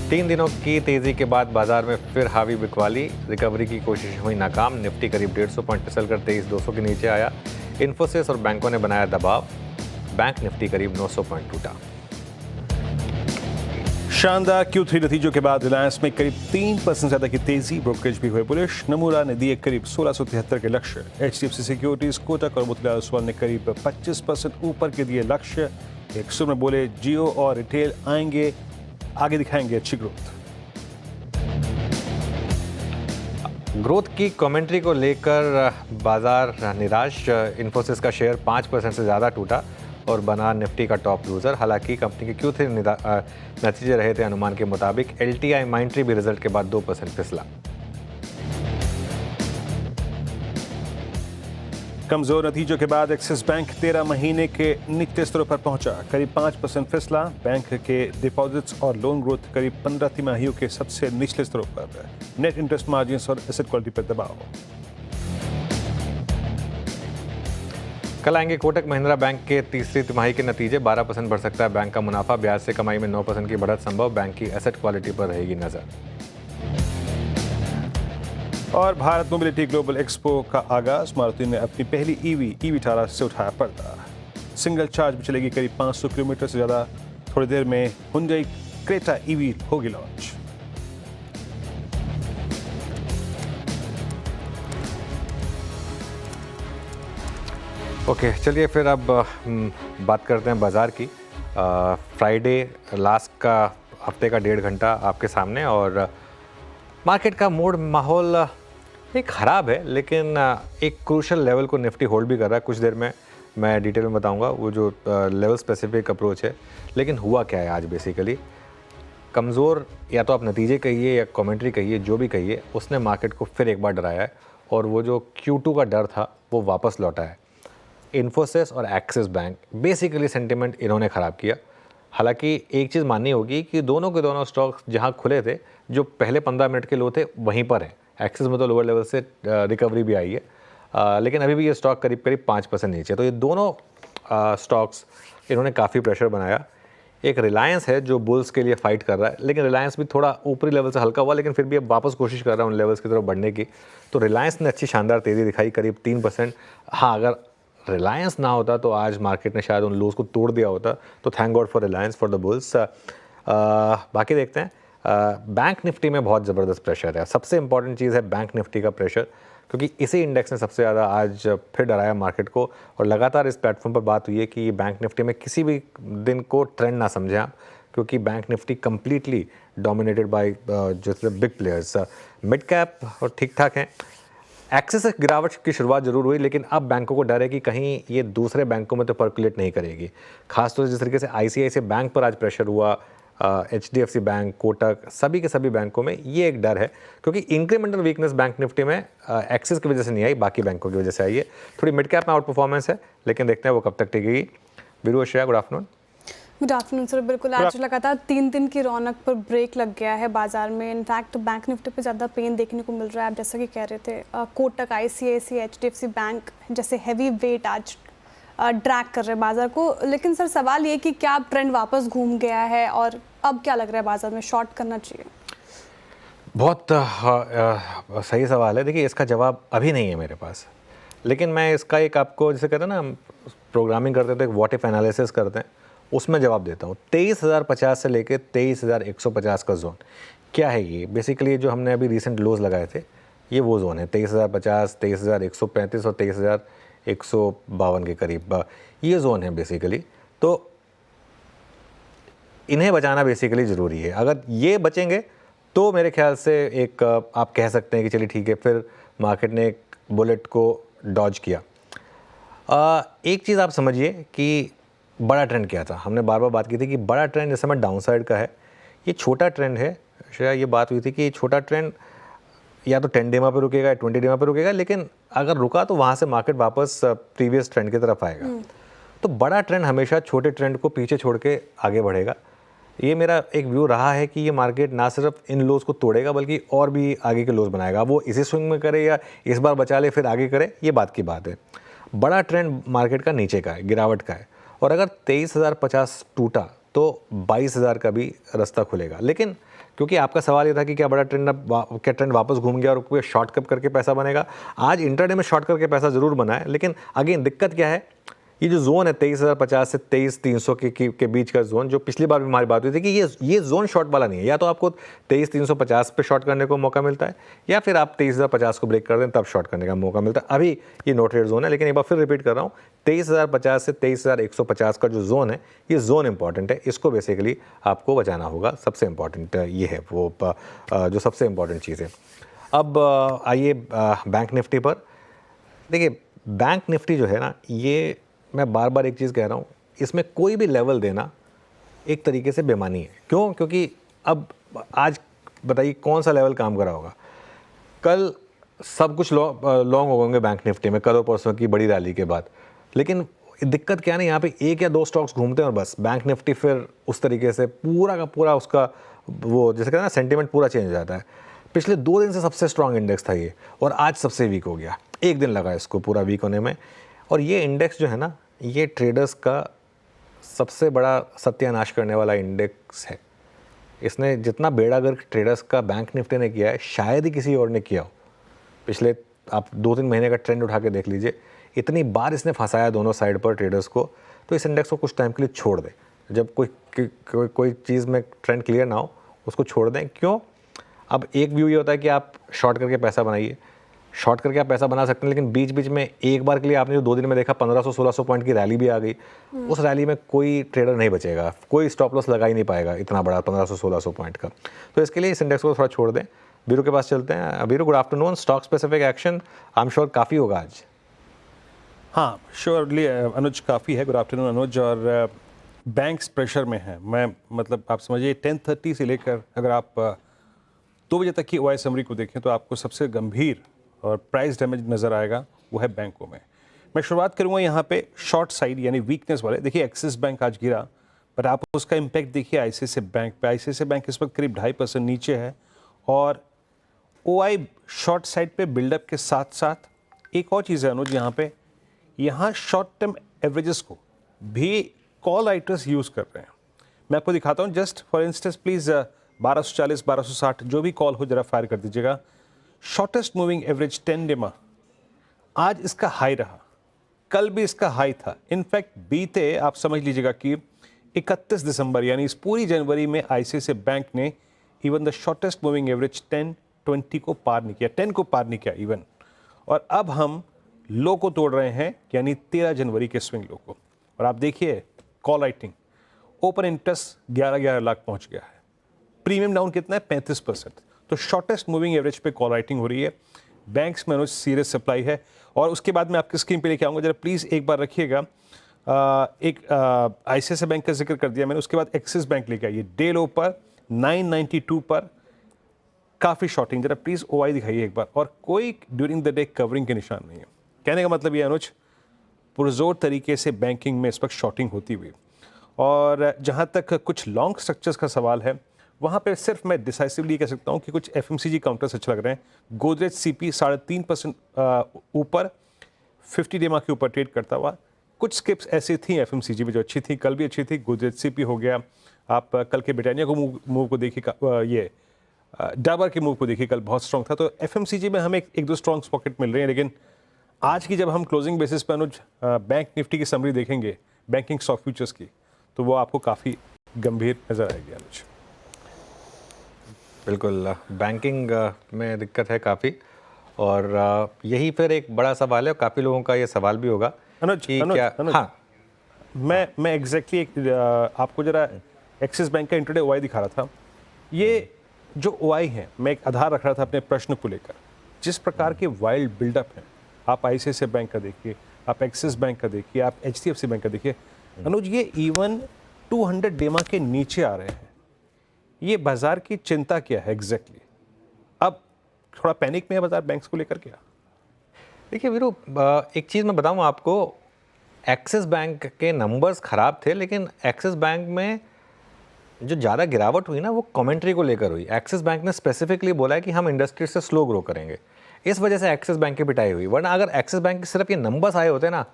तीन दिनों की तेजी के बाद बाजार में फिर हावी बिकवाली, रिकवरी की कोशिश हुई नाकाम। निफ्टी करीब 150 पॉइंट फिसल कर 23,200 के नीचे आया। इन्फोसिस और बैंकों ने बनाया दबाव, बैंक निफ्टी करीब 900 पॉइंट टूटा। शानदार Q3 नतीजों के बाद रिलायंस में करीब 3% ज्यादा की तेजी, ब्रोकरेज भी हुए बुलिश। नमूरा ने दिए करीब 1673 के लक्ष्य। HDFC सिक्योरिटीज, कोटक और मोतीलाल ओसवाल ने करीब 25% ऊपर के दिए लक्ष्य। एक सुर में बोले जियो और रिटेल आएंगे, आगे दिखाएंगे अच्छी ग्रोथ की कमेंट्री को लेकर बाजार निराश। इन्फोसिस का शेयर 5% से ज़्यादा टूटा और बना निफ्टी का टॉप लूजर। हालांकि कंपनी के Q3 नतीजे रहे थे अनुमान के मुताबिक। LTI माइंट्री भी रिजल्ट के बाद 2% फिसला। कमजोर नतीजों के बाद एक्सिस बैंक 13 महीने के निचले स्तरों पर पहुंचा, करीब 5% फिसला। बैंक के डिपॉजिट्स और लोन ग्रोथ करीब 15 तिमाहियों के सबसे निचले स्तरों पर। नेट इंटरेस्ट मार्जिन और एसेट क्वालिटी पर दबाव। कल आएंगे कोटक महिंद्रा बैंक के तीसरी तिमाही के नतीजे। 12% बढ़ सकता है बैंक का मुनाफा। ब्याज से कमाई में 9% की बढ़त संभव। बैंक की एसेट क्वालिटी पर रहेगी नजर। और भारत मोबिलिटी ग्लोबल एक्सपो का आगाज। मारुति ने अपनी पहली EV Vitara से उठाया पर्दा। सिंगल चार्ज में चलेगी करीब 500 किलोमीटर से ज्यादा। थोड़ी देर में हुंडई क्रेटा EV होगी लॉन्च। ओके, चलिए फिर अब बात करते हैं बाजार की। फ्राइडे लास्ट का हफ्ते का 1.5 घंटा आपके सामने और मार्केट का मूड माहौल एक ख़राब है, लेकिन एक क्रूशल लेवल को निफ्टी होल्ड भी कर रहा है। कुछ देर में मैं डिटेल में बताऊंगा वो जो लेवल स्पेसिफिक अप्रोच है। लेकिन हुआ क्या है आज बेसिकली, कमज़ोर या तो आप नतीजे कहिए या कमेंट्री कहिए, जो भी कहिए, उसने मार्केट को फिर एक बार डराया है और वो जो Q2 का डर था वो वापस लौटा है। इन्फोसिस और एक्सिस बैंक बेसिकली सेंटिमेंट इन्होंने ख़राब किया। हालांकि एक चीज़ माननी होगी कि दोनों के दोनों स्टॉक्स जहां खुले थे, जो पहले 15 मिनट के लो थे वहीं पर हैं। एक्सिस में तो लोअर लेवल से रिकवरी भी आई है, लेकिन अभी भी ये स्टॉक करीब 5% नीचे। तो ये दोनों स्टॉक्स इन्होंने काफ़ी प्रेशर बनाया। एक रिलायंस है जो बुल्स के लिए फाइट कर रहा है, लेकिन रिलायंस भी थोड़ा ऊपरी लेवल से हल्का हुआ, लेकिन फिर भी अब वापस कोशिश कर रहा है उन लेवल्स की तरफ बढ़ने की। तो रिलायंस ने अच्छी शानदार तेज़ी दिखाई, करीब 3%। हाँ, अगर रिलायंस ना होता तो आज मार्केट ने शायद उन लोज को तोड़ दिया होता। तो thank God for Reliance, for the bulls. बाकी देखते हैं। बैंक निफ्टी में बहुत ज़बरदस्त प्रेशर है। सबसे इंपॉर्टेंट चीज़ है बैंक निफ्टी का प्रेशर, क्योंकि इसी इंडेक्स ने सबसे ज़्यादा आज फिर डराया मार्केट को। और लगातार इस प्लेटफॉर्म पर बात हुई है कि बैंक निफ्टी में किसी भी दिन को ट्रेंड ना समझें आप, क्योंकि bank Nifty completely dominated by जो बिग प्लेयर्स। मिड कैप और ठीक ठाक हैं। एक्सिस से गिरावट की शुरुआत जरूर हुई, लेकिन अब बैंकों को डर है कि कहीं ये दूसरे बैंकों में तो पर्कुलेट नहीं करेगी। खासतौर से जिस तरीके से ICICI बैंक पर आज प्रेशर हुआ, HDFC बैंक, कोटक, सभी के सभी बैंकों में ये एक डर है, क्योंकि इंक्रीमेंटल वीकनेस बैंक निफ्टी में एक्सिस की वजह से नहीं आई, बाकी बैंकों की वजह से आई है। थोड़ी मिड कैप में आउट परफॉर्मेंस है, लेकिन देखते हैं वो कब तक टिकेगी। Veeru Shreya, good afternoon. Good afternoon sir. बिल्कुल, आज लगातार 3 दिन की रौनक पर ब्रेक लग गया है बाजार में। इनफैक्ट बैंक निफ्टी पे ज़्यादा पेन देखने को मिल रहा है। आप जैसा कि कह रहे थे, कोटक, ICICI, HDFC बैंक जैसे हैवी वेट आज ड्रैग कर रहे हैं बाजार को। लेकिन सर सवाल ये कि क्या ट्रेंड वापस घूम गया है और अब क्या लग रहा है बाजार में, शॉर्ट करना चाहिए? बहुत सही सवाल है। देखिए, इसका जवाब अभी नहीं है मेरे पास, लेकिन मैं इसका एक आपको, जैसे कहते हैं ना, हम प्रोग्रामिंग करते हैं तो एक व्हाट इफ एनालिसिस करते हैं, उसमें जवाब देता हूँ। 23,050 से लेके 23,150 का जोन क्या है? ये बेसिकली जो हमने अभी रिसेंट लोज लगाए थे, ये वो जोन है। 23,050, 23,135 और 23,152 के करीब ये जोन है बेसिकली। तो इन्हें बचाना बेसिकली ज़रूरी है। अगर ये बचेंगे तो मेरे ख्याल से एक आप कह सकते हैं कि चलिए ठीक है, फिर मार्केट ने एक बुलेट को डॉज किया। एक चीज़ आप समझिए कि बड़ा ट्रेंड क्या था। हमने बार बार बात की थी कि बड़ा ट्रेंड इस समय डाउन साइड का है, ये छोटा ट्रेंड है। शायद ये बात हुई थी कि छोटा ट्रेंड या तो 10 डेमा पे रुकेगा या 20 डेमा पे रुकेगा, लेकिन अगर रुका तो वहाँ से मार्केट वापस प्रीवियस ट्रेंड की तरफ आएगा। तो बड़ा ट्रेंड हमेशा छोटे ट्रेंड को पीछे छोड़ के आगे बढ़ेगा। ये मेरा एक व्यू रहा है कि ये मार्केट ना सिर्फ इन लोज को तोड़ेगा बल्कि और भी आगे के लोज बनाएगा। वो इसी स्विंग में करे या इस बार बचा ले फिर आगे करे, ये बात की बात है। बड़ा ट्रेंड मार्केट का नीचे का है, गिरावट का है। और अगर 23,050 टूटा तो 22,000 का भी रास्ता खुलेगा। लेकिन क्योंकि आपका सवाल ये था कि क्या बड़ा ट्रेंड क्या ट्रेंड वापस घूम गया और कोई शॉर्ट कप करके पैसा बनेगा, आज इंटरडे में शॉर्ट करके पैसा ज़रूर बना है। लेकिन अगेन दिक्कत क्या है, ये जो जोन है 23,050 से 23,300 के बीच का जोन, जो पिछली बार भी हमारी बात हुई थी कि ये जोन शॉर्ट वाला नहीं है। या तो आपको 23,350 पे शॉर्ट करने को मौका मिलता है, या फिर आप 23,050 को ब्रेक कर दें तब शॉर्ट करने का मौका मिलता है। अभी ये नो ट्रेड जोन है, लेकिन एक बार फिर रिपीट कर रहा हूँ, 23,050 से 23,150 का जो जोन है, ये जोन इंपॉर्टेंट है। इसको बेसिकली आपको बचाना होगा। सबसे इंपॉर्टेंट ये है वो जो सबसे इंपॉर्टेंट चीज़ है। अब आइए बैंक निफ्टी पर। देखिए बैंक निफ्टी जो है ना, ये मैं बार बार एक चीज़ कह रहा हूँ, इसमें कोई भी लेवल देना एक तरीके से बेमानी है। क्यों? क्योंकि अब आज बताइए कौन सा लेवल काम करा होगा। कल सब कुछ लॉन्ग हो होंगे बैंक निफ्टी में, कल और परसों की बड़ी रैली के बाद। लेकिन दिक्कत क्या नहीं, यहाँ पे एक या दो स्टॉक्स घूमते हैं और बस बैंक निफ्टी फिर उस तरीके से पूरा का पूरा उसका वो जैसे कहते हैं ना, सेंटिमेंट पूरा चेंज हो जाता है। पिछले 2 दिन से सबसे स्ट्रॉन्ग इंडेक्स था ये, और आज सबसे वीक हो गया। एक दिन लगा इसको पूरा वीक होने में। और ये इंडेक्स जो है ना, ये ट्रेडर्स का सबसे बड़ा सत्यानाश करने वाला इंडेक्स है। इसने जितना बेड़ा गर्क ट्रेडर्स का बैंक निफ्टी ने किया है, शायद ही किसी और ने किया हो। पिछले आप 2-3 महीने का ट्रेंड उठा के देख लीजिए, इतनी बार इसने फंसाया दोनों साइड पर ट्रेडर्स को। तो इस इंडेक्स को कुछ टाइम के लिए छोड़ दें। जब कोई चीज़ में ट्रेंड क्लियर ना हो, उसको छोड़ दें। क्यों? अब एक व्यू ये होता है कि आप शॉर्ट करके पैसा बनाइए, शॉर्ट करके आप पैसा बना सकते हैं, लेकिन बीच बीच में एक बार के लिए आपने जो 2 दिन में देखा 1500-1600 पॉइंट की रैली भी आ गई, उस रैली में कोई ट्रेडर नहीं बचेगा, कोई स्टॉप लॉस लगा ही नहीं पाएगा इतना बड़ा 1500-1600 पॉइंट का। तो इसके लिए इस इंडेक्स को थोड़ा छोड़ दें। बीरू के पास चलते हैं। Biru, good afternoon. Stock specific action I am sure काफ़ी होगा आज। हाँ श्योरली अनुज, काफ़ी है। गुड आफ्टरनून अनुज। और बैंक्स प्रेशर में है। मैं मतलब आप समझिए 10:30 से लेकर अगर आप 2 बजे तक की ओआई समरी को देखें तो आपको सबसे गंभीर और प्राइस डैमेज नज़र आएगा, वो है बैंकों में। मैं शुरुआत करूंगा यहाँ पे शॉर्ट साइड यानी वीकनेस वाले। देखिए एक्सिस बैंक आज गिरा, पर आप उसका इम्पैक्ट देखिए आईसीआईसीआई बैंक पे। आईसीआईसीआई बैंक इस वक्त करीब 2.5% नीचे है। और ओआई शॉर्ट साइड पे बिल्डअप के साथ साथ एक और चीज़ है अनुज, यहाँ शॉर्ट टर्म एवरेजेस को भी कॉल राइटर्स यूज़ कर रहे हैं। मैं आपको दिखाता हूँ। जस्ट फॉर इंस्टेंस प्लीज़ 1240, 1260 जो भी कॉल हो जरा फायर कर दीजिएगा। शॉर्टेस्ट मूविंग एवरेज 10 डेमा आज इसका हाई रहा, कल भी इसका हाई था। इनफैक्ट बीते आप समझ लीजिएगा कि 31 दिसंबर यानी इस पूरी जनवरी में आईसीआईसीआई बैंक ने even the shortest moving average 10-20 को पार नहीं किया, 10 को पार नहीं किया इवन। और अब हम लो को तोड़ रहे हैं, यानी 13 जनवरी के स्विंग लो को। और आप देखिए call writing, open interest 11 lakh पहुंच गया है। प्रीमियम डाउन कितना है? 35%। तो शॉर्टेस्ट मूविंग एवरेज पे कॉल राइटिंग हो रही है। बैंक्स में सीरियस सप्लाई है। और उसके बाद मैं आपकी स्क्रीन पे लेके आऊँगा, जरा प्लीज़ एक बार रखिएगा। एक आईसीआईसीआई बैंक का जिक्र कर दिया मैंने, उसके बाद एक्सिस बैंक लेके आइए। डे लो पर 992 पर काफ़ी शॉर्टिंग, जरा प्लीज़ ओआई दिखाइए एक बार। और कोई ड्यूरिंग द डे कवरिंग के निशान नहीं है। कहने का मतलब ये अनुज, पुरजोर तरीके से बैंकिंग में इस वक्त शॉर्टिंग होती हुई। और जहाँ तक कुछ लॉन्ग स्ट्रक्चर्स का सवाल है, वहाँ पे सिर्फ मैं डिसाइसिवली कह सकता हूँ कि कुछ एफएमसीजी काउंटर्स अच्छे लग रहे हैं। गोदरेज सीपी 3.5% ऊपर 50 डेमा के ऊपर ट्रेड करता हुआ। कुछ स्किप्स ऐसी थी एफएमसीजी में जो अच्छी थी, कल भी अच्छी थी। गोदरेज सीपी हो गया। आप कल के ब्रिटानिया को मूव को देखिए, ये डाबर के मूव को देखिए, कल बहुत स्ट्रॉन्ग था। तो एफएमसीजी में हमें एक दो स्ट्रॉन्ग पॉकेट मिल रहे हैं। लेकिन आज की जब हम क्लोजिंग बेसिस पर अनुज बैंक निफ्टी की समरी देखेंगे बैंकिंग स्टॉक फ्यूचर्स की, तो वो आपको काफ़ी गंभीर नज़र आएगी अनुज। बिल्कुल, बैंकिंग में दिक्कत है काफ़ी। और यही फिर एक बड़ा सवाल है, और काफ़ी लोगों का ये सवाल भी होगा अनुज, कि अनुज, क्या अनुज, हाँ मैं एग्जैक्टली आपको जरा एक्सिस बैंक का इंटरडे ओआई दिखा रहा था। ये जो ओआई है, मैं एक आधार रख रहा था अपने प्रश्न को लेकर। जिस प्रकार के वाइल्ड बिल्डअप हैं, आप आईसीआईसीआई बैंक का देखिए, आप एक्सिस बैंक का देखिए, आप एचडीएफसी बैंक का देखिए अनुज, ये इवन 200 डेमा के नीचे आ रहे हैं। ये बाजार की चिंता क्या है एग्जैक्टली? अब थोड़ा पैनिक में है बाजार बैंक्स को लेकर क्या? देखिए वीरू, एक चीज़ मैं बताऊं आपको, एक्सिस बैंक के नंबर्स ख़राब थे, लेकिन एक्सिस बैंक में जो ज़्यादा गिरावट हुई ना, वो कमेंट्री को लेकर हुई। एक्सिस बैंक ने स्पेसिफिकली बोला है कि हम इंडस्ट्री से स्लो ग्रो करेंगे, इस वजह से एक्सिस बैंक की पिटाई हुई। वरना अगर एक्सिस बैंक के सिर्फ ये नंबर्स आए होते ना,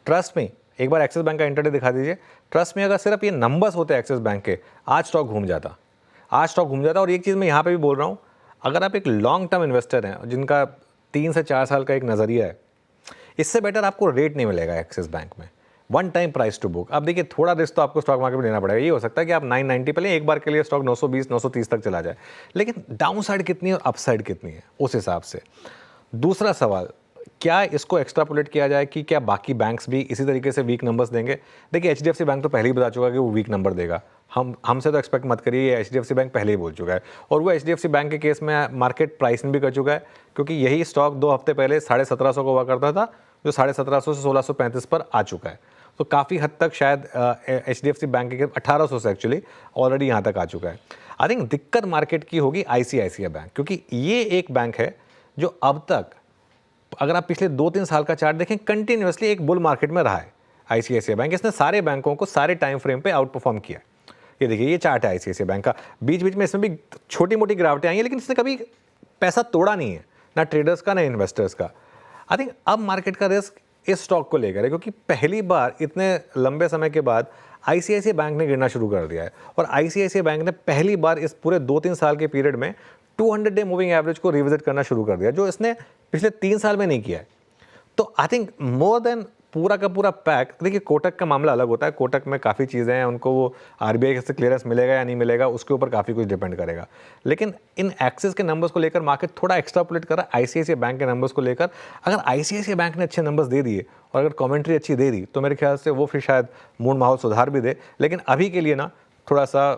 ट्रस्ट में एक बार एक्सिस बैंक का इंटरडे दिखा दीजिए, ट्रस्ट में अगर सिर्फ ये नंबर्स होते एक्सिस बैंक के, आज स्टॉक घूम जाता, आज स्टॉक घूम जाता। और एक चीज़ मैं यहाँ पे भी बोल रहा हूँ, अगर आप एक लॉन्ग टर्म इन्वेस्टर हैं जिनका 3 से 4 साल का एक नज़रिया है, इससे बेटर आपको रेट नहीं मिलेगा एक्सिस बैंक में, one time price to book. अब देखिए थोड़ा रिस्क तो आपको स्टॉक मार्केट में लेना पड़ेगा, ये हो सकता है कि आप 990 पे लें, एक बार के लिए स्टॉक 920 930 तक चला जाए, लेकिन डाउन साइड कितनी है और अप साइड कितनी है उस हिसाब से। दूसरा सवाल, क्या इसको एक्स्ट्रापोलेट किया जाए कि क्या बाकी बैंक्स भी इसी तरीके से वीक नंबर्स देंगे? देखिए HDFC बैंक तो पहले ही बता चुका है कि वो वीक नंबर देगा, हमसे तो एक्सपेक्ट मत करिए, HDFC बैंक पहले ही बोल चुका है। और वो HDFC बैंक के केस में मार्केट प्राइसिंग भी कर चुका है, क्योंकि यही स्टॉक 2 हफ्ते पहले 1750 को हुआ करता था, जो 1750 से 1635 पर आ चुका है। तो काफ़ी हद तक शायद HDFC बैंक के 1800 से एक्चुअली ऑलरेडी यहाँ तक आ चुका है। आई थिंक दिक्कत मार्केट की होगी ICICI बैंक, क्योंकि ये एक बैंक है जो अब तक, अगर आप पिछले 2-3 साल का चार्ट देखें, कंटिन्यूसली एक बुल मार्केट में रहा है ICICI बैंक। इसने सारे बैंकों को सारे टाइम फ्रेम पे आउट परफॉर्म किया है। ये देखिए, ये चार्ट है ICICI बैंक का, बीच बीच में इसमें भी छोटी मोटी गिरावटें आई हैं, लेकिन इसने कभी पैसा तोड़ा नहीं है, ना ट्रेडर्स का ना इन्वेस्टर्स का। आई थिंक अब मार्केट का रिस्क इस स्टॉक को लेकर है, क्योंकि पहली बार इतने लंबे समय के बाद ICICI बैंक ने गिरना शुरू कर दिया है। और ICICI बैंक ने पहली बार इस पूरे 2-3 साल के पीरियड में 200 डे मूविंग एवरेज को रिविजिट करना शुरू कर दिया, जो इसने पिछले 3 साल में नहीं किया है। तो आई थिंक मोर देन पूरा का पूरा पैक, देखिए कोटक का मामला अलग होता है, कोटक में काफ़ी चीज़ें हैं, उनको वो RBI से क्लियरेंस मिलेगा या नहीं मिलेगा उसके ऊपर काफ़ी कुछ डिपेंड करेगा। लेकिन इन एक्सिस के नंबर्स को लेकर मार्केट थोड़ा एक्स्ट्रापोलेट कर रहा है ICICI बैंक के नंबर्स को लेकर। अगर ICICI बैंक ने अच्छे नंबर्स दे दिए और अगर कमेंट्री अच्छी दे दी, तो मेरे ख्याल से वो फिर शायद मूड माहौल सुधार भी दे। लेकिन अभी के लिए ना थोड़ा सा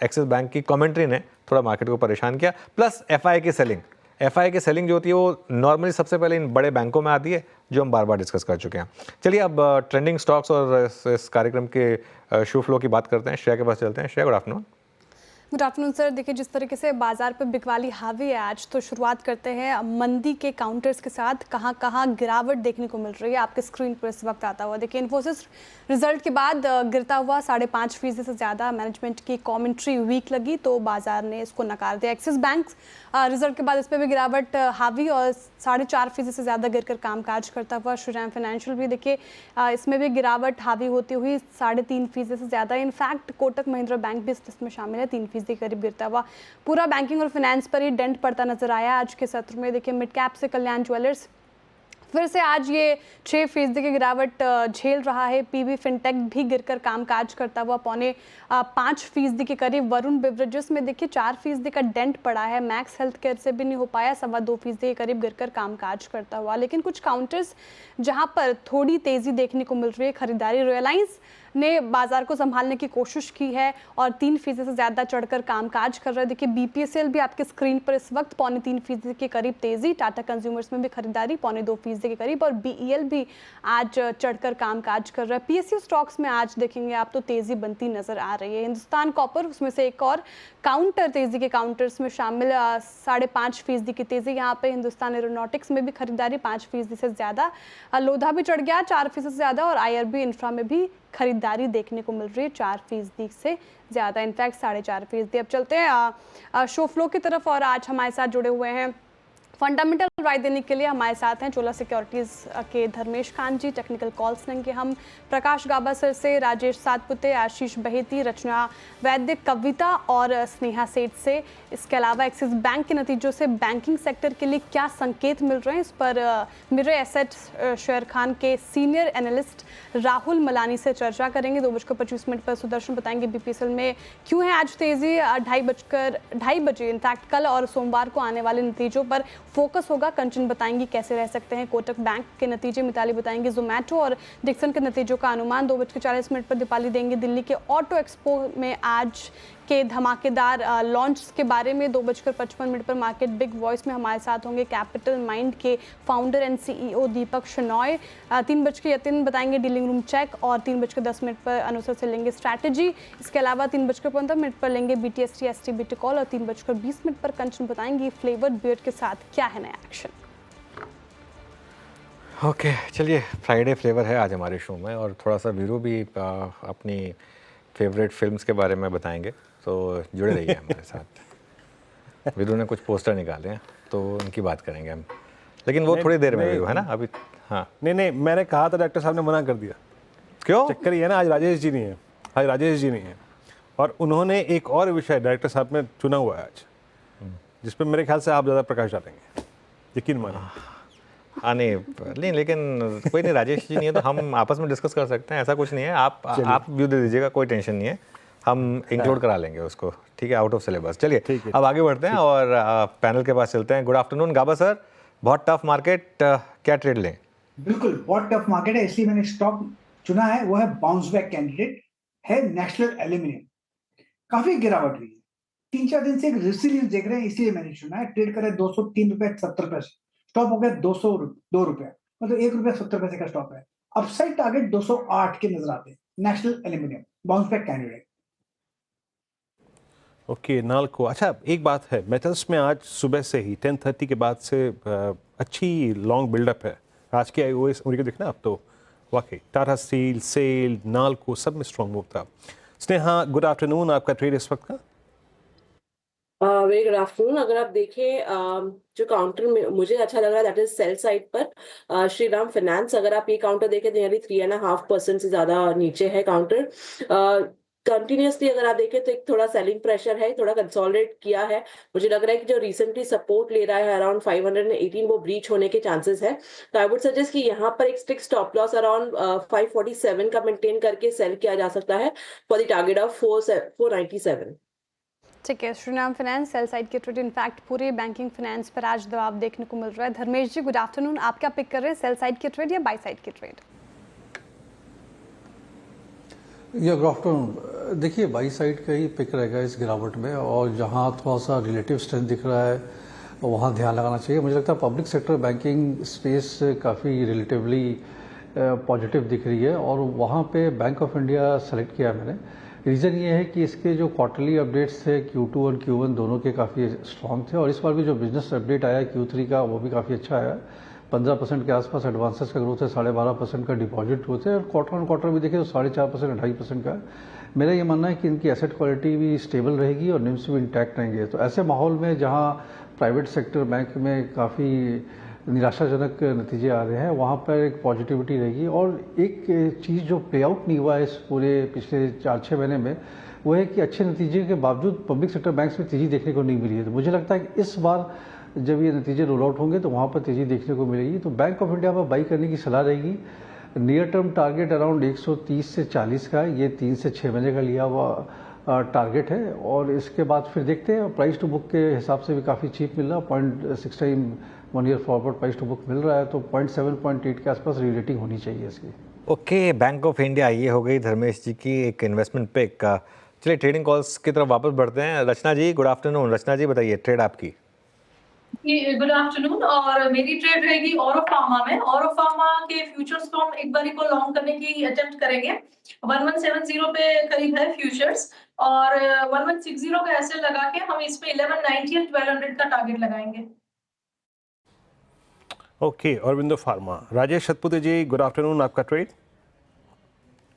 एक्सिस बैंक की कमेंट्री ने थोड़ा मार्केट को परेशान किया, प्लस FI की सेलिंग जो होती है वो नॉर्मली सबसे पहले इन बड़े बैंकों में आती है, जो हम बार बार डिस्कस कर चुके हैं। चलिए अब ट्रेंडिंग स्टॉक्स और इस कार्यक्रम के शो फ्लो की बात करते हैं। श्रेया के पास चलते हैं। Shreya, good afternoon. Good afternoon sir. देखिए जिस तरीके से बाजार पर बिकवाली हावी है आज, तो शुरुआत करते हैं मंदी के काउंटर्स के साथ। कहां कहां गिरावट देखने को मिल रही है आपके स्क्रीन पर इस वक्त आता हुआ। देखिए इन्फोसिस रिजल्ट के बाद गिरता हुआ 5.5% से ज़्यादा, मैनेजमेंट की कमेंट्री वीक लगी तो बाजार ने इसको नकार दिया। एक्सिस बैंक रिजल्ट के बाद इस पर भी गिरावट हावी और 4.5% से ज़्यादा गिरकर कामकाज करता हुआ। श्रीराम फाइनेंशियल भी देखिए इसमें भी गिरावट हावी होती हुई 3.5% से ज़्यादा। इनफैक्ट कोटक महिंद्रा बैंक भी इस लिस्ट में शामिल है, 3% के करीब गिरता हुआ। पूरा बैंकिंग और फाइनेंस पर ही डेंट पड़ता नजर आया आज के सत्र में। देखिए मिड कैप से कल्याण ज्वेलर्स फिर से आज ये 6% की गिरावट झेल रहा है। PB फिनटेक भी गिरकर कामकाज करता हुआ 5.5% के करीब। वरुण बेवरेजेस में देखिए 4% का डेंट पड़ा है। मैक्स हेल्थ केयर से भी नहीं हो पाया, 2.25% के करीब गिरकर कामकाज करता हुआ। लेकिन कुछ काउंटर्स जहां पर थोड़ी तेजी देखने को मिल रही है खरीदारी, रिलायंस ने बाजार को संभालने की कोशिश की है और 3% से ज़्यादा चढ़कर कामकाज कर रहा है। देखिए BPSL भी आपके स्क्रीन पर इस वक्त 3.25% के करीब तेजी। टाटा कंज्यूमर्स में भी खरीदारी 2.25% के करीब और BEL भी आज चढ़कर कामकाज कर रहा है। PSU स्टॉक्स में आज देखेंगे आप तो तेजी बनती नजर आ रही है। हिंदुस्तान कॉपर उसमें से एक और काउंटर तेजी के काउंटर्स में शामिल, 5.5% की तेजी यहाँ पे। हिंदुस्तान एरोनॉटिक्स में भी खरीदारी 5% से ज़्यादा। लोधा भी चढ़ गया 4% से ज़्यादा और IRB इंफ्रा में भी खरीदारी देखने को मिल रही है 4% से ज़्यादा, इनफैक्ट 4.5%। अब चलते हैं शो फ्लो की तरफ और आज हमारे साथ जुड़े हुए हैं फंडामेंटल राय देने के लिए हमारे साथ हैं चोला सिक्योरिटीज़ के धर्मेश खान जी। टेक्निकल कॉल्स लेंगे हम प्रकाश गाबा सर से, राजेश सातपुते, आशीष बहेती, रचना वैद्य, कविता और स्नेहा सेठ से। इसके अलावा एक्सिस बैंक के नतीजों से बैंकिंग सेक्टर के लिए क्या संकेत मिल रहे हैं, इस पर मिरर एसेट शेयर खान के सीनियर एनालिस्ट राहुल मलानी से चर्चा करेंगे। 2:25 पर सुदर्शन बताएंगे BPSL में क्यों है आज तेजी। 2:30 बजे इनफैक्ट कल और सोमवार को आने वाले नतीजों पर फोकस होगा। कंचन बताएंगी कैसे रह सकते हैं कोटक बैंक के नतीजे। मिताली बताएंगे जोमेटो और डिक्सन के नतीजों का अनुमान। 2:40 पर दीपाली देंगे दिल्ली के ऑटो एक्सपो में आज के धमाकेदार लॉन्च के बारे में। 2:55 पर मार्केट बिग वॉइस में हमारे साथ होंगे कैपिटल माइंड के फाउंडर एंड CEO दीपक शनॉय। 3:03 बताएंगे डीलिंग रूम चेक और 3:10 पर अनुसर से लेंगे स्ट्रैटेजी। इसके अलावा 3:15 पर लेंगे BTST STBT कॉल और 3:20 पर कंचन बताएंगी फ्लेवर्ड बियर के साथ क्या है नया एक्शन। ओके, चलिए फ्राइडे फ्लेवर है आज हमारे शो में और थोड़ा सा वीरू भी अपनी फेवरेट फिल्म्स के बारे में बताएंगे, तो जुड़े रहिए हमारे साथ। वीरू ने कुछ पोस्टर निकाले हैं तो उनकी बात करेंगे हम, लेकिन वो थोड़ी देर में वीरू है ना अभी। हाँ नहीं, मैंने कहा था, डॉक्टर साहब ने मना कर दिया। क्यों? चक्कर ये है ना, आज राजेश जी नहीं है और उन्होंने एक और विषय डायरेक्टर साहब में चुना हुआ है आज, जिस पे मेरे ख्याल से आप ज़्यादा प्रकाश डालेंगे, यकीन मानिए। हाँ नहीं लेकिन कोई नहीं, राजेश जी नहीं है तो हम आपस में डिस्कस कर सकते हैं, ऐसा कुछ नहीं है। आप व्यू दे दीजिएगा, कोई टेंशन नहीं है, हम इंक्लूड करा लेंगे उसको, ठीक है, आउट ऑफ सिलेबस। चलिए अब आगे बढ़ते हैं और पैनल के पास चलते हैं। गुड आफ्टरनून गाबा सर, बहुत टफ मार्केट, क्या ट्रेड लें? बिल्कुल बहुत टफ मार्केट है, इसलिए मैंने स्टॉक चुना है, वो है बाउंस बैक कैंडिडेट है नेशनल एल्यूमिनियम। काफी गिरावट हुई है, 3-4 दिन से एक रेसिलियंस देख रहे हैं, इसलिए मैंने चुना है। ट्रेड करे 203.70 रुपए, स्टॉप हो गया 202 रुपए, मतलब ₹1.70 का स्टॉप है। अपसाइड टारगेट 208 के नजर आते हैं। National aluminium bounce back candidate. Okay, NALCO. अच्छा, एक बात है, मेटल्स में आज सुबह से ही 10:30 के बाद से अच्छी लॉन्ग बिल्डअप है। आज की आईओएस उनके देखना आप तो वाकई टाटा स्टील, सेल, नाल्को सब में स्ट्रॉन्ग मूव था। स्नेहा, गुड आफ्टरनून, आपका ट्रेड इस वक्त का? Very good afternoon. अगर आप देखें जो काउंटर में मुझे अच्छा लग रहा है दैट इज सेल साइड पर श्रीराम फाइनेंस। अगर आप ये काउंटर देखें तो नियरली 3.5% से ज्यादा नीचे है काउंटर। कंटिन्यूसली अगर आप देखें तो एक थोड़ा सेलिंग प्रेशर है, थोड़ा कंसोलिडेट किया है। मुझे लग रहा है कि जो रिसेंटली सपोर्ट ले रहा है अराउंड 518 वो ब्रीच होने के चांसेस है। तो आई वुड सजेस्ट कि यहाँ पर एक स्ट्रिक्ट स्टॉप लॉस अराउंड 547 का मेंटेन करके सेल किया जा सकता है फॉर द टारगेट ऑफ 497। ठीक है, श्रीराम फाइनेंस सेल साइड के ट्रेड, इनफैक्ट पूरे बैंकिंग फाइनेंस पर आज दबाव देखने को मिल रहा है। धर्मेश जी गुड आफ्टरनून, आप क्या पिक कर रहे हैं, सेल साइड के ट्रेड या बाई साइड के ट्रेड? या गुड आफ्टरनून। देखिए, बाई साइड का ही पिक रहेगा इस गिरावट में, और जहां थोड़ा सा रिलेटिव स्ट्रेंथ दिख रहा है वहां ध्यान लगाना चाहिए। मुझे लगता है पब्लिक सेक्टर बैंकिंग स्पेस काफ़ी रिलेटिवली पॉजिटिव दिख रही है, और वहां पे बैंक ऑफ इंडिया सेलेक्ट किया मैंने। रीज़न ये है कि इसके जो क्वार्टरली अपडेट्स थे Q2 और Q1 दोनों के काफ़ी स्ट्रॉन्ग थे, और इस बार भी जो बिजनेस अपडेट आया Q3 का वो भी काफ़ी अच्छा आया। 15% के आसपास एडवांसेस का ग्रोथ है, 12.5% का डिपॉजिट ग्रोथ है, और क्वार्टर ऑन क्वार्टर भी देखें तो 4.5% 2.5% का। मेरा ये मानना है कि इनकी एसेट क्वालिटी भी स्टेबल रहेगी और निम्स भी इंटैक्ट रहेंगे। तो ऐसे माहौल में जहाँ प्राइवेट सेक्टर बैंक में काफ़ी निराशाजनक नतीजे आ रहे हैं, वहाँ पर एक पॉजिटिविटी रहेगी। और एक चीज़ जो प्ले आउट नहीं हुआ है इस पूरे पिछले 4-6 महीने में, वो है कि अच्छे नतीजे के बावजूद पब्लिक सेक्टर बैंक्स में तेज़ी देखने को नहीं मिली है। तो मुझे लगता है कि इस बार जब ये नतीजे रोल आउट होंगे तो वहाँ पर तेज़ी देखने को मिलेगी। तो बैंक ऑफ इंडिया पर बाई करने की सलाह रहेगी। नियर टर्म टारगेट अराउंड 130 से 40 का है, ये 3 से 6 महीने का लिया हुआ टारगेट है। और इसके बाद फिर देखते हैं, प्राइस टू बुक के हिसाब से भी काफ़ी चीप मिल रहा है, 0.6 time 1 year forward price to book मिल रहा है, तो 0.7-0.8 के आसपास रेटिंग होनी चाहिए इसकी। ओके, बैंक ऑफ इंडिया, ये हो गई धर्मेश जी की एक इन्वेस्टमेंट पिक। चलिए ट्रेडिंग कॉल्स की तरफ वापस बढ़ते हैं। रचना जी गुड आफ्टरनून। रचना जी बताइए ट्रेड आपकी। Good afternoon. और मेरी ट्रेड रहेगी ऑरो फार्मा में। ऑरो फार्मा के फ्यूचर्स को हम एक बार को लॉन्ग करने की अटेम्प्ट करेंगे। 1170 पे करीब है फ्यूचर्स, और 1160 का ऐसे लगा के हम इस पे 1190 और 1200 का टारगेट लगाएंगे। Okay, Aurobindo pharma. Rajesh Satpute ji good afternoon, आपका trade?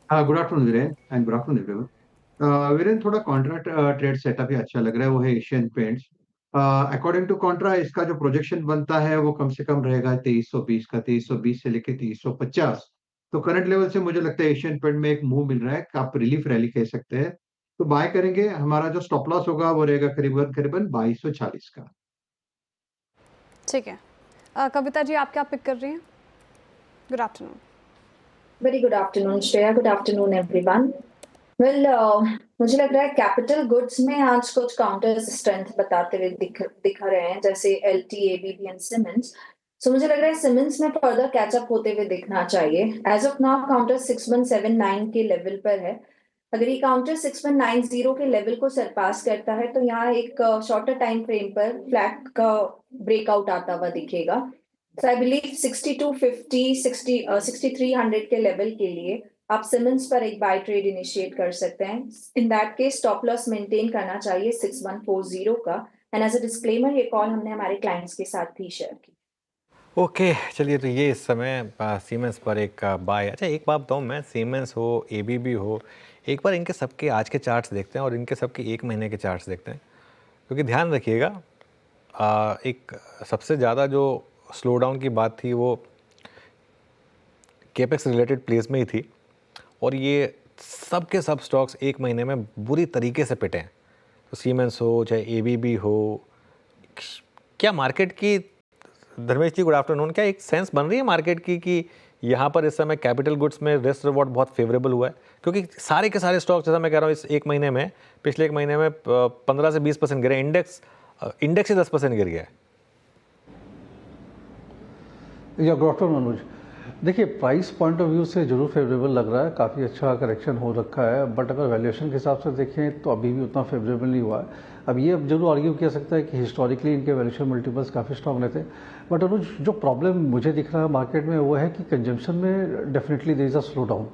Good afternoon Viren, and good afternoon everyone. Viren, थोड़ा कॉन्ट्रैक्ट ट्रेड सेटअप ही अच्छा लग रहा है, वो है Asian Paints. According to contra इसका जो प्रोजेक्शन बनता है वो कम से कम रहेगा 2320 का, 2320 से लेके 2350। तो करंट लेवल से मुझे लगता है एशियन पेंट में एक मूव मिल रहा है, आप रिलीफ रैली कह सकते हैं। तो बाय करेंगे। हमारा जो स्टॉप लॉस होगा वो रहेगा करीबन 2240 का। ठीक है, कविता जी आप क्या पिक कर रही हैं? Good afternoon. Very good afternoon, Shreya. Good afternoon, everyone. Well, मुझे लग रहा है कैपिटल गुड्स में आज कुछ काउंटर स्ट्रेंथ बताते हुए दिखा रहे हैं, जैसे LT, ABB एंड सिमेंस। सो मुझे लग रहा है सिमेंस में फर्दर कैचअप होते हुए दिखना चाहिए। एज ऑफ नाउ काउंटर 6179 के लेवल पर है। अगर ये काउंटर 6190 के लेवल को सरपास करता है तो यहाँ एक शॉर्टर टाइम फ्रेम पर फ्लैट का ब्रेकआउट आता हुआ दिखेगा। So I believe 6250, 6300 के लेवल के लिए आप सिमेंस पर एक बाय ट्रेड इनिशिएट कर सकते हैं। In that case stop loss maintain करना चाहिए 6140 का। एंड एज अ डिस्क्लेमर ये कॉल हमने हमारे क्लाइंट्स के साथ भी शेयर की। ओके, चलिए तो ये इस समय सीमेंस पर एक बाय। अच्छा एक बात बताऊँ मैं, सीमेंस हो ABB हो, एक बार इनके सबके आज के चार्ट्स देखते हैं और इनके सबके 1 महीने के चार्ट्स देखते हैं, क्योंकि ध्यान रखिएगा एक सबसे ज़्यादा जो स्लो डाउन की बात थी वो केपेक्स रिलेटेड प्लेस में ही थी, और ये सब के सब स्टॉक्स एक महीने में बुरी तरीके से पिटे हैं। तो सीमेंस हो चाहे एबीबी हो, क्या मार्केट की, धर्मेश जी गुड आफ्टरनून, क्या एक सेंस बन रही है मार्केट की कि यहाँ पर इस समय कैपिटल गुड्स में रिस्क रिवॉर्ड बहुत फेवरेबल हुआ है? क्योंकि सारे के सारे स्टॉक्स, जैसा मैं कह रहा हूँ, इस एक महीने में, पिछले एक महीने में 15 से 20% गिरे, इंडेक्स ही 10% गिर गया है। या गुड आफ्टरनून अनुज, देखिए प्राइस पॉइंट ऑफ व्यू से जरूर फेवरेबल लग रहा है, काफ़ी अच्छा करेक्शन हो रखा है, बट अगर वैल्यूएशन के हिसाब से देखें तो अभी भी उतना फेवरेबल नहीं हुआ है। अब ये जरूर आर्ग्यू किया सकता है कि हिस्टोरिकली इनके वैल्यूएशन मल्टीपल्स काफ़ी स्ट्रॉन्ग रहते हैं, बट अनुज जो प्रॉब्लम मुझे दिख रहा है मार्केट में वो है कि कंजम्पशन में definitely there is a slow down.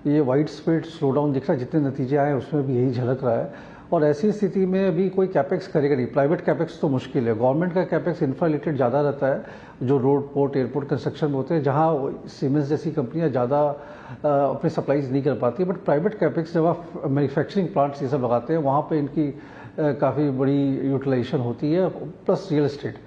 ये वाइड स्प्रेड स्लो डाउन दिख रहा है, जितने नतीजे आए उसमें भी यही झलक रहा है। और ऐसी स्थिति में अभी कोई कैपेक्स करेगा नहीं, प्राइवेट कैपेक्स तो मुश्किल है, गवर्नमेंट का कैपेक्स इंफ्रा रिलेटेड ज़्यादा रहता है, जो रोड पोर्ट एयरपोर्ट कंस्ट्रक्शन में होते हैं, जहाँ सीमेंस जैसी कंपनियां ज़्यादा अपने सप्लाईज नहीं कर पाती। बट प्राइवेट कैपेक्स जब आप मैन्युफैक्चरिंग प्लांट्स ये सब लगाते हैं वहाँ पे इनकी काफ़ी बड़ी यूटिलाइजेशन होती है, प्लस रियल एस्टेट।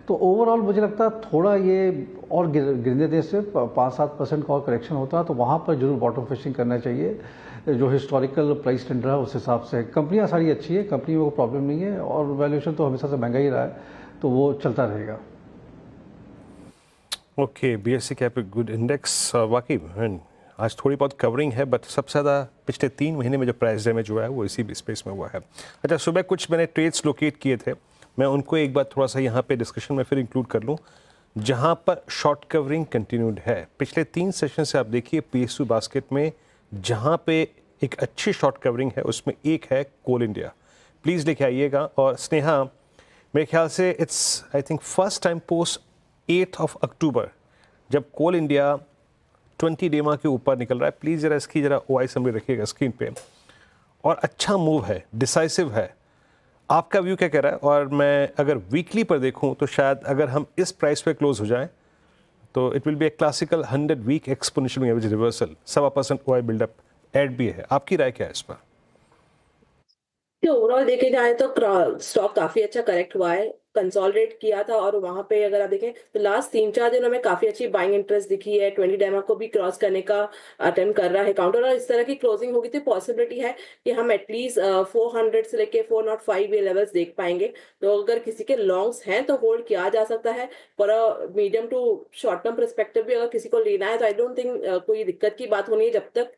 तो ओवरऑल मुझे लगता है थोड़ा ये और गिरने देने से 5-7% का और करेक्शन होता है तो वहाँ पर जरूर बॉटम फिशिंग करना चाहिए, जो हिस्टोरिकल प्राइस ट्रेंड रहा है उस हिसाब से। कंपनियां सारी अच्छी है, कंपनी में कोई प्रॉब्लम नहीं है, और वैल्यूएशन तो हमेशा से महंगा ही रहा है, तो वो चलता रहेगा। Okay, BSE capital good index वाकई आज थोड़ी बहुत कवरिंग है, बट सबसे ज़्यादा पिछले 3 महीने में जो प्राइस डैमेज हुआ है वो इसी स्पेस में हुआ है। अच्छा, सुबह कुछ मैंने ट्रेड्स लोकेट किए थे, मैं उनको एक बार थोड़ा सा यहाँ पे डिस्कशन में फिर इंक्लूड कर लूँ, जहाँ पर शॉर्ट कवरिंग कंटिन्यूड है। पिछले 3 सेशन से आप देखिए पीएसयू बास्केट में जहाँ पे एक अच्छी शॉर्ट कवरिंग है उसमें एक है कोल इंडिया, प्लीज़ लेके आइएगा। और स्नेहा, मेरे ख्याल से it's I think first time post 8 अक्टूबर जब कोल इंडिया 20 डेमा के ऊपर निकल रहा है। प्लीज़ ज़रा इसकी ज़रा ओआई समरी रखिएगा स्क्रीन पे, और अच्छा मूव है, डिसाइसिव है। आपका व्यू क्या कह रहा है? और मैं अगर वीकली पर देखूं तो शायद अगर हम इस प्राइस पे क्लोज हो जाएं तो it will be a classical 100 week exponential average reversal, 1.25% OI buildup add भी है। आपकी राय क्या है इस पर? ओवरऑल देखे जाए तो स्टॉक काफी अच्छा करेक्ट हुआ है, कंसोलिडेट किया था, और वहां पे अगर आप देखें तो लास्ट 3-4 दिनों में काफी अच्छी बाइंग इंटरेस्ट दिखी है। 20 डेमा को भी क्रॉस करने का अटेम्प्ट कर रहा है काउंटर, और इस तरह की क्लोजिंग होगी तो पॉसिबिलिटी है कि हम एटलीस्ट 400 से लेके 405 ये लेवल्स देख पाएंगे। तो अगर किसी के लॉन्ग्स हैं तो होल्ड किया जा सकता है, for medium to short term perspective भी अगर किसी को लेना है तो आई डोंट थिंक कोई दिक्कत की बात होनी है, जब तक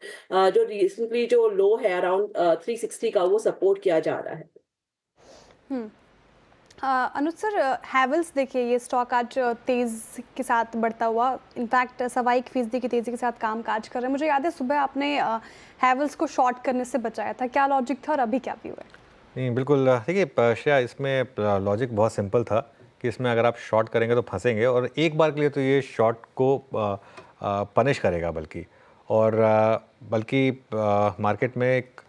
जो रिसेंटली जो लो है अराउंड 360 का वो सपोर्ट किया जा रहा है। अनुज सर, हैवेल्स देखिए ये स्टॉक आज तेज़ के साथ बढ़ता हुआ, इनफैक्ट 1.25% की तेज़ी के साथ काम काज कर रहे हैं। मुझे याद है सुबह आपने हैवेल्स को शॉर्ट करने से बचाया था, क्या लॉजिक था और अभी क्या व्यू है? नहीं, बिल्कुल। देखिए श्रेया, इसमें लॉजिक बहुत सिंपल था कि इसमें अगर आप शॉर्ट करेंगे तो फंसेंगे, और एक बार के लिए तो ये शॉर्ट को पनिश करेगा, बल्कि मार्केट में एक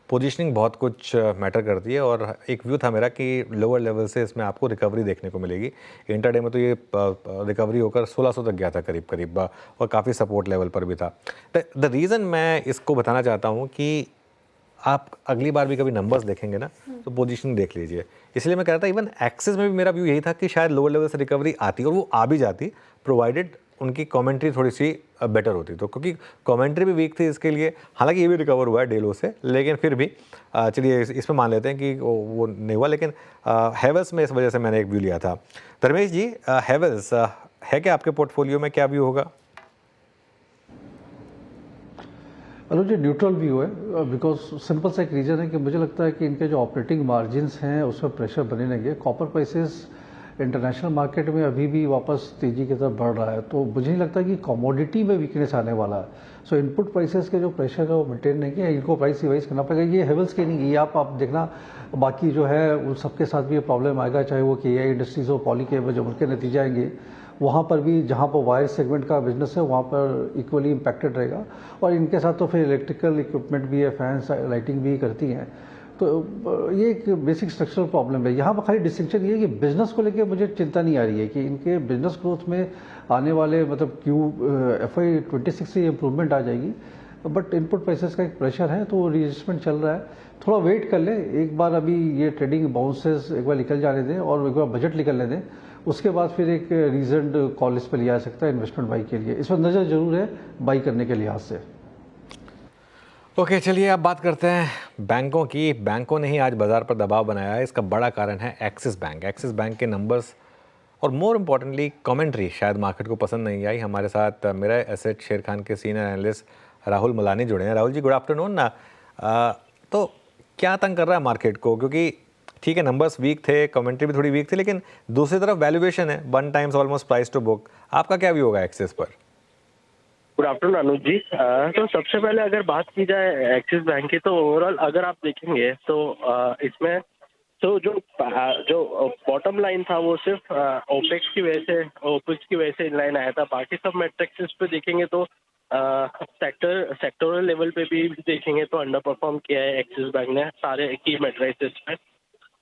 पोजीशनिंग बहुत कुछ मैटर करती है। और एक व्यू था मेरा कि लोअर लेवल से इसमें आपको रिकवरी देखने को मिलेगी। इंटरडे में तो ये रिकवरी होकर 1600 तक गया था करीब, और काफ़ी सपोर्ट लेवल पर भी था। द रीज़न मैं इसको बताना चाहता हूँ कि आप अगली बार भी कभी नंबर्स देखेंगे ना तो पोजीशनिंग देख लीजिए। इसलिए मैं कह रहा था इवन एक्सिस में भी मेरा व्यू यही था कि शायद लोअर लेवल से रिकवरी आती, और वो आ भी जाती प्रोवाइडेड उनकी कमेंट्री थोड़ी सी बेटर होती। तो क्योंकि कमेंट्री भी वीक थी इसके लिए, हालांकि ये भी रिकवर हुआ है डे लो से, लेकिन फिर भी चलिए इसमें मान लेते हैं कि वो नहीं हुआ। लेकिन हैवेल्स में इस वजह से मैंने एक व्यू लिया था। धर्मेश जी, हैवेल्स है क्या आपके पोर्टफोलियो में, क्या व्यू होगा? हेलो जी, न्यूट्रल व्यू है, बिकॉज सिंपल सा एक रीज़न है कि मुझे लगता है कि इनके जो ऑपरेटिंग मार्जिन्स हैं उसमें प्रेशर बने रहेंगे। कॉपर प्राइसेस इंटरनेशनल मार्केट में अभी भी वापस तेज़ी की तरफ बढ़ रहा है, तो मुझे नहीं लगता कि कमोडिटी में वीकनेस आने वाला है। सो इनपुट प्राइसेस के जो प्रेशर है वो मेंटेन नहीं किया, इनको प्राइस रिवाइज करना पड़ेगा। ये हैवेल्स के नहीं, ये आप देखना, बाकी जो है उन सबके साथ भी ये प्रॉब्लम आएगा, चाहे वो KI इंडस्ट्रीज हो, पॉलीकेब, जब उनके नतीजे आएंगे वहाँ पर भी, जहाँ पर वायर सेगमेंट का बिजनेस है वहाँ पर इक्वली इम्पैक्टेड रहेगा। और इनके साथ तो फिर इलेक्ट्रिकल इक्विपमेंट भी है, फैंस लाइटिंग भी करती हैं, तो ये एक बेसिक स्ट्रक्चरल प्रॉब्लम है। यहाँ पर खाली डिस्टिंक्शन ये है कि बिजनेस को लेकर मुझे चिंता नहीं आ रही है कि इनके बिजनेस ग्रोथ में आने वाले FY 26 से इम्प्रूवमेंट आ जाएगी, बट इनपुट प्राइसेस का एक प्रेशर है, तो रीएडजस्टमेंट चल रहा है। थोड़ा वेट कर ले, एक बार अभी ये ट्रेडिंग बाउंसेस एक बार निकल जाने दें और एक बार बजट निकलने दें, उसके बाद फिर एक रीजनड कॉल इस पर लिया जा सकता है इन्वेस्टमेंट बाई के लिए। इस पर नज़र जरूर है बाई करने के लिहाज से। ओके चलिए अब बात करते हैं बैंकों की। बैंकों ने ही आज बाजार पर दबाव बनाया है। इसका बड़ा कारण है एक्सिस बैंक। एक्सिस बैंक के नंबर्स और मोर इम्पोर्टेंटली कमेंट्री शायद मार्केट को पसंद नहीं आई। हमारे साथ मेरा एसेट शेर खान के सीनियर एनालिस्ट राहुल मलानी जुड़े हैं। राहुल जी गुड आफ्टरनून ना। तो क्या तंग कर रहा है मार्केट को, क्योंकि ठीक है नंबर्स वीक थे, कमेंट्री भी थोड़ी वीक थी, लेकिन दूसरी तरफ वैल्यूएशन है 1 times almost price to book. आपका क्या व्यू होगा एक्सिस पर? Good afternoon Anuj ji. तो सबसे पहले अगर बात की जाए एक्सिस बैंक की, तो ओवरऑल अगर आप देखेंगे तो इसमें तो जो बॉटम लाइन था वो सिर्फ ओपेक्स की वजह से इन लाइन आया था। बाकी सब मैट्रिक्स पे देखेंगे तो सेक्टोरल लेवल पे भी देखेंगे तो अंडर परफॉर्म किया है एक्सिस बैंक ने सारे की मैट्रिक्स पे।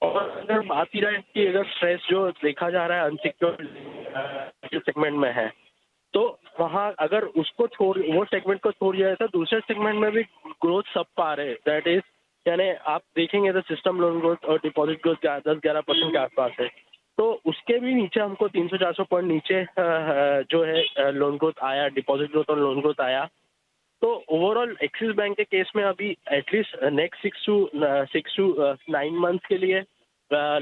और अगर बात की जाए कि अगर स्ट्रेस जो देखा जा रहा है अनसिक्योर्ड सेगमेंट में है, तो वहाँ अगर उसको वो सेगमेंट को छोड़ दिया जाए तो दूसरे सेगमेंट में भी ग्रोथ सब पा रहे, दैट इज यानी आप देखेंगे तो सिस्टम लोन ग्रोथ और डिपॉजिट ग्रोथ 10-11% के आसपास है। तो उसके भी नीचे हमको 300-400 पॉइंट नीचे जो है लोन ग्रोथ आया, डिपॉजिट ग्रोथ और लोन ग्रोथ आया। तो ओवरऑल एक्सिस बैंक के केस में अभी एटलीस्ट नेक्स्ट 6 to 9 मंथ्स के लिए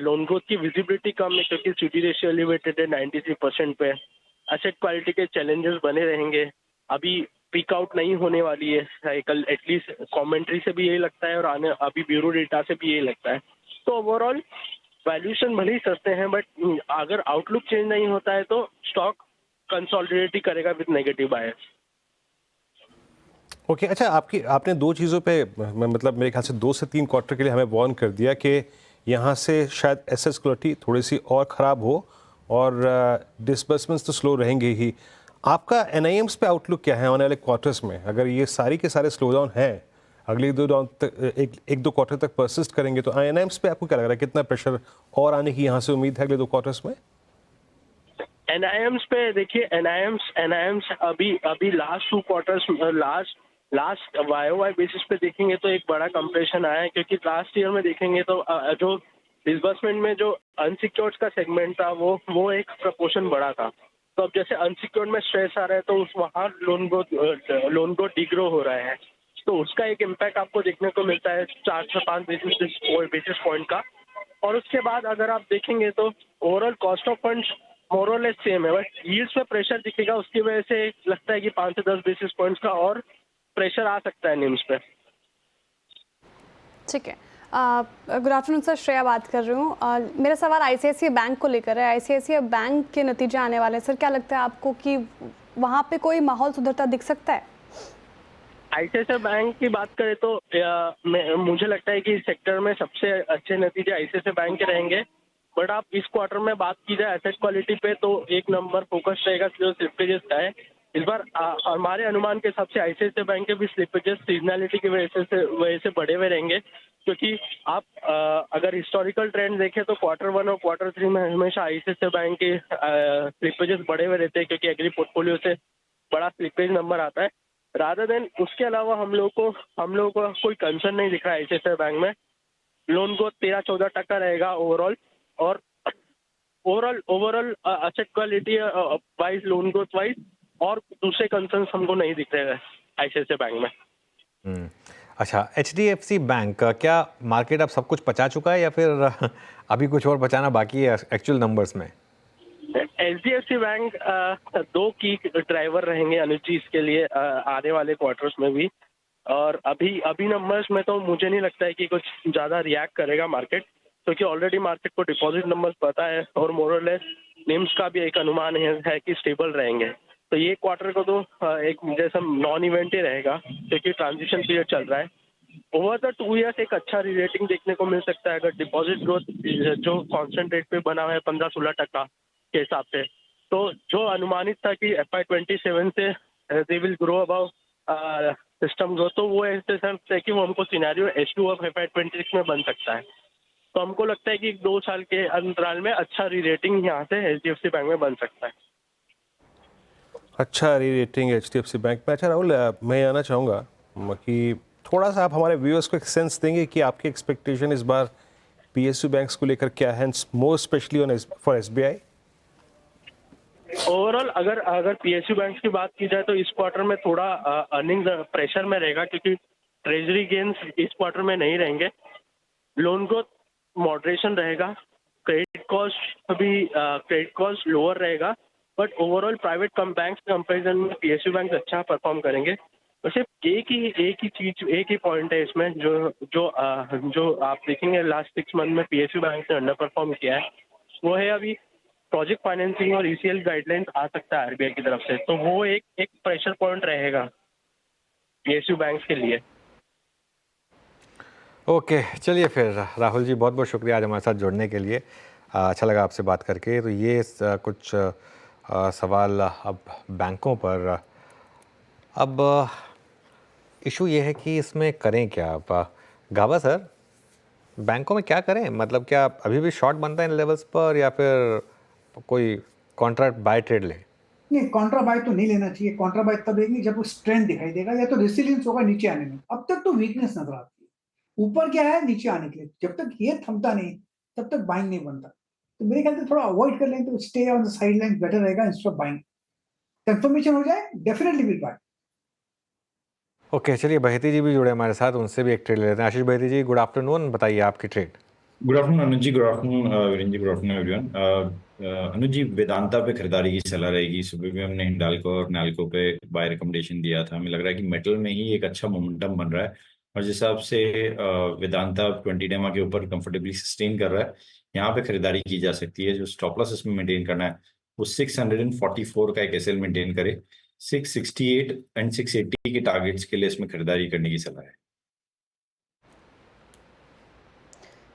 लोन ग्रोथ की विजिबिलिटी कम है, क्योंकि सीडी रेशियो एलिवेटेड है 93% पे। एसेट क्वालिटी के चैलेंजेस बने रहेंगे, अभी पीक आउट नहीं होने वाली है साइकिल, एटलीस्ट कमेंट्री से भी यही लगता है और अभी ब्यूरो डेटा से भी यही लगता है। तो ओवरऑल वैल्यूएशन भले ही सस्ते हैं, बट अगर आउटलुक चेंज नहीं होता है तो स्टॉक कंसोलिडेट ही करेगा विद नेगेटिव बायस। ओके अच्छा, आपने दो चीज़ों पे मतलब मेरे ख्याल से 2 से 3 क्वार्टर के लिए हमें वार्न कर दिया कि यहाँ से शायद एसेट क्वालिटी थोड़ी सी और ख़राब हो और डिसबर्समेंट्स तो स्लो रहेंगे ही। आपका एनआईएम्स पे आउटलुक क्या है आने वाले क्वार्टर्स में? अगर ये सारी के सारे स्लो डाउन हैं, अगले एक दो क्वार्टर तक परसिस्ट करेंगे, तो एनआईएम्स पे आपको क्या लग रहा है, कितना प्रेशर और आने की यहाँ से उम्मीद है अगले 2 क्वार्टर्स में? एनआईएम्स पे देखिए, एनआईएम्स अभी लास्ट 2 क्वार्टर्स लास्ट वाईओवाई बेसिस पे देखेंगे तो एक बड़ा कंप्रेशन आया है, क्योंकि लास्ट ईयर में देखेंगे तो जो डिसबर्समेंट में जो अनसिक्योर्ड का सेगमेंट था वो एक प्रपोर्शन बड़ा था। तो अब जैसे अनसिक्योर्ड में स्ट्रेस आ रहा है तो वहाँ लोन ग्रोथ डिग्रो हो रहा है, तो उसका एक इम्पैक्ट आपको देखने को मिलता है 4 से 5 बेसिस पॉइंट का। और उसके बाद अगर आप देखेंगे तो ओवरऑल कॉस्ट ऑफ फंड्स मोर और लेस सेम है, बट यील्ड्स पे प्रेशर दिखेगा, उसकी वजह से लगता है कि 5 से 10 बेसिस पॉइंट्स का और प्रेशर आ सकता है निम्स पे। ठीक है, गुड आफ्टरनून सर, श्रेया बात कर रही हूँ। मेरा सवाल आईसीआईसीआई बैंक को लेकर है। आईसीआईसीआई बैंक के नतीजे आने वाले हैं सर, क्या लगता है आपको कि वहाँ पे कोई माहौल सुधरता दिख सकता है? आईसीआईसीआई बैंक की बात करें तो मुझे लगता है कि सेक्टर में सबसे अच्छे नतीजे आईसीआईसीआई बैंक के रहेंगे। बट आप इस क्वार्टर में बात की जाए एसेट क्वालिटी पे तो एक नंबर फोकस रहेगा जो स्लिपेजेस का है। इस बार हमारे अनुमान के हिसाब से आईसीआईसीआई बैंक के भी स्लिपेजेस सीजनैलिटी की वजह से बढ़े हुए रहेंगे, क्योंकि आप अगर हिस्टोरिकल ट्रेंड देखें तो Q1 और Q3 में हमेशा आईसीआईसीआई बैंक के स्लिपेजेस बढ़े हुए रहते हैं, क्योंकि एग्री पोर्टफोलियो से बड़ा स्लिपेज नंबर आता है। रादर देन उसके अलावा हम लोग को कोई कंसर्न नहीं दिख रहा है आईसीआईसीआई बैंक में। लोन ग्रोथ 13-14% रहेगा ओवरऑल, और overall asset quality wise, loan growth wise और दूसरे कंसर्न्स हमको नहीं दिख रहे हैं आईसीआईसीआई बैंक में। अच्छा, एचडीएफसी बैंक का क्या मार्केट अब सब कुछ पचा चुका है या फिर अभी कुछ और पचाना बाकी है एक्चुअल नंबर्स में? एचडीएफसी बैंक 2 की ड्राइवर रहेंगे अनुज जी इसके लिए आने वाले क्वार्टर्स में भी। और अभी नंबर्स में तो मुझे नहीं लगता है कि कुछ ज़्यादा रिएक्ट करेगा मार्केट, क्योंकि ऑलरेडी मार्केट को डिपॉजिट नंबर्स पता है और मोर और लेस निम्स का भी एक अनुमान है कि स्टेबल रहेंगे। तो ये क्वार्टर को तो एक जैसा नॉन इवेंट ही रहेगा, क्योंकि ट्रांजिशन पीरियड चल रहा है। ओवर द 2 ईयर्स एक अच्छा रीरेटिंग देखने को मिल सकता है अगर डिपॉजिट ग्रोथ जो कांस्टेंट रेट पे बना हुआ है 15-16% के हिसाब से। तो जो अनुमानित था कि FY27 से they will grow about system growth, तो वो ऐसे सेंस है कि वो हमको सिनेरियो H2 ऑफ FY26 में बन सकता है। तो हमको लगता है कि 2 साल के अंतराल में अच्छा री-रेटिंग यहाँ से HDFC बैंक में बन सकता है। अच्छा री रेटिंग HDFC बैंक में। अच्छा राहुल, मैं आना चाहूँगा कि थोड़ा सा आप हमारे व्यूअर्स को एक सेंस देंगे कि आपकी एक्सपेक्टेशन इस बार PSU बैंक्स को लेकर क्या है, more specially on for SBI? Overall अगर PSU बैंक्स की बात की जाए तो इस क्वार्टर में थोड़ा अर्निंग प्रेशर में रहेगा, क्योंकि ट्रेजरी गेन्स इस क्वार्टर में नहीं रहेंगे, लोन ग्रोथ मॉडरेशन रहेगा, क्रेडिट कॉस्ट लोअर रहेगा, but overall private bank comparison में पीएसयू बैंक अच्छा परफॉर्म करेंगे। और सिर्फ एक ही पॉइंट है इसमें जो आप देखेंगे लास्ट 6 मंथ में पीएसयू बैंक ने अंडर परफॉर्म किया है, वो है अभी प्रोजेक्ट फाइनेंसिंग और ईसीएल गाइडलाइंस आ सकता है आरबीआई की तरफ से, तो वो एक प्रेशर पॉइंट रहेगा पीएसयू बैंक के लिए। ओके, चलिए फिर राहुल जी, बहुत बहुत शुक्रिया आज हमारे साथ जुड़ने के लिए। अच्छा लगा आपसे बात करके। तो ये कुछ सवाल अब बैंकों पर। अब इशू ये है कि इसमें करें क्या। अब गाबा सर, बैंकों में क्या करें? मतलब क्या अभी भी शॉर्ट बनता है इन लेवल्स पर, या फिर कोई कॉन्ट्रैक्ट बाय ट्रेड ले? नहीं, कॉन्ट्रा बाय तो नहीं लेना चाहिए। कॉन्ट्रा बाय तब लेंगे जब वो स्ट्रेंथ दिखाई देगा या तो रेसिलियंस होगा नीचे आने में। अब तक तो वीकनेस नजर आती है। ऊपर क्या है, नीचे आने के लिए जब तक ये थमता नहीं तब तक बाइंग नहीं बनता। तो मेरे ख्याल से थोड़ा अवॉइड कर लें तो stay on the side line better रहेगा इंस्टेड ऑफ बाइंग। कंफर्मेशन हो जाए डेफिनेटली विल बाय। ओके, चलिए बहेती जी भी जुड़े हमारे साथ, उनसे भी एक ट्रेड ले लेते हैं। आशीष बहेती जी, गुड आफ्टरनून, बताइए आपकी ट्रेड। गुड आफ्टरनून अनुज जी, good afternoon Virendra ji, good afternoon everyone. अनुज जी, वेदांता पे खरीदारी की सलाह रहेगी। सुबह भी हमने हिंडाल्को और नाल्को पे बाय रिकमेंडेशन दिया था। हमें लग रहा है कि मेटल में ही एक अच्छा मोमेंटम बन रहा है, और जिस हिसाब से वेदांता 20 डेमा के ऊपर कंफर्टेबली सस्टेन कर रहा है, यहाँ पे खरीदारी की जा सकती है। जो स्टॉप लॉस इसमें मेंटेन करना है वो 644 का एक एसएल मेंटेन करे। 668 एंड 680 के टारगेट्स के लिए इसमें खरीदारी करने की सलाह है।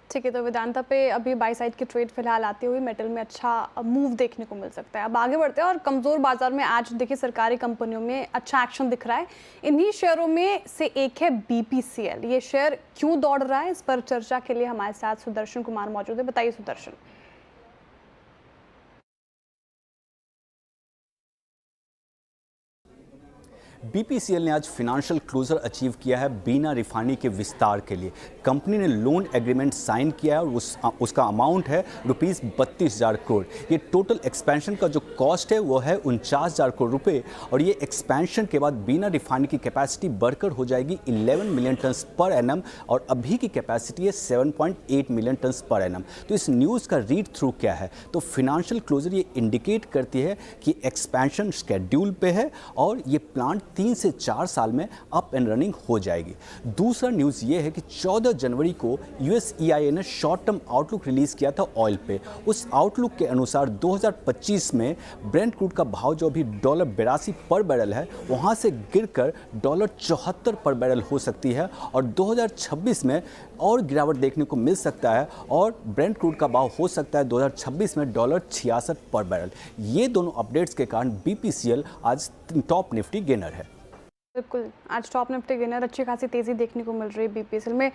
ठीक है, तो वेदांता पे अभी बाई साइड की ट्रेड फिलहाल आती हुई मेटल में अच्छा मूव देखने को मिल सकता है। अब आगे बढ़ते हैं और कमज़ोर बाजार में आज देखिए सरकारी कंपनियों में अच्छा एक्शन दिख रहा है। इन्हीं शेयरों में से एक है बीपीसीएल। ये शेयर क्यों दौड़ रहा है, इस पर चर्चा के लिए हमारे साथ सुदर्शन कुमार मौजूद है। बताइए सुदर्शन। बीपीसीएल ने आज फाइनेंशियल क्लोजर अचीव किया है बीना रिफाइनरी के विस्तार के लिए। कंपनी ने लोन एग्रीमेंट साइन किया है और उसका अमाउंट है ₹32,000 करोड़। ये टोटल एक्सपेंशन का जो कॉस्ट है वो है 49,000 करोड़ रुपए, और ये एक्सपेंशन के बाद बीना रिफाइनरी की कैपेसिटी बढ़कर हो जाएगी 11 मिलियन टन पर एनम, और अभी की कैपेसिटी है 7.8 मिलियन टन पर एनम। तो इस न्यूज़ का रीड थ्रू क्या है, तो फाइनेंशियल क्लोजर ये इंडिकेट करती है कि एक्सपेंशन स्केड्यूल पे है और ये प्लांट 3 से 4 साल में अप एंड रनिंग हो जाएगी। दूसरा न्यूज़ ये है कि 14 जनवरी को यूएसईआईए ने शॉर्ट टर्म आउटलुक रिलीज़ किया था ऑयल पे। उस आउटलुक के अनुसार 2025 में ब्रेंट क्रूड का भाव जो अभी $82 पर बैरल है, वहाँ से गिरकर $74 पर बैरल हो सकती है, और 2026 में और गिरावट देखने को मिल सकता है, और ब्रेंट क्रूड का भाव हो सकता है 2026 में $66 पर बैरल। ये दोनों अपडेट्स के कारण बीपीसीएल आज टॉप निफ्टी गेनर है। बिल्कुल, आज टॉप निफ्टी गेनर, अच्छी खासी तेज़ी देखने को मिल रही है बीपीसीएल में।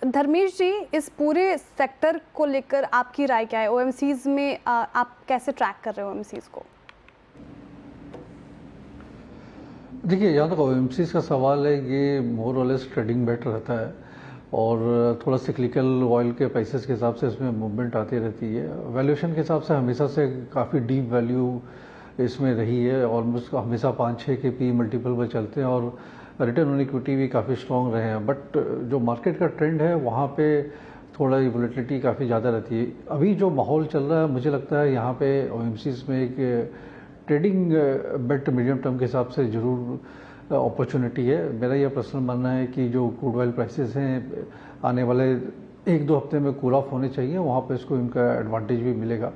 धर्मेश जी, इस पूरे सेक्टर को लेकर आपकी राय क्या है? ओएमसीज में आप कैसे ट्रैक कर रहे हो ओएमसीज को? देखिए, यहाँ तक ओएमसीज का सवाल है, ये मोर और लेस ट्रेडिंग बेटर रहता है, और थोड़ा सिक्लिकल ऑयल के प्राइसेस के हिसाब से इसमें मूवमेंट आती रहती है। वैल्यूएशन के हिसाब से हमेशा से काफ़ी डीप वैल्यू इसमें रही है, ऑलमोस्ट हमेशा 5-6 के पी मल्टीपल पर चलते हैं, और रिटर्न ऑन इक्विटी भी काफ़ी स्ट्रॉन्ग रहे हैं। बट जो मार्केट का ट्रेंड है वहाँ पे थोड़ा वोलेटिलिटी काफ़ी ज़्यादा रहती है। अभी जो माहौल चल रहा है, मुझे लगता है यहाँ पे ओएमसीज में एक ट्रेडिंग बेट मीडियम टर्म के हिसाब से ज़रूर अपॉर्चुनिटी है। मेरा यह पर्सनल मानना है कि जो क्रूड ऑयल प्राइसेस हैं आने वाले 1-2 हफ्ते में कूल ऑफ होने चाहिए, वहाँ पे इसको इनका एडवांटेज भी मिलेगा।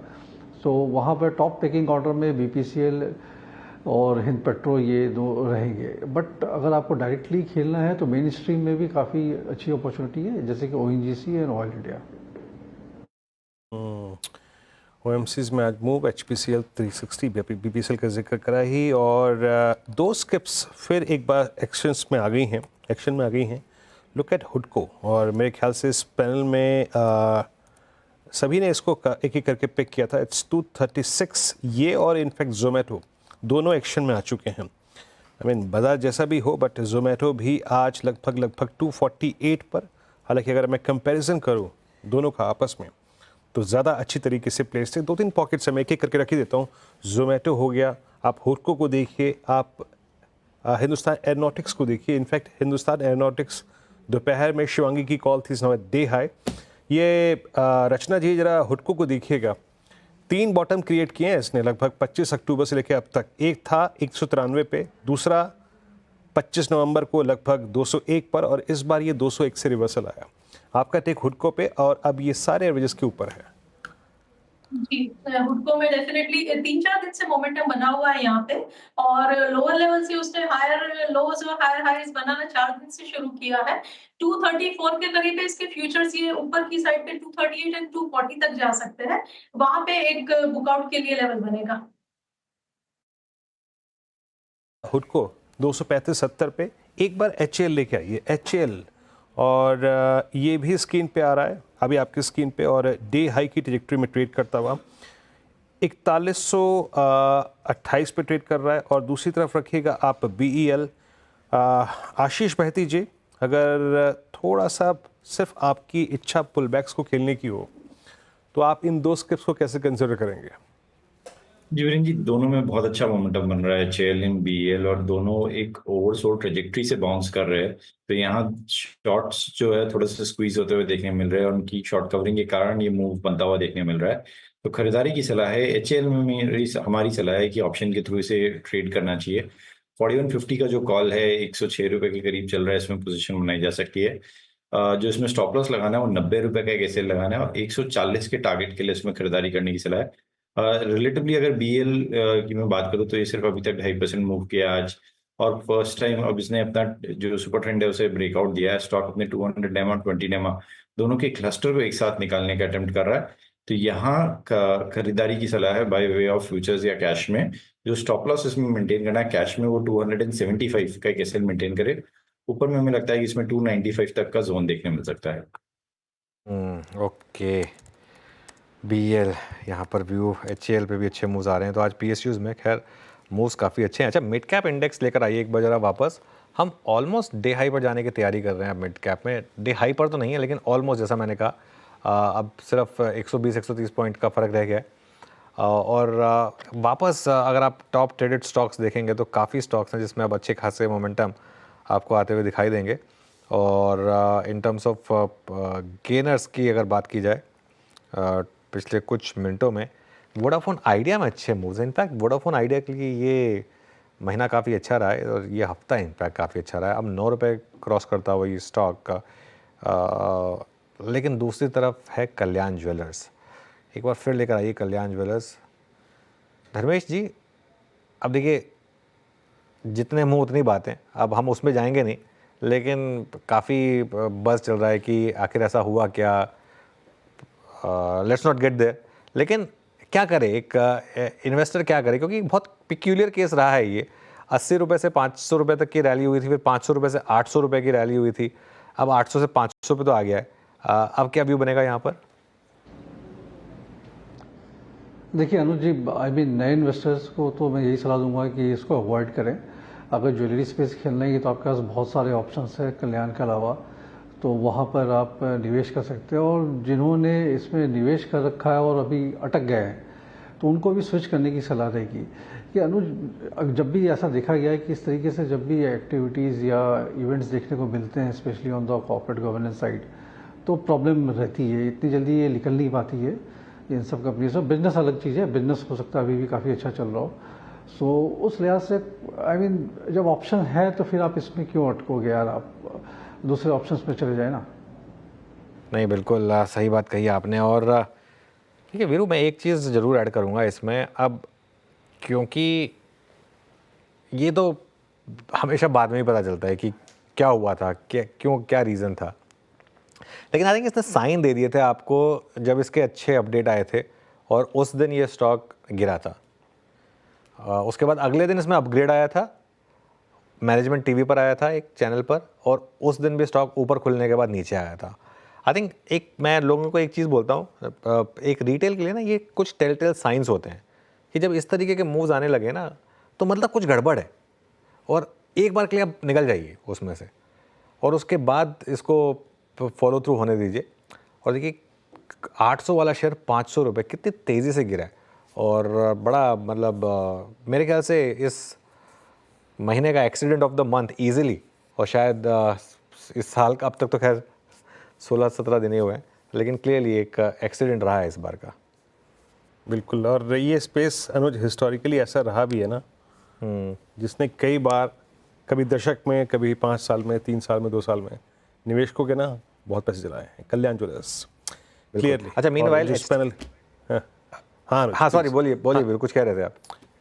सो वहाँ पर टॉप पिकिंग ऑर्डर में बीपीसीएल और हिंद पेट्रो ये दो रहेंगे। बट अगर आपको डायरेक्टली खेलना है तो मेन स्ट्रीम में भी काफ़ी अच्छी अपॉर्चुनिटी है, जैसे कि ONGC and oil India. OMCs में आज मूव एचपीसीएल 360 बीपीसीएल का जिक्र करा ही, और 2 स्किप्स फिर एक बार एक्शन में आ गई हैं। लुक एट हुडको, और मेरे ख्याल से इस पैनल में सभी ने इसको एक एक करके पिक किया था। इट्स 236, ये और इनफैक्ट जोमेटो दोनों एक्शन में आ चुके हैं। बाजार जैसा भी हो, बट जोमेटो भी आज लगभग 248 पर। हालांकि अगर मैं कंपैरिजन करूं दोनों का आपस में, तो ज़्यादा अच्छी तरीके से प्लेस थे। 2-3 पॉकेट्स में एक एक करके रख ही देता हूँ। जोमेटो हो गया, आप हुडको को देखिए, आप हिंदुस्तान एरोनॉटिक्स को देखिए। इनफैक्ट हिंदुस्तान एरोनॉटिक्स दोपहर में शिवांगी की कॉल थी, डे हाई। ये रचना जी जरा हुडको को देखिएगा, 3 बॉटम क्रिएट किए हैं इसने लगभग 25 अक्टूबर से लेकर अब तक। एक था 193 पे, दूसरा 25 नवंबर को लगभग 201 पर, और इस बार ये 201 से रिवर्सल आया। आपका टेक हुडको पे, और अब ये सारे एवरेजेस के ऊपर है। जी, हुडको में डेफिनेटली 3-4 दिन से मोमेंटम बना हुआ है यहाँ पे, और लोअर लेवल से उसने हायर लोज और हायर हाईज बनाना 4 दिन से शुरू किया है। 234 के करीब है इसके फ्यूचर्स, ये ऊपर की साइड पे 238 एंड 240 तक जा सकते हैं, वहां पे एक बुकआउट के लिए लेवल बनेगा। हुडको 235.70 पे एक बार HL लेके आइए, HL, और ये भी स्क्रीन पे आ रहा है अभी आपकी स्क्रीन पे, और डे हाई की ट्रैजेक्टरी में ट्रेड करता हुआ 4128 पे ट्रेड कर रहा है। और दूसरी तरफ रखिएगा आप BEL। आशीष बहती जी, अगर थोड़ा सा सिर्फ आपकी इच्छा पुलबैक्स को खेलने की हो तो आप इन 2 स्क्रिप्ट्स को कैसे कंसिडर करेंगे? जी वीरेंद्र जी, दोनों में बहुत अच्छा मोमेंटम बन रहा है, HL इन BEL, और दोनों एक ओवरसोल्ड ट्रेजेक्टरी से बाउंस कर रहे हैं। तो यहाँ शॉर्ट्स जो है थोड़े से स्क्वीज होते हुए देखने मिल रहे हैं, और उनकी शॉर्ट कवरिंग के कारण ये मूव बनता हुआ देखने मिल रहा है। तो खरीदारी की सलाह है। HL में हमारी सलाह है कि ऑप्शन के थ्रू इसे ट्रेड करना चाहिए। 4150 का जो कॉल है 106 रुपए के करीब चल रहा है, इसमें पोजीशन बनाई जा सकती है। जो इसमें स्टॉप लॉस लगाना है वो 90 रुपए का एक एसएल लगाना है, और 140 के टारगेट के लिए इसमें खरीदारी करने की सलाह है। रिलेटिवली अगर BL की मैं बात करूँ तो ये सिर्फ अभी तक 2.5% मूव किया आज, और फर्स्ट टाइम अब इसने अपना जो सुपर ट्रेंड है उसे ब्रेकआउट दिया है। स्टॉक अपने 200 डेमा 20 डेमा दोनों के क्लस्टर को एक साथ निकालने का अटेम्प्ट कर रहा है। तो यहाँ खरीदारी की सलाह है बाय वे ऑफ फ्यूचर्स या कैश में। जो स्टॉप लॉस इसमें मेंटेन करना है कैश में, वो 275 का एक एसएल मेंटेन करे। ऊपर में हमें लगता है कि इसमें 295 तक का जोन देखने मिल सकता है। ओके, BL यहाँ पर व्यू, HL पे भी अच्छे मूव्स आ रहे हैं। तो आज PSUs में खैर मूव्स काफ़ी अच्छे हैं। अच्छा, मिड कैप इंडेक्स लेकर आइए एक बार जरा वापस। हम ऑलमोस्ट डे हाई पर जाने की तैयारी कर रहे हैं। अब मिड कैप में डे हाई पर तो नहीं है, लेकिन ऑलमोस्ट, जैसा मैंने कहा, अब सिर्फ 120-130 पॉइंट का फ़र्क रह गया है। और वापस अगर आप टॉप ट्रेडेड स्टॉक्स देखेंगे तो काफ़ी स्टॉक्स हैं जिसमें अब अच्छे खासे मोमेंटम आपको आते हुए दिखाई देंगे। और इन टर्म्स ऑफ गेनर्स की अगर बात की जाए, पिछले कुछ मिनटों में वोडाफोन आइडिया में अच्छे मूव्स हैं। इनफैक्ट वोडाफोन आइडिया के लिए ये महीना काफ़ी अच्छा रहा है, और ये हफ्ता इनफैक्ट काफ़ी अच्छा रहा है। अब 9 रुपये क्रॉस करता हुआ ये स्टॉक का। लेकिन दूसरी तरफ है कल्याण ज्वेलर्स। एक बार फिर लेकर आइए कल्याण ज्वेलर्स। धर्मेश जी, अब देखिए, जितने मुँह उतनी बातें, अब हम उसमें जाएंगे नहीं, लेकिन काफ़ी बज़ चल रहा है कि आखिर ऐसा हुआ क्या, लेट्स नॉट गेट देयर। लेकिन क्या करे एक इन्वेस्टर, क्या करे, क्योंकि बहुत पिक्यूलियर केस रहा है ये। 80 रुपये से 500 रुपये तक की रैली हुई थी, फिर 500 रुपये से 800 रुपये की रैली हुई थी, अब 800 से 500 पे तो आ गया है। अब क्या व्यू बनेगा यहाँ पर? देखिए अनुज जी, आई मीन नए इन्वेस्टर्स को तो मैं यही सलाह दूंगा कि इसको अवॉइड करें। अगर ज्वेलरी स्पेस खेलना है तो आपके पास बहुत सारे ऑप्शंस है कल्याण के अलावा, तो वहाँ पर आप निवेश कर सकते हैं। और जिन्होंने इसमें निवेश कर रखा है और अभी अटक गए हैं, तो उनको भी स्विच करने की सलाह रहेगी। कि अनुज, जब भी ऐसा देखा गया है कि इस तरीके से जब भी एक्टिविटीज़ या इवेंट्स देखने को मिलते हैं, specially on the corporate governance side, तो प्रॉब्लम रहती है, इतनी जल्दी ये निकल नहीं पाती है इन सब कंपनीज में। बिजनेस अलग चीज़ है, बिजनेस हो सकता है अभी भी काफ़ी अच्छा चल रहा हो। सो उस लिहाज से आई मीन जब ऑप्शन है तो फिर आप इसमें क्यों अटकोगे यार, आप दूसरे ऑप्शंस पे चले जाए ना। नहीं, बिल्कुल सही बात कही आपने। और ठीक है वीरू, मैं एक चीज़ ज़रूर ऐड करूँगा इसमें अब, क्योंकि ये तो हमेशा बाद में ही पता चलता है कि क्या हुआ था, क्या रीज़न था। लेकिन आई थिंक इसने साइन दे दिए थे आपको जब इसके अच्छे अपडेट आए थे, और उस दिन ये स्टॉक गिरा था। उसके बाद अगले दिन इसमें अपग्रेड आया था, मैनेजमेंट टीवी पर आया था एक चैनल पर, और उस दिन भी स्टॉक ऊपर खुलने के बाद नीचे आया था। आई थिंक मैं लोगों को एक चीज़ बोलता हूँ, एक रिटेल के लिए ना ये कुछ टेल साइंस होते हैं कि जब इस तरीके के मूव्स आने लगे ना, तो मतलब कुछ गड़बड़ है, और एक बार के लिए आप निकल जाइए उसमें से, और उसके बाद इसको फॉलो थ्रू होने दीजिए। और देखिए 800 वाला शेयर 500 रुपये कितनी तेज़ी से गिरा है, और बड़ा मतलब मेरे ख्याल से इस महीने का accident of the month easily, और शायद इस साल का अब तक तो खैर 16-17 दिन ही हुए हैं, लेकिन क्लियरली एक एक्सीडेंट रहा है इस बार का। बिल्कुल, और ये स्पेस अनुज हिस्टोरिकली ऐसा रहा भी है ना, जिसने कई बार कभी दशक में, कभी 5 साल में, 3 साल में, 2 साल में निवेशकों के ना बहुत पैसे जलाए हैं। कल्याण ज्वेलर्स क्लियरली। अच्छा, मीनवाइल जिस पैनल हाँ सॉरी बोलिए बिल्कुल, कुछ कह रहे थे आप?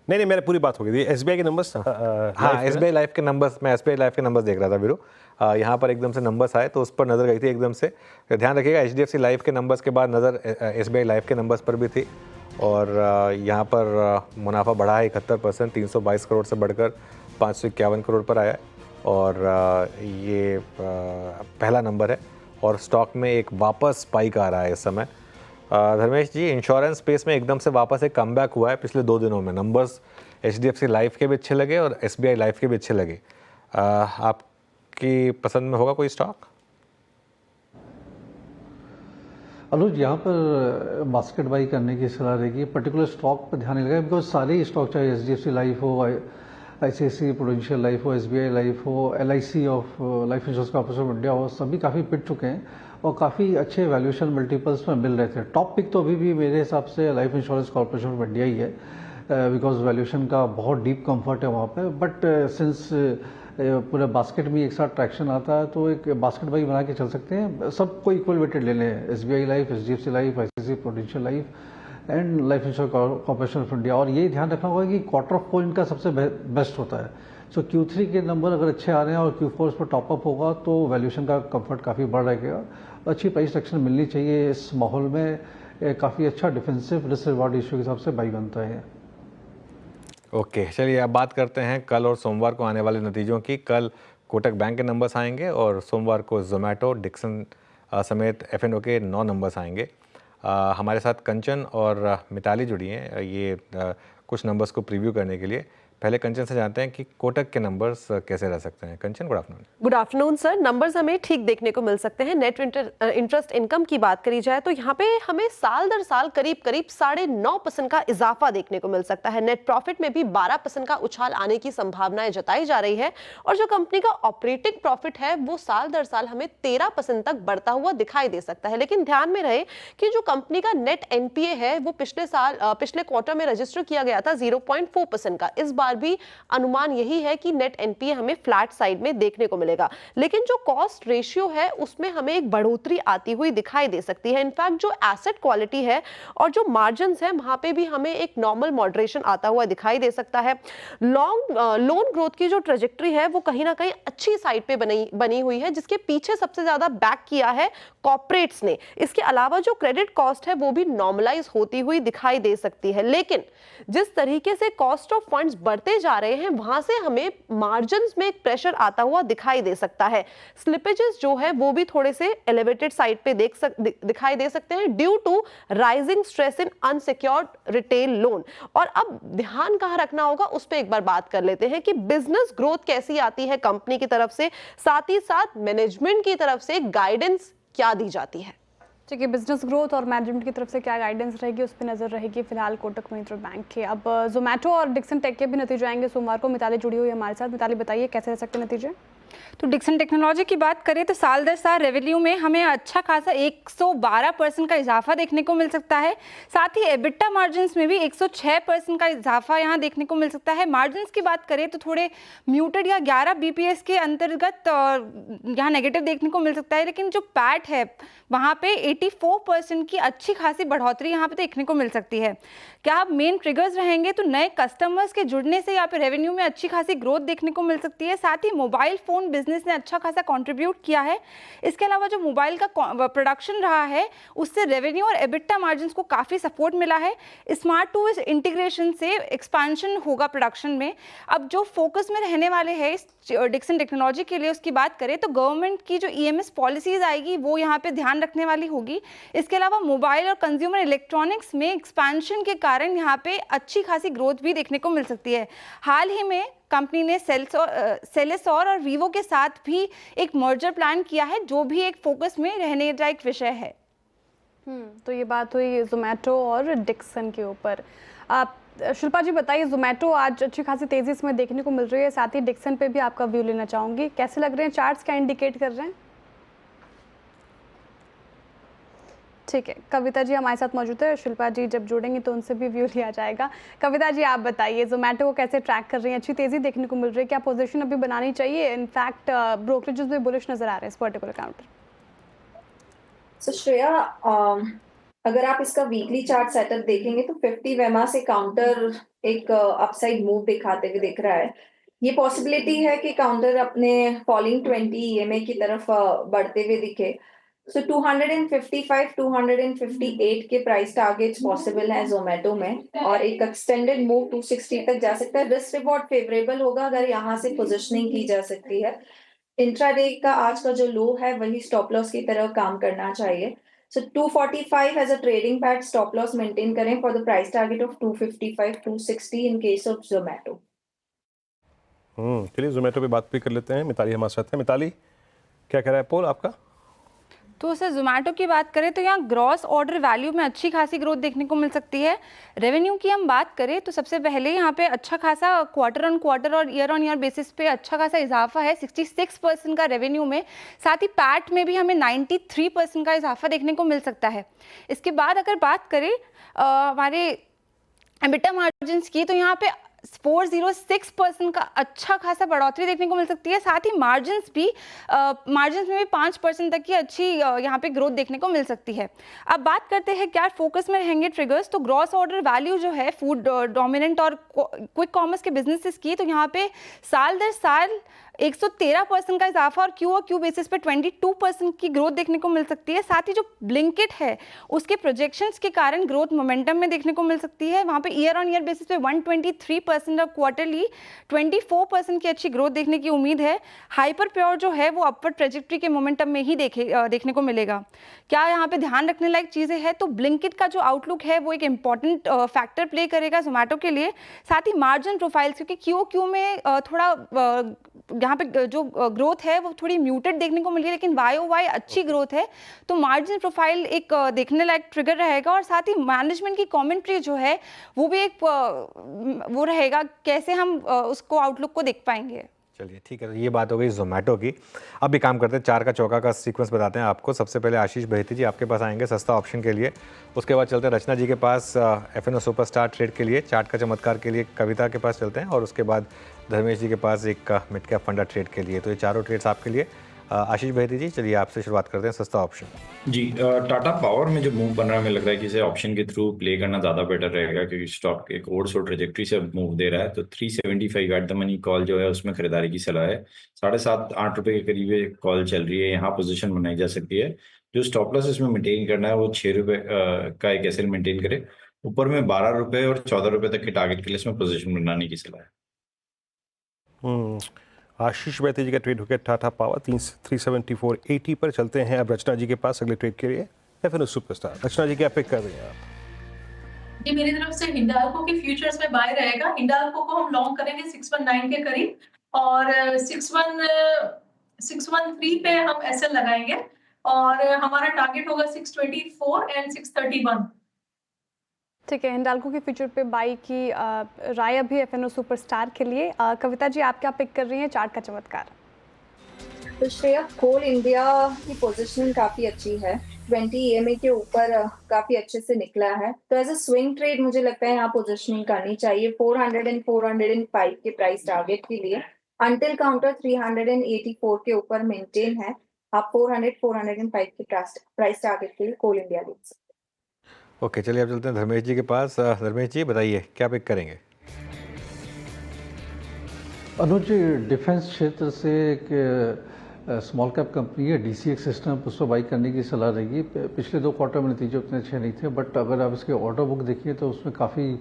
नहीं मेरा पूरी बात हो गई थी। एसबीआई के नंबर्स, हाँ एसबीआई लाइफ के नंबर्स, मैं एसबीआई लाइफ के नंबर्स देख रहा था वीरू, यहाँ पर एकदम से नंबर्स आए तो उस पर नज़र गई थी एकदम से। ध्यान रखिएगा, एचडीएफसी लाइफ के नंबर्स के बाद नज़र एसबीआई लाइफ के नंबर्स पर भी थी, और यहाँ पर मुनाफा बढ़ा है 71%, 322 करोड़ से बढ़कर 551 करोड़ पर आया है, और ये पहला नंबर है, और स्टॉक में एक वापस स्पाइक आ रहा है इस समय। धर्मेश जी, इंश्योरेंस स्पेस में एकदम से वापस एक कमबैक हुआ है पिछले 2 दिनों में। नंबर्स एचडीएफसी लाइफ के भी अच्छे लगे और एसबीआई लाइफ के भी अच्छे लगे। आपकी पसंद में होगा कोई स्टॉक? अनुज, यहाँ पर बास्केट बाई करने की सलाह रहेगी, पर्टिकुलर स्टॉक पर ध्यान नहीं लगेगा, बिकॉज सारे ही स्टॉक, चाहे एचडीएफसी लाइफ हो, आईसीआईसी प्रूडेंशियल लाइफ हो, एसबीआई लाइफ हो, LIC of life insurance corporation of India हो, सभी काफ़ी पिट चुके हैं और काफ़ी अच्छे वैल्यूएशन मल्टीपल्स में मिल रहे थे। टॉप पिक तो अभी भी मेरे हिसाब से life insurance corporation of India ही है, बिकॉज वैल्यूएशन का बहुत डीप कंफर्ट है वहाँ पे। बट सिंस पूरे बास्केट में एक साथ ट्रैक्शन आता है तो एक बास्केट बाई बना के चल सकते हैं। सबको इक्वल वेटेड ले लें, SBI Life, HDFC Life, ICICI Prudential Life and Life insurance corporation of India. और ये ध्यान रखना होगा कि क्वार्टर ऑफ फोर इनका सबसे बेस्ट होता है। सो Q3 के नंबर अगर अच्छे आ रहे हैं और Q4 पर टॉपअप होगा तो वैल्यूएशन का कंफर्ट काफ़ी बढ़ रहेगा। अच्छी प्राइस एक्शन मिलनी चाहिए इस माहौल में। काफ़ी अच्छा डिफेंसिव रिस्क रिवॉर्ड इशू के हिसाब से बाई बनता है। ओके, चलिए अब बात करते हैं कल और सोमवार को आने वाले नतीजों की। कल कोटक बैंक के नंबर्स आएंगे और सोमवार को जोमेटो, डिक्सन समेत F&O के 9 नंबर्स आएंगे। हमारे साथ कंचन और मिताली जुड़ी हैं ये कुछ नंबर्स को प्रीव्यू करने के लिए। पहले कंचन से जानते हैं कि कोटक के नंबर्स कैसे रह सकते हैं। Kanchan, good afternoon. Good afternoon sir. Numbers हमें ठीक देखने को मिल सकते हैं। नेट इंटरेस्ट इनकम की बात करी जाए तो यहाँ पे हमें साल दर साल करीब 9.5% का इजाफा देखने को मिल सकता है। नेट प्रॉफिट में भी 12% का उछाल आने की संभावनाएं जताई जा रही है, और जो कंपनी का ऑपरेटिंग प्रॉफिट है वो साल दर साल हमें 13% तक बढ़ता हुआ दिखाई दे सकता है। लेकिन ध्यान में रहे कि जो कंपनी का नेट एनपीए है वो पिछले क्वार्टर में रजिस्टर किया गया था 0.4% का। इस बार भी अनुमान यही है कि नेट एनपीए हमें फ्लैट साइड में देखने को मिलेगा, लेकिन जो कॉस्ट रेशियो है उसमें हमें एक बढ़ोतरी आती हुई दिखाई दे सकती है। इनफैक्ट जो एसेट क्वालिटी है और जो मार्जिन्स है वहां पे भी हमें एक नॉर्मल मॉडरेशन आता हुआ दिखाई दे सकता है। लोन ग्रोथ की जो ट्रेजेक्टरी है वो कहीं ना कहीं अच्छी साइड पे बनी हुई है, जिसके पीछे सबसे ज्यादा बैक किया है कॉर्पोरेट्स ने। इसके अलावा जो क्रेडिट कॉस्ट है वो भी नॉर्मलाइज होती हुई दिखाई दे सकती है, लेकिन जिस तरीके से कॉस्ट ऑफ फंड्स बढ़ते जा रहे हैं वहां से हमें मार्जिन्स में एक प्रेशर आता हुआ दिखाई दे सकता है। स्लिपेजेस जो है वो भी थोड़े से एलिवेटेड साइड पे दिखाई दे सकते हैं due to rising stress in unsecured retail loan. और अब ध्यान कहां रखना होगा उस पर एक बार बात कर लेते हैं कि बिजनेस ग्रोथ कैसी आती है कंपनी की तरफ से, साथ ही साथ मैनेजमेंट की तरफ से गाइडेंस क्या दी जाती है। ठीक है, बिजनेस ग्रोथ और मैनेजमेंट की तरफ से क्या गाइडेंस रहेगी उस पर नजर रहेगी फिलहाल कोटक महिंद्रा बैंक के। अब जोमेटो और डिक्सन टेक के भी नतीजे आएंगे सोमवार को। मिताली जुड़ी हुई है हमारे साथ। मिताली, बताइए कैसे रह सकते हैं नतीजे? तो डिक्सन टेक्नोलॉजी की बात करें तो साल दर साल रेवेन्यू में हमें अच्छा खासा 112% का इजाफा देखने को मिल सकता है। साथ ही एबिटा मार्जिन्स में भी 106% का इजाफा यहाँ देखने को मिल सकता है। मार्जिन्स की बात करें तो थोड़े म्यूटेड या 11 बीपीएस के अंतर्गत यहाँ नेगेटिव देखने को मिल सकता है, लेकिन जो पैट है वहाँ पे 84% की अच्छी खासी बढ़ोतरी यहाँ पे देखने को मिल सकती है। क्या आप मेन ट्रिगर्स रहेंगे तो नए कस्टमर्स के जुड़ने से यहाँ पे रेवेन्यू में अच्छी खासी ग्रोथ देखने को मिल सकती है। साथ ही मोबाइल फोन बिजनेस ने अच्छा खासा कंट्रीब्यूट किया है। इसके अलावा जो मोबाइल का प्रोडक्शन रहा है उससे रेवेन्यू और एबिटा मार्जिन्स को काफ़ी सपोर्ट मिला है। स्मार्ट टू इस इंटीग्रेशन से एक्सपेंशन होगा प्रोडक्शन में। अब जो फोकस में रहने वाले हैं डिक्सन टेक्नोलॉजी के लिए उसकी बात करें तो गवर्नमेंट की जो ईएमएस पॉलिसीज आएगी वो यहाँ पे ध्यान रखने वाली होगी। इसके अलावा मोबाइल और कंज्यूमर इलेक्ट्रॉनिक्स में एक्सपेंशन के कारण यहाँ पे अच्छी खासी ग्रोथ भी देखने को मिल सकती है। हाल ही में कंपनी ने सेलेसॉर और वीवो के साथ भी एक मर्जर प्लान किया है, जो भी एक फोकस में रहने लायक विषय है। तो ये बात हुई जोमेटो और डिक्सन के ऊपर। आप शिल्पा जी बताइए, जोमेटो आज अच्छी खासी तेजी इसमें देखने को मिल रही है, साथ ही डिक्सन पे भी आपका व्यू लेना चाहूंगी, कैसे लग रहे हैं चार्ट्स, क्या इंडिकेट कर रहे हैं? ठीक है, कविता जी हमारे साथ मौजूद है, शिल्पा जी जब जुड़ेंगे तो उनसे भी व्यू लिया जाएगा। कविता जी आप बताइए, जोमेटो को कैसे ट्रैक कर रही हैं, अच्छी तेजी देखने को मिल रही है, क्या पोजीशन अभी बनानी चाहिए? इनफैक्ट ब्रोकरेजेस भी बुलिश नजर आ रहे हैं इस पर्टिकुलर काउंटर। सो श्रेया, अगर आप इसका वीकली चार्ट सेटअप देखेंगे तो 50 वेमा से काउंटर एक अपसाइड मूव दिखाते हुए दिख रहा है। ये पॉसिबिलिटी है कि काउंटर अपने फॉलिंग 20 ईएमए की तरफ बढ़ते हुए दिखे। सो 255 258 के प्राइस टारगेट्स पॉसिबल है जोमेटो में, और एक एक्सटेंडेड मूव 260 तक जा सकता है। रिस्क रिवॉर्ड फेवरेबल होगा अगर यहाँ से पोजिशनिंग की जा सकती है। इंट्राडे का आज का जो लो है वही स्टॉप लॉस की तरह काम करना चाहिए। So 245 as a trading pad stop loss maintain करें for the price target of 255 260 in case of Zomato. चलिए जोमेटो पे बात भी कर लेते हैं। मिताली हमारे साथ है। मिताली, क्या कह रहा है पोल आपका? तो सर जोमेटो की बात करें तो यहाँ ग्रॉस ऑर्डर वैल्यू में अच्छी खासी ग्रोथ देखने को मिल सकती है। रेवेन्यू की हम बात करें तो सबसे पहले यहाँ पे अच्छा खासा क्वार्टर ऑन क्वार्टर और ईयर ऑन ईयर बेसिस पे अच्छा खासा इजाफा है 66% का रेवेन्यू में। साथ ही पैट में भी हमें 93% का इजाफा देखने को मिल सकता है। इसके बाद अगर बात करें हमारे एबिटा मार्जिन्स की, तो यहाँ पे 406% का अच्छा खासा बढ़ोतरी देखने को मिल सकती है। साथ ही मार्जिन्स में भी 5% तक की अच्छी यहाँ पे ग्रोथ देखने को मिल सकती है। अब बात करते हैं क्या फोकस में रहेंगे ट्रिगर्स, तो ग्रॉस ऑर्डर वैल्यू जो है फूड डोमिनेंट और क्विक कॉमर्स के बिजनेसेस की, तो यहाँ पे साल दर साल 113% का इजाफा और क्यू बेसिस पे 22% की ग्रोथ देखने को मिल सकती है। साथ ही जो ब्लिंकिट है उसके प्रोजेक्शंस के कारण ग्रोथ मोमेंटम में देखने को मिल सकती है। वहाँ पे ईयर ऑन ईयर बेसिस पे 123% और क्वार्टरली 24% की अच्छी ग्रोथ देखने की उम्मीद है। हाइपर प्योर जो है वो अपवर्ड ट्रेजेक्ट्री के मोमेंटम में ही देखने को मिलेगा। क्या यहाँ पे ध्यान रखने लायक चीज़ें हैं, तो ब्लिंकिट का जो आउटलुक है वो एक इंपॉर्टेंट फैक्टर प्ले करेगा जोमेटो के लिए। साथ ही मार्जिन प्रोफाइल्स, क्योंकि क्यू में थोड़ा यहाँ पे जो ग्रोथ है वो थोड़ी म्यूटेड देखने को मिली है, लेकिन वाई अच्छी ग्रोथ है, तो मार्जिन प्रोफाइल एक देखने लायक ट्रिगर रहेगा। और साथ ही मैनेजमेंट की कमेंट्री जो है वो भी एक वो रहेगा, कैसे हम उसको आउटलुक को देख पाएंगे। चलिए ठीक है, तो ये बात हो गई जोमेटो की। अब भी काम करते हैं, 4 का चौका का सीक्वेंस बताते हैं आपको। सबसे पहले आशीष बहेती जी आपके पास आएंगे सस्ता ऑप्शन के लिए, उसके बाद चलते हैं रचना जी के पास FNO सुपरस्टार ट्रेड के लिए, चार्ट का चमत्कार के लिए कविता के पास चलते हैं, और उसके बाद धर्मेश जी के पास एक मिड कैप फंडा ट्रेड के लिए। तो ये चारों ट्रेड्स आपके लिए। आशीष बहेती जी चलिए आपसे शुरुआत करते हैं, सस्ता ऑप्शन। जी, टाटा पावर में जो मूव बन रहा है, हमें लग रहा है कि इसे ऑप्शन के थ्रू प्ले करना ज़्यादा बेटर रहेगा, क्योंकि स्टॉक एक ओवर सोल्ड ट्रेजेक्ट्री से मूव दे रहा है। तो 375 एट द मनी कॉल जो है उसमें खरीदारी की सलाह है। 7.5-8 रुपए के करीब ये कॉल चल रही है, यहाँ पोजीशन बनाई जा सकती है। जो स्टॉप लॉस इसमें मेंटेन करना है वो 6 रुपए का एक एसएल मेंटेन करे। ऊपर में 12 रुपए और 14 रुपए तक के टारगेट के लिए इसमें पोजीशन बनाने की सलाह है। आशीष बहेती जी का ट्रेड हो गया टाटा पावर 374.80 पर। चलते हैं अब रचना जी के पास अगले ट्रेड के लिए, FNO सुपरस्टार। रचना जी क्या पिक कर रही हैं आप? जी, मेरी तरफ से हिंडाल्को के फ्यूचर्स में बाय रहेगा। हिंडाल्को को हम लॉन्ग करेंगे 619 के करीब, और 613 पे हम एसएल लगाएंगे, और हमारा टारगेट होगा 624 एंड 631। ठीक है, हिंडाल्को के फ्यूचर पे बाई की राय अभी FNO सुपरस्टार के लिए। कविता जी आप क्या पिक कर रही हैं चार्ट का चमत्कार? तो श्रेया, कोल इंडिया की पोजीशनिंग काफी अच्छी है, 20 EMA के ऊपर काफी अच्छे से निकला है। तो एज अ स्विंग ट्रेड मुझे लगता है यहाँ पोजीशनिंग करनी चाहिए 400 एंड 405 के प्राइस टारगेट के लिए। अंटिल काउंटर 384 के ऊपर मेंटेन है। आप 400-405 के प्राइस टारगेट के लिए कोल इंडिया देख सकते हैं। ओके, चलिए अब चलते हैं धर्मेश जी के पास। धर्मेश जी बताइए क्या पिक करेंगे? अनुज जी, डिफेंस क्षेत्र से एक स्मॉल कैप कंपनी है DCX सिस्टम, उस पर बाई करने की सलाह रहेगी। पिछले 2 क्वार्टर में नतीजे उतने अच्छे नहीं थे, बट अगर आप इसके ऑर्डर बुक देखिए तो उसमें काफ़ी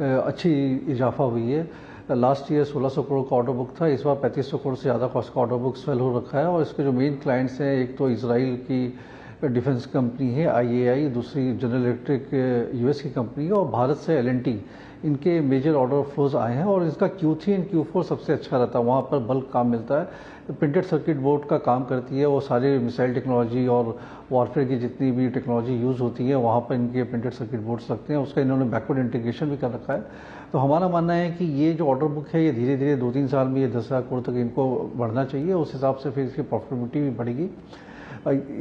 अच्छी इजाफा हुई है। लास्ट ईयर 1600 करोड़ का ऑर्डर बुक था, इस बार 3500 करोड़ से ज़्यादा का ऑर्डर बुक सेल हो रखा है। और इसके जो मेन क्लाइंट्स हैं, एक तो इसराइल की डिफेंस कंपनी है IAI, दूसरी जनरल इलेक्ट्रिक US की कंपनी है, और भारत से L&T, इनके मेजर ऑर्डर फ्लोज आए हैं और इसका Q3 एंड Q4 सबसे अच्छा रहता है। वहाँ पर बल्क काम मिलता है। प्रिंटेड सर्किट बोर्ड का काम करती है, वो सारे मिसाइल टेक्नोलॉजी और वॉरफेयर की जितनी भी टेक्नोलॉजी यूज़ होती है वहाँ पर इनके प्रिंटेड सर्किट बोर्ड्स लगते हैं। उसका इन्होंने बैकवर्ड इंटीग्रेशन भी कर रखा है। तो हमारा मानना है कि ये जो ऑर्डर बुक है ये धीरे धीरे 2-3 साल में ये 10,000 करोड़ तक इनको बढ़ना चाहिए। उस हिसाब से फिर इसकी प्रॉफिटेबिलिटी भी बढ़ेगी।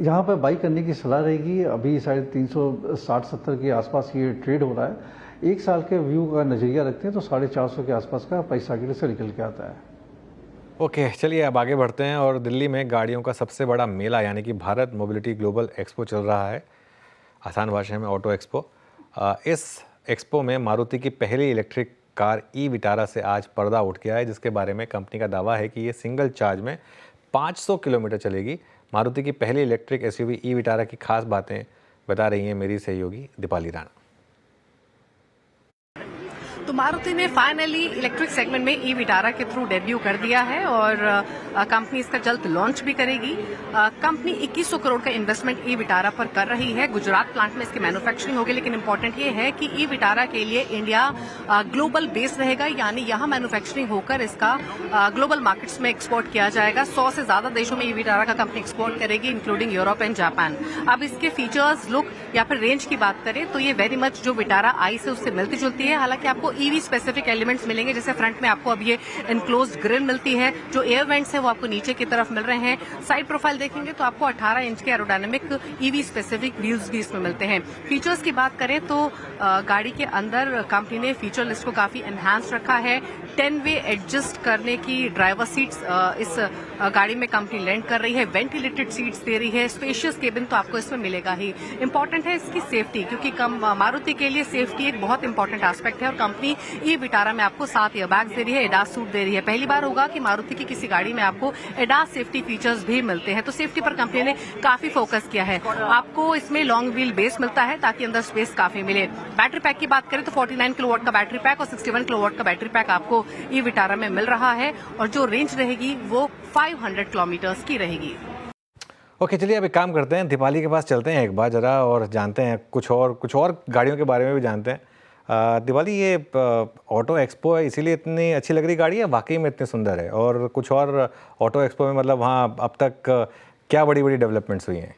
यहाँ पर बाई करने की सलाह रहेगी। अभी 360-70 के आसपास ये ट्रेड हो रहा है। एक साल के व्यू का नज़रिया रखते हैं तो 450 के आसपास का प्राइस टारगेट से निकल के आता है। ओके, चलिए अब आगे बढ़ते हैं। और दिल्ली में गाड़ियों का सबसे बड़ा मेला यानी कि भारत मोबिलिटी ग्लोबल एक्सपो चल रहा है, आसान भाषा में ऑटो एक्सपो। इस एक्सपो में मारुति की पहली इलेक्ट्रिक कार ई-विटारा से आज पर्दा उठ गया है, जिसके बारे में कंपनी का दावा है कि ये सिंगल चार्ज में 500 किलोमीटर चलेगी। मारुति की पहली इलेक्ट्रिक एसयूवी ई-विटारा की खास बातें बता रही हैं मेरी सहयोगी दीपाली राणा। तो मारुति ने फाइनली इलेक्ट्रिक सेगमेंट में ई-विटारा के थ्रू डेब्यू कर दिया है और कंपनी इसका जल्द लॉन्च भी करेगी। कंपनी 2100 करोड़ का इन्वेस्टमेंट ई-विटारा पर कर रही है। गुजरात प्लांट में इसकी मैन्युफैक्चरिंग होगी, लेकिन इंपॉर्टेंट ये है कि ई-विटारा के लिए इंडिया ग्लोबल बेस रहेगा, यानी यहाँ मैन्युफैक्चरिंग होकर इसका ग्लोबल मार्केट्स में एक्सपोर्ट किया जाएगा। 100 से ज्यादा देशों में ई-विटारा का कंपनी एक्सपोर्ट करेगी, इंक्लूडिंग यूरोप एंड जापान। अब इसके फीचर्स, लुक या फिर रेंज की बात करें तो ये वेरी मच जो विटारा आई से उससे मिलती जुलती है। हालांकि आपको ईवी स्पेसिफिक एलिमेंट्स मिलेंगे, जैसे फ्रंट में आपको अब ये एनक्लोज्ड ग्रिल मिलती है, जो एयर वेंट्स है वो आपको नीचे की तरफ मिल रहे हैं। साइड प्रोफाइल देखेंगे तो आपको 18 इंच के एरोडायनामिक ईवी स्पेसिफिक व्हील्स भी इसमें मिलते हैं। फीचर्स की बात करें तो गाड़ी के अंदर कंपनी ने फीचर लिस्ट को काफी एनहांस रखा है। 10 वे एडजस्ट करने की ड्राइवर सीट्स इस गाड़ी में कंपनी लैंड कर रही है। वेंटिलेटेड सीट्स दे रही है। स्पेशियस केबिन तो आपको इसमें मिलेगा ही। इंपॉर्टेंट है इसकी सेफ्टी, क्योंकि मारुति के लिए सेफ्टी एक बहुत इंपॉर्टेंट एस्पेक्ट है और कंपनी ई-विटारा में आपको 7 एयरबैग्स दे रही है, एडास सूट दे रही है। पहली बार होगा कि मारुति की किसी गाड़ी में आपको एडास सेफ्टी फीचर्स भी मिलते हैं, तो सेफ्टी पर कंपनी ने काफी फोकस किया है। आपको इसमें लॉन्ग व्हील बेस मिलता है ताकि अंदर स्पेस काफी मिले। बैटरी पैक की बात करें तो 49 किलोवाट का बैटरी पैक और 61 किलोवाट का बैटरी पैक आपको ई-विटारा में मिल रहा है और जो रेंज रहेगी वो 500 किलोमीटर्स की रहेगी। ओके, चलिए अब एक काम करते हैं, दीपाली के पास चलते हैं एक बार जरा और जानते हैं कुछ और गाड़ियों के बारे में भी जानते हैं। दीपाली, ये ऑटो एक्सपो है इसीलिए इतनी अच्छी लग रही गाड़ी है, वाकई में इतनी सुंदर है? और कुछ और ऑटो एक्सपो में मतलब वहाँ अब तक क्या बड़ी बड़ी डेवलपमेंट्स हुई हैं?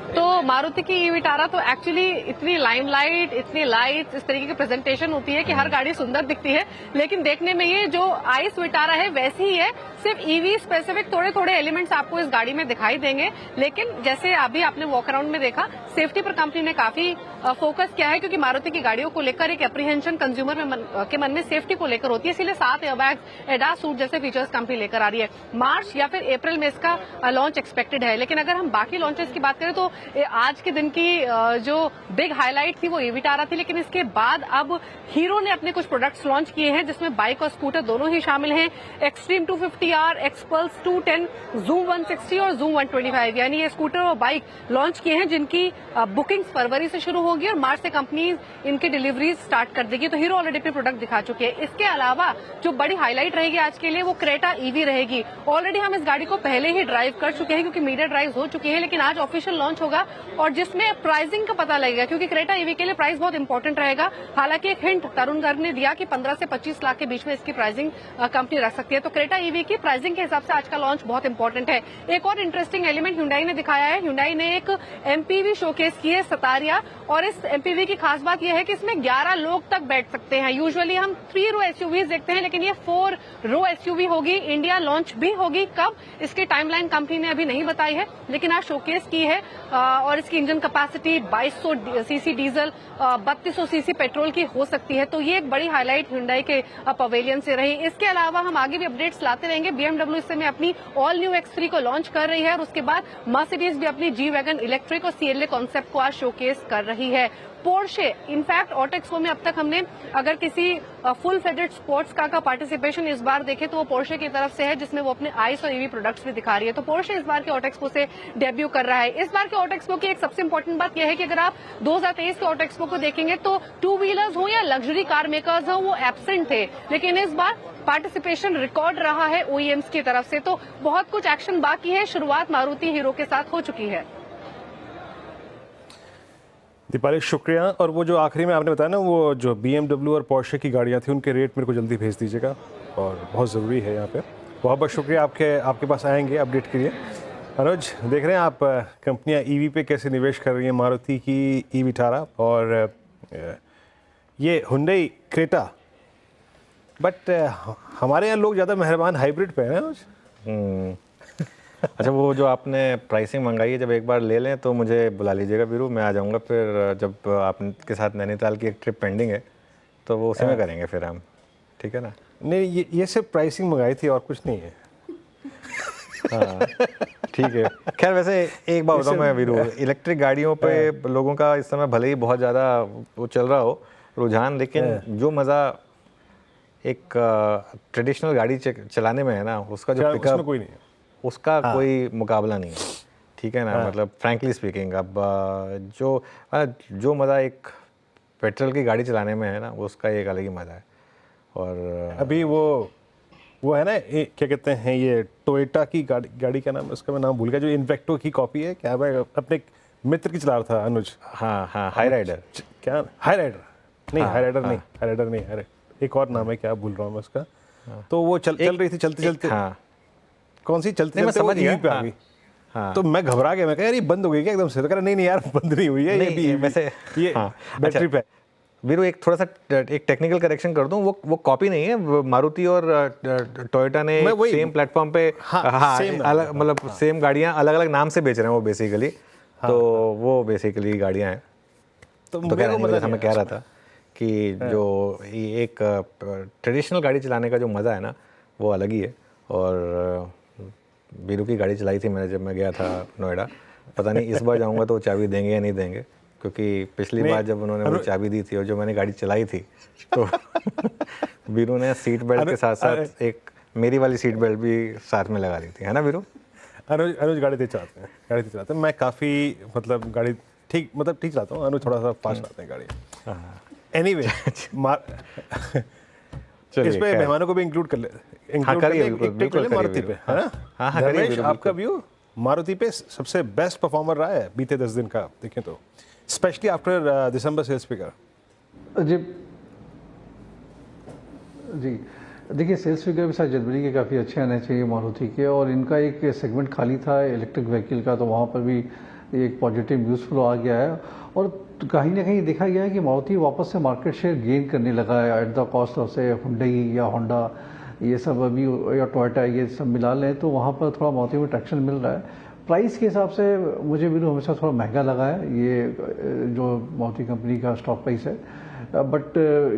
तो मारुति की ई-विटारा तो एक्चुअली इतनी लाइमलाइट, इतनी लाइट्स, इस तरीके की प्रेजेंटेशन होती है कि हर गाड़ी सुंदर दिखती है, लेकिन देखने में ये जो आइस विटारा है वैसी ही है। सिर्फ ईवी स्पेसिफिक थोड़े थोड़े एलिमेंट्स आपको इस गाड़ी में दिखाई देंगे, लेकिन जैसे अभी आपने वॉक अराउंड में देखा, सेफ्टी पर कंपनी ने काफी फोकस किया है, क्योंकि मारुति की गाड़ियों को लेकर एक एप्रीहेंशन कंज्यूमर के मन में सेफ्टी को लेकर होती है, इसलिए 7 एयरबैग्स, एडास सूट जैसे फीचर्स कंपनी लेकर आ रही है। मार्च या फिर अप्रैल में इसका लॉन्च एक्सपेक्टेड है। लेकिन अगर हम बाकी लॉन्चेस की बात करें तो आज के दिन की जो बिग हाईलाइट थी वो ई-विटारा थी, लेकिन इसके बाद अब हीरो ने अपने कुछ प्रोडक्ट्स लॉन्च किए हैं, जिसमें बाइक और स्कूटर दोनों ही शामिल हैं। एक्सट्रीम 250R, एक्सपल्स 210, जूम 160 और जूम 125, यानी ये स्कूटर और बाइक लॉन्च किए हैं, जिनकी बुकिंग्स फरवरी से शुरू होगी और मार्च से कंपनी इनकी डिलीवरीज स्टार्ट कर देगी। तो हीरो ऑलरेडी अपने प्रोडक्ट दिखा चुके हैं। इसके अलावा जो बड़ी हाईलाइट रहेगी आज के लिए वो क्रेटा ईवी रहेगी। ऑलरेडी हम इस गाड़ी को पहले ही ड्राइव कर चुके हैं, क्योंकि मीडिया ड्राइव हो चुकी है, लेकिन आज ऑफिशियल लॉन्च होगा और जिसमें प्राइसिंग का पता लगेगा, क्योंकि क्रेटा ईवी के लिए प्राइस बहुत इंपॉर्टेंट रहेगा। हालांकि एक हिंट तरुण गर्ग ने दिया कि 15 से 25 लाख के बीच में इसकी प्राइसिंग कंपनी रख सकती है। तो क्रेटा ईवी की प्राइसिंग के हिसाब से आज का लॉन्च बहुत इंपॉर्टेंट है। एक और इंटरेस्टिंग एलिमेंट ह्युंडई ने दिखाया है। ह्युंडई ने एक एमपीवी शोकेस की है, सतारिया, और इस एमपीवी की खास बात यह है कि इसमें 11 लोग तक बैठ सकते हैं। यूजुअली हम 3 रो एसयूवीज देखते हैं, लेकिन ये 4 रो एसयूवी होगी। इंडिया लॉन्च भी होगी कब, इसकी टाइमलाइन कंपनी ने अभी नहीं बताई है, लेकिन आज शोकेस की है और इसकी engine capacity 2200 CC diesel, 3200 CC petrol की हो सकती है। तो ये एक बड़ी हाईलाइट ह्युंडई के पवेलियन से रही। इसके अलावा हम आगे भी अपडेट्स लाते रहेंगे। BMW इस समय अपनी ऑल न्यू X3 को लॉन्च कर रही है और उसके बाद मर्सिडीज भी अपनी G-वैगन इलेक्ट्रिक और CLA कॉन्सेप्ट को आज शोकेस कर रही है। पोर्शे, इनफैक्ट ऑटो एक्सपो में अब तक हमने अगर किसी फुल फेडेड स्पोर्ट्स कार का पार्टिसिपेशन इस बार देखे तो वो पोर्शे की तरफ से है, जिसमें वो अपने आइस और ईवी प्रोडक्ट्स भी दिखा रही है। तो पोर्शे इस बार के ऑटो एक्सपो से डेब्यू कर रहा है। इस बार के ऑटो एक्सपो की एक सबसे इंपॉर्टेंट बात यह है कि अगर आप 2023 के ऑटो एक्सपो को देखेंगे तो टू व्हीलर्स हो या लग्जरी कार मेकर्स हो, वो एब्सेंट थे, लेकिन इस बार पार्टिसिपेशन रिकॉर्ड रहा है ओईएम्स की तरफ से। तो बहुत कुछ एक्शन बाकी है। शुरुआत मारुति हीरो के साथ हो चुकी है। दीपाली शुक्रिया। और वो जो आखिरी में आपने बताया ना, वो जो BMW और पोर्शे की गाड़ियाँ थी, उनके रेट मेरे को जल्दी भेज दीजिएगा, और बहुत ज़रूरी है यहाँ पे। बहुत बहुत शुक्रिया, आपके पास आएंगे अपडेट के लिए। अनुज, देख रहे हैं आप कंपनियाँ ईवी पे कैसे निवेश कर रही हैं। मारुति की ईवी विटारा और ये हुंडई क्रेटा। बट हमारे यहाँ लोग ज़्यादा मेहरबान हाइब्रिड पे हैं अनुज। अच्छा, वो जो आपने प्राइसिंग मंगाई है, जब एक बार ले लें तो मुझे बुला लीजिएगा वीरू, मैं आ जाऊंगा। फिर जब आपके साथ नैनीताल की एक ट्रिप पेंडिंग है तो वो उसी में करेंगे फिर हम, ठीक है ना? नहीं, ये सिर्फ प्राइसिंग मंगाई थी और कुछ नहीं है। हाँ ठीक है। खैर वैसे एक बात बताऊँ मैं वीरू, इलेक्ट्रिक गाड़ियों पे लोगों का इस समय भले ही बहुत ज़्यादा वो चल रहा हो रुझान, लेकिन जो मज़ा एक ट्रेडिशनल गाड़ी चलाने में है ना, उसका जो पिकअप कोई नहीं है, उसका कोई मुकाबला नहीं है, ठीक है ना? मतलब फ्रैंकली स्पीकिंग, अब जो मज़ा एक पेट्रोल की गाड़ी चलाने में है ना, उसका एक अलग ही मज़ा है। और अभी वो है ना, क्या कहते हैं, ये टोयोटा की गाड़ी का नाम, उसका मैं नाम भूल गया, जो इन्वेक्टो की कॉपी है। क्या मैं अपने मित्र की चला रहा था अनुज। हाँ, हाई राइडर। क्या हाई राइडर नहीं, हाई राइडर नहीं, हाई राइडर नहीं, एक और नाम है, क्या भूल रहा हूँ मैं उसका। तो वो चल रही थी, चलते कौन सी चलते मैं समझ गया पे आ गई। हाँ। तो मैं घबरा गया, मैं कहा यार ये बंद हो गई क्या एकदम से? तो कह रहा नहीं यार बंद नहीं हुई है, ये भी वैसे ये बैटरी पे। वीरू एक थोड़ा सा एक टेक्निकल करेक्शन कर दूं, वो कॉपी नहीं है। मारुति और टोयोटा ने सेम प्लेटफॉर्म पे अलग, मतलब सेम गाड़ियां अलग अलग नाम से बेच रहे हैं वो बेसिकली। तो वो बेसिकली गाड़ियां हैं। तो मैं कह रहा था कि जो एक ट्रेडिशनल गाड़ी चलाने का जो मज़ा है ना, वो अलग ही है। और वीरू की गाड़ी चलाई थी मैंने जब मैं गया था नोएडा। पता नहीं इस बार जाऊंगा तो चाबी देंगे या नहीं देंगे, क्योंकि पिछली बार जब उन्होंने मुझे चाबी दी थी और जो मैंने गाड़ी चलाई थी तो वीरू ने सीट बेल्ट के साथ साथ एक मेरी वाली सीट बेल्ट भी साथ में लगा ली थी, है ना वीरू? अनुज गाड़ी तेज चलाते हैं। मैं काफ़ी मतलब गाड़ी ठीक चलाता हूँ। अनुज थोड़ा सा फास्ट चलाते हैं गाड़ी। एनीवे इस पे मेहमानों को भी इंक्लूड कर ले, मारुति पे, है ना? धर्मेश, आपका व्यू मारुति पे सबसे बेस्ट परफॉर्मर रहा है बीते 10 दिन का, देखें तो, specially after December sales figure. जी देखिए, सेल्स फिगर भी शायद जनवरी के काफ़ी अच्छे आने चाहिए मारुति के, और इनका एक सेगमेंट खाली था इलेक्ट्रिक व्हीकल का, तो वहाँ पर भी एक पॉजिटिव न्यूज़ फ्लो आ गया है। और कहीं ना कहीं देखा गया है कि मारुति वापस से मार्केट शेयर गेन करने लगा है एट द कॉस्ट ऑफ से हुंडई या होंडा, ये सब अभी, या टोयोटा, ये सब मिला लें तो वहाँ पर थोड़ा मारुति में ट्रैक्शन मिल रहा है। प्राइस के हिसाब से मुझे भी हमेशा थोड़ा महंगा लगा है ये जो मारुति कंपनी का स्टॉक प्राइस है। बट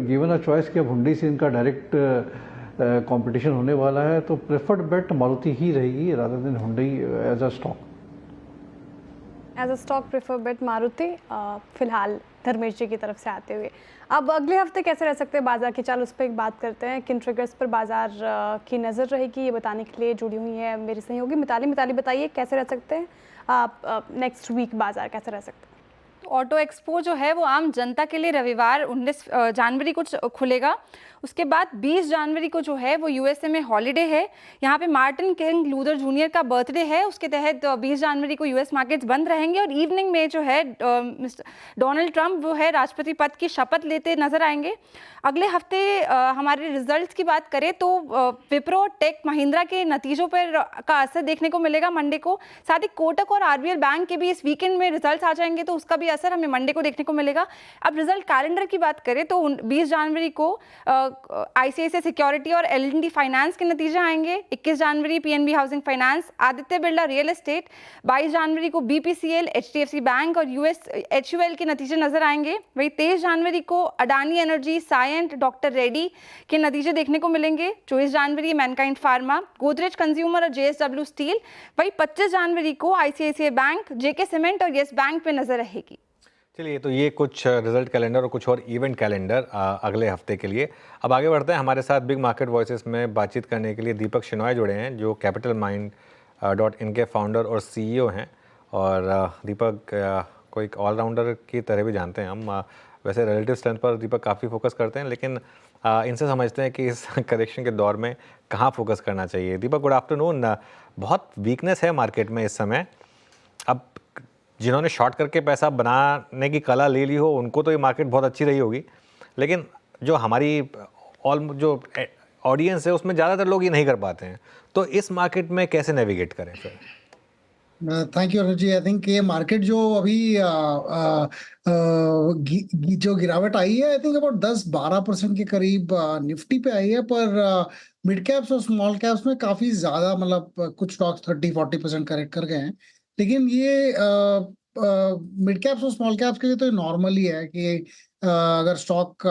गिवन अ चॉइस कि अब हुंडई से इनका डायरेक्ट कंपटीशन होने वाला है, तो प्रेफर्ड बेट मारुति ही रहेगी rather than Hyundai as a stock. As a stock prefer bet Maruti फिलहाल धर्मेश जी की तरफ से आते हुए। अब अगले हफ्ते कैसे रह सकते हैं बाजार की चाल, उस पर एक बात करते हैं। किन ट्रिगर्स पर बाजार की नज़र रहेगी, ये बताने के लिए जुड़ी हुई है मेरी सहयोगी मिताली। बताइए कैसे रह सकते हैं आप नेक्स्ट वीक, बाजार कैसे रह सकते हैं? ऑटो एक्सपो जो है वो आम जनता के लिए रविवार 19 जनवरी को खुलेगा। उसके बाद 20 जनवरी को जो है वो यूएसए में हॉलीडे है। यहाँ पे मार्टिन किंग लूथर जूनियर का बर्थडे है, उसके तहत 20 जनवरी को यूएस मार्केट्स बंद रहेंगे। और इवनिंग में जो है डोनाल्ड ट्रंप वो है राष्ट्रपति पद की शपथ लेते नजर आएंगे। अगले हफ्ते हमारे रिजल्ट्स की बात करें तो विप्रो, टेक महिंद्रा के नतीजों पर का असर देखने को मिलेगा मंडे को। साथ ही कोटक और आरबीएल बैंक के भी इस वीकेंड में रिजल्ट्स आ जाएंगे, तो उसका भी असर हमें मंडे को देखने को मिलेगा। अब रिजल्ट कैलेंडर की बात करें तो 20 जनवरी को आईसीआईसीआई सिक्योरिटी और एल&टी फाइनेंस के नतीजे आएंगे। 21 जनवरी PNB housing finance, Aditya Birla real estate. 22 जनवरी को बीपीसीएल, एचडीएफसी बैंक और यूएस एचयूएल के नतीजे नजर आएंगे। वही 23 जनवरी को अडानी एनर्जी, सायंट, डॉक्टर रेड्डी के नतीजे देखने को मिलेंगे। 24 जनवरी मैनकाइंड फार्मा, गोदरेज कंज्यूमर और जेएसडब्ल्यू स्टील। वही 25 जनवरी को आईसीआईसीआई बैंक, जेके सीमेंट और येस बैंक पे नजर रहेगी। चलिए, तो ये कुछ रिजल्ट कैलेंडर और कुछ और इवेंट कैलेंडर अगले हफ्ते के लिए। अब आगे बढ़ते हैं। हमारे साथ बिग मार्केट वॉइसेस में बातचीत करने के लिए दीपक शेनॉय जुड़े हैं, जो कैपिटल माइंड .in के फाउंडर और सीईओ हैं। और दीपक को एक ऑलराउंडर की तरह भी जानते हैं हम। वैसे रिलेटिव स्ट्रेंथ पर दीपक काफ़ी फोकस करते हैं, लेकिन इनसे समझते हैं कि इस करेक्शन के दौर में कहाँ फोकस करना चाहिए। दीपक, गुड आफ्टरनून। बहुत वीकनेस है मार्केट में इस समय। अब जिन्होंने शॉर्ट करके पैसा बनाने की कला ले ली हो, उनको तो ये मार्केट बहुत अच्छी रही होगी, लेकिन जो हमारी जो ऑडियंस है उसमें ज़्यादातर लोग ये नहीं कर पाते हैं। तो इस मार्केट में कैसे नेविगेट करें फिर? Thank you Anuj ji. I think ये मार्केट जो अभी जो गिरावट आई है, आई थिंक अबाउट 10-12% के करीब निफ्टी पे आई है, पर मिड कैप्स और स्मॉल कैप्स में काफी ज्यादा, मतलब कुछ स्टॉक्स 30-40% करेक्ट कर गए हैं। लेकिन ये मिड कैप्स और स्मॉल कैप्स के लिए तो नॉर्मल ही है कि अगर स्टॉक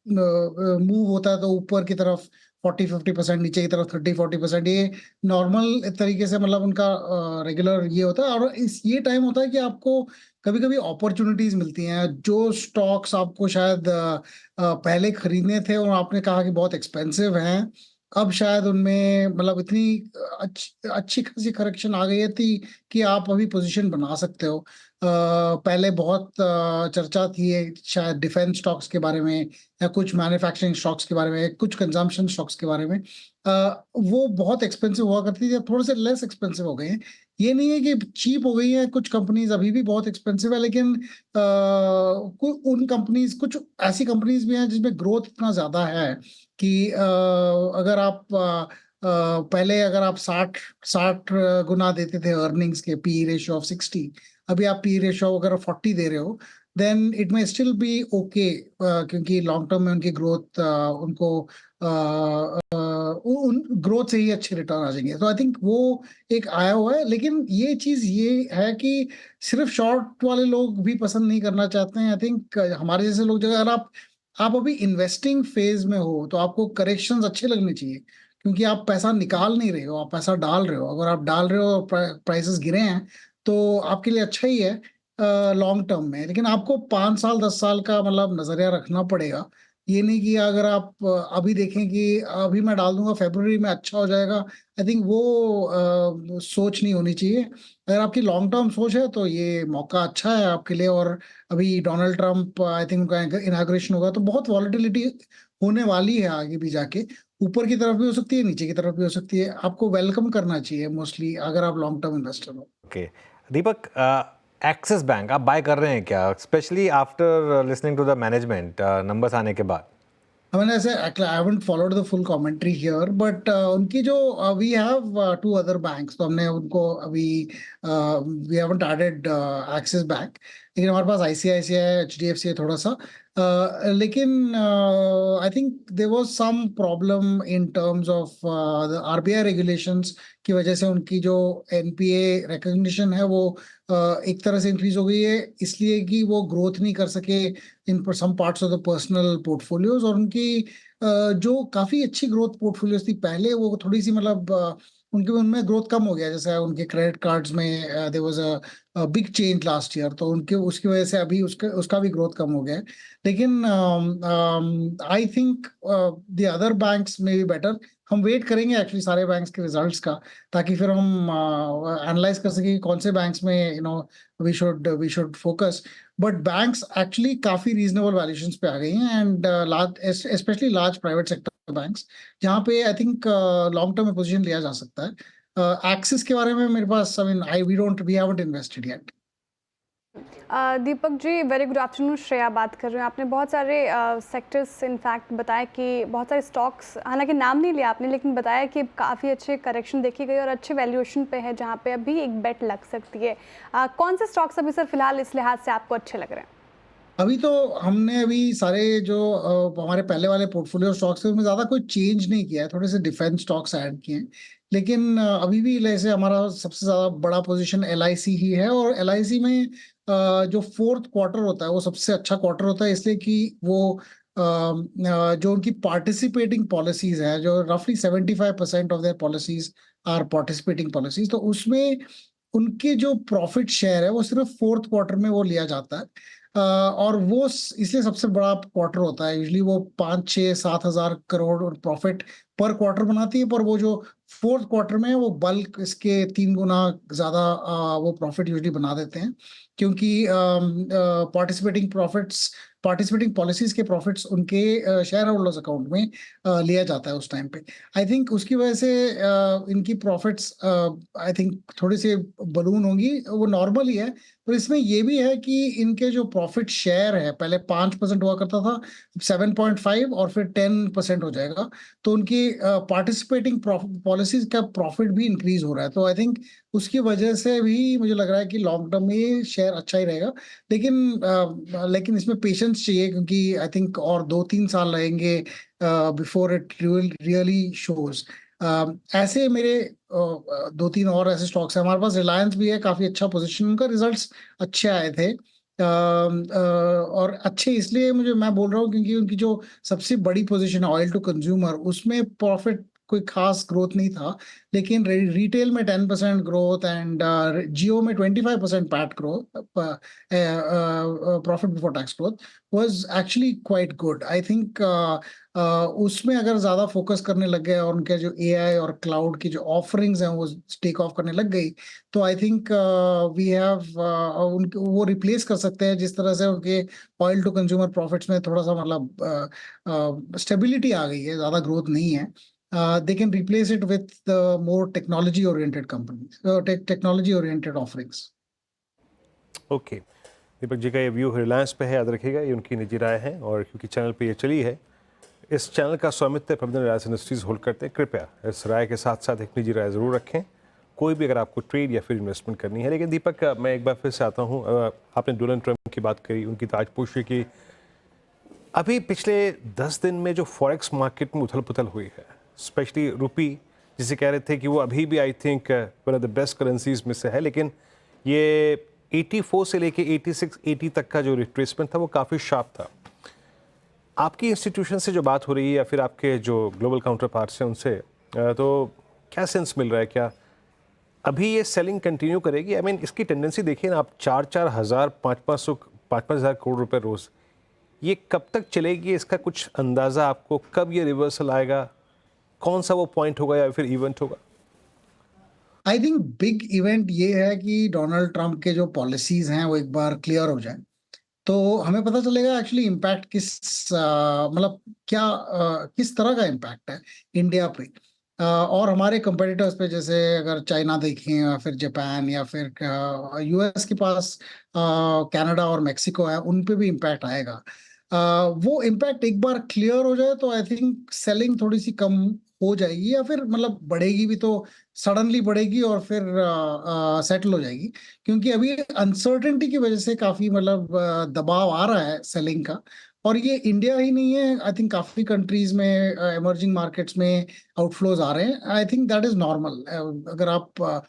मूव होता है तो ऊपर की तरफ 40-50%, नीचे की तरफ 30-40%, ये नॉर्मल तरीके से, मतलब उनका रेगुलर ये होता है। और ये टाइम होता है कि आपको कभी कभी अपॉर्चुनिटीज मिलती हैं। जो स्टॉक्स आपको शायद पहले खरीदने थे और आपने कहा कि बहुत एक्सपेंसिव हैं, अब शायद उनमें मतलब इतनी अच्छी खासी करेक्शन आ गई है कि आप अभी पोजीशन बना सकते हो। पहले बहुत चर्चा थी शायद डिफेंस स्टॉक्स के बारे में, या कुछ मैन्युफैक्चरिंग स्टॉक्स के बारे में, कुछ कंजम्पशन स्टॉक्स के बारे में। वो बहुत एक्सपेंसिव हुआ करती थी, थोड़े से लेस एक्सपेंसिव हो गए हैं। ये नहीं है कि चीप हो गई है, कुछ कंपनीज अभी भी बहुत एक्सपेंसिव है, लेकिन उन कंपनीज, कुछ ऐसी कंपनीज भी हैं जिसमें ग्रोथ इतना ज्यादा है कि अगर आप पहले अगर आप 60 गुना देते थे अर्निंग्स के, पी रेशियो ऑफ 60, अभी आप पी रेशियो अगर 40 दे रहे हो, then it may still be okay, क्योंकि लॉन्ग टर्म में उनकी ग्रोथ उनको उन ग्रोथ से ही अच्छे रिटर्न आ जाएंगे। तो आई थिंक वो एक आया हुआ है। लेकिन ये चीज ये है कि सिर्फ शॉर्ट वाले लोग भी पसंद नहीं करना चाहते हैं। आई थिंक हमारे जैसे लोग, अगर आप अभी इन्वेस्टिंग फेज में हो तो आपको करेक्शंस अच्छे लगने चाहिए, क्योंकि आप पैसा निकाल नहीं रहे हो, आप पैसा डाल रहे हो। अगर आप डाल रहे हो और प्राइसेस गिरे हैं तो आपके लिए अच्छा ही है लॉन्ग टर्म में। लेकिन आपको 5 साल 10 साल का मतलब नजरिया रखना पड़ेगा। ये नहीं कि अगर आप अभी देखें कि अभी मैं डाल दूंगा, फरवरी में अच्छा हो जाएगा, आई थिंक वो सोच नहीं होनी चाहिए। अगर आपकी लॉन्ग टर्म सोच है तो ये मौका अच्छा है आपके लिए। और अभी डोनाल्ड ट्रंप, आई थिंक उनका इनॉग्रेशन होगा, तो बहुत वॉलेटिलिटी होने वाली है आगे भी जाके। ऊपर की तरफ भी हो सकती है, नीचे की तरफ भी हो सकती है। आपको वेलकम करना चाहिए मोस्टली, अगर आप लॉन्ग टर्म इन्वेस्टर हो। ओके दीपक, एक्सिस बैंक आप बाय कर रहे हैं क्या, specially after listening to the management numbers आने के बाद? मैंने ऐसे I haven't followed the full commentary here, but उनकी जो वी हैव 2 अदर बैंक्स, तो हमने उनको अभी we haven't added Axis bank, लेकिन हमारे पास ICICI, HDFC है थोड़ा सा। लेकिन I think there was some problem in terms of the RBI regulations की वजह से उनकी जो NPA रिकग्निशन है वो एक तरह से इंक्रीज हो गई है, इसलिए कि वो ग्रोथ नहीं कर सके in some parts of the personal portfolios. और उनकी जो काफी अच्छी ग्रोथ पोर्टफोलियोज थी पहले, वो थोड़ी सी मतलब उनके उनमें ग्रोथ कम हो गया। जैसे उनके क्रेडिट कार्ड्स में there was a big change last year, तो उनके उसकी वजह से अभी उसका भी ग्रोथ कम हो गया है। लेकिन I think the other banks में भी बेटर। हम वेट करेंगे एक्चुअली सारे बैंक्स के रिजल्ट्स का, ताकि फिर हम एनालाइज कर सकें कि कौन से बैंक्स में we should focus. But banks actually काफी रीजनेबल वैल्यूएशंस पे आ गई हैं, and specially large private sector banks, जहाँ पे आई थिंक लॉन्ग टर्म में पोजीशन लिया जा सकता है। एक्सिस के बारे में मेरे पास, I mean we haven't invested yet. Deepak ji, very good afternoon. Shreya बात कर रहे हैं। आपने बहुत सारे सेक्टर्स इनफैक्ट बताया कि बहुत सारे स्टॉक्स, हालांकि नाम नहीं लिया आपने, लेकिन बताया कि काफ़ी अच्छे करेक्शन देखी गई और अच्छे वैल्यूएशन पे है, जहां पे अभी एक बेट लग सकती है। कौन से स्टॉक्स अभी सर फिलहाल इस लिहाज से आपको अच्छे लग रहे हैं? अभी तो हमने अभी सारे जो हमारे पहले वाले पोर्टफोलियो स्टॉक्स थे उसमें ज़्यादा कोई चेंज नहीं किया है, थोड़े से डिफेंस स्टॉक्स ऐड किए हैं। लेकिन अभी भी जैसे हमारा सबसे ज़्यादा बड़ा पोजीशन LIC ही है, और LIC में जो 4th क्वार्टर होता है वो सबसे अच्छा क्वार्टर होता है, इसलिए कि वो जो उनकी पार्टिसिपेटिंग पॉलिसीज है, जो रफली 75% of their policies are participating policies, तो उसमें उनके जो प्रॉफिट शेयर है वो सिर्फ फोर्थ क्वार्टर में वो लिया जाता है, और वो इसलिए सबसे बड़ा क्वार्टर होता है। यूजली वो 5-6-7 हज़ार करोड़ प्रॉफिट पर क्वार्टर बनाती है, पर वो जो फोर्थ क्वार्टर में वो बल्क इसके 3 गुना ज्यादा वो प्रॉफिट यूजली बना देते हैं, क्योंकि पार्टिसिपेटिंग पॉलिसीज के प्रॉफिट्स उनके शेयर होल्डर्स अकाउंट में लिया जाता है उस टाइम पे। आई थिंक उसकी वजह से इनकी प्रॉफिट्स आई थिंक थोड़ी सी बलून होंगी, वो नॉर्मल ही है। पर इसमें ये भी है कि इनके जो प्रॉफिट शेयर है पहले 5% हुआ करता था, 7.5 और फिर 10% हो जाएगा, तो उनकी पार्टिसिपेटिंग पॉलिसीज का प्रॉफिट भी इंक्रीज हो रहा है। तो आई थिंक उसकी वजह से भी मुझे लग रहा है कि लॉन्ग टर्म में ये शेयर अच्छा ही रहेगा। लेकिन इसमें पेशेंस चाहिए, क्योंकि आई थिंक और 2-3 साल लगेंगे बिफोर इट रियली शोज। ऐसे मेरे 2-3 और ऐसे स्टॉक्स हैं। हमारे पास रिलायंस भी है, काफी अच्छा पोजीशन, उनका रिजल्ट्स अच्छे आए थे। और अच्छे इसलिए मैं बोल रहा हूँ क्योंकि उनकी जो सबसे बड़ी पोजीशन है ऑयल टू कंज्यूमर, उसमें प्रॉफिट कोई खास ग्रोथ नहीं था, लेकिन रिटेल में 10% ग्रोथ एंड जियो में 25% PAT growth, profit before tax growth was actually quite good. I think उसमें अगर ज्यादा फोकस करने लग गए और उनके जो एआई और क्लाउड की जो ऑफरिंग्स हैं वो टेक ऑफ करने लग गई, तो आई थिंक वी हैव वो रिप्लेस कर सकते हैं, जिस तरह से उनके ऑयल टू कंज्यूमर प्रॉफिट्स में थोड़ा सा मतलब स्टेबिलिटी आ गई है, ज्यादा ग्रोथ नहीं है। They can replace it with the more technology-oriented companies, technology-oriented offerings. Okay, Deepak ji का ये व्यू रिलायंस पे है, याद रखिएगा, ये उनकी निजी राय है, और क्योंकि चैनल पे ये चली है, इस चैनल का स्वामित्व प्रबंधन रिलायंस इंडस्ट्रीज होल्ड करते हैं। कृपया इस राय के साथ साथ एक निजी राय ज़रूर रखें, कोई भी अगर आपको ट्रेड या फिर इन्वेस्टमेंट करनी है। लेकिन दीपक, मैं एक बार फिर से आता हूँ, आपने डोनाल्ड ट्रंप की बात करी, उनकी ताजपोशी की। अभी पिछले 10 दिन में जो फॉरेक्स मार्केट में उथल पुथल हुई है, स्पेशली रुपी, जिसे कह रहे थे कि वो अभी भी I think one of the best currencies में से है, लेकिन ये 84 से लेके 86-80 तक का जो रिट्रेसमेंट था वो काफ़ी शार्प था। आपकी इंस्टीट्यूशन से जो बात हो रही है या फिर आपके जो ग्लोबल काउंटर पार्ट्स हैं उनसे, तो क्या सेंस मिल रहा है? क्या अभी ये सेलिंग कंटिन्यू करेगी? आई मीन इसकी टेंडेंसी देखिए ना आप, 4-4 हज़ार 5-5 हज़ार करोड़ रुपए रोज़, ये कब तक चलेगी? इसका कुछ अंदाज़ा आपको, कब ये रिवर्सल आएगा, कौन सा वो पॉइंट होगा या फिर इवेंट होगा? आई थिंक बिग इवेंट ये है कि डोनाल्ड ट्रंप के जो पॉलिसीज हैं वो एक बार क्लियर हो जाए, तो हमें पता चलेगा एक्चुअली इम्पैक्ट मतलब क्या किस तरह का इम्पैक्ट है इंडिया पे और हमारे कंपेटिटर्स पे। जैसे अगर चाइना देखें या फिर जापान या फिर यूएस के पास कनाडा और मेक्सिको है, उन पे भी इम्पैक्ट आएगा। वो इम्पैक्ट एक बार क्लियर हो जाए तो आई थिंक सेलिंग थोड़ी सी कम हो जाएगी, या फिर मतलब बढ़ेगी भी तो सडनली बढ़ेगी और फिर सेटल हो जाएगी, क्योंकि अभी अनसर्टेनिटी की वजह से काफी मतलब दबाव आ रहा है सेलिंग का। और ये इंडिया ही नहीं है, आई थिंक काफी कंट्रीज में, इमर्जिंग मार्केट्स में आउटफ्लोज आ रहे हैं। I think that is normal. अगर आप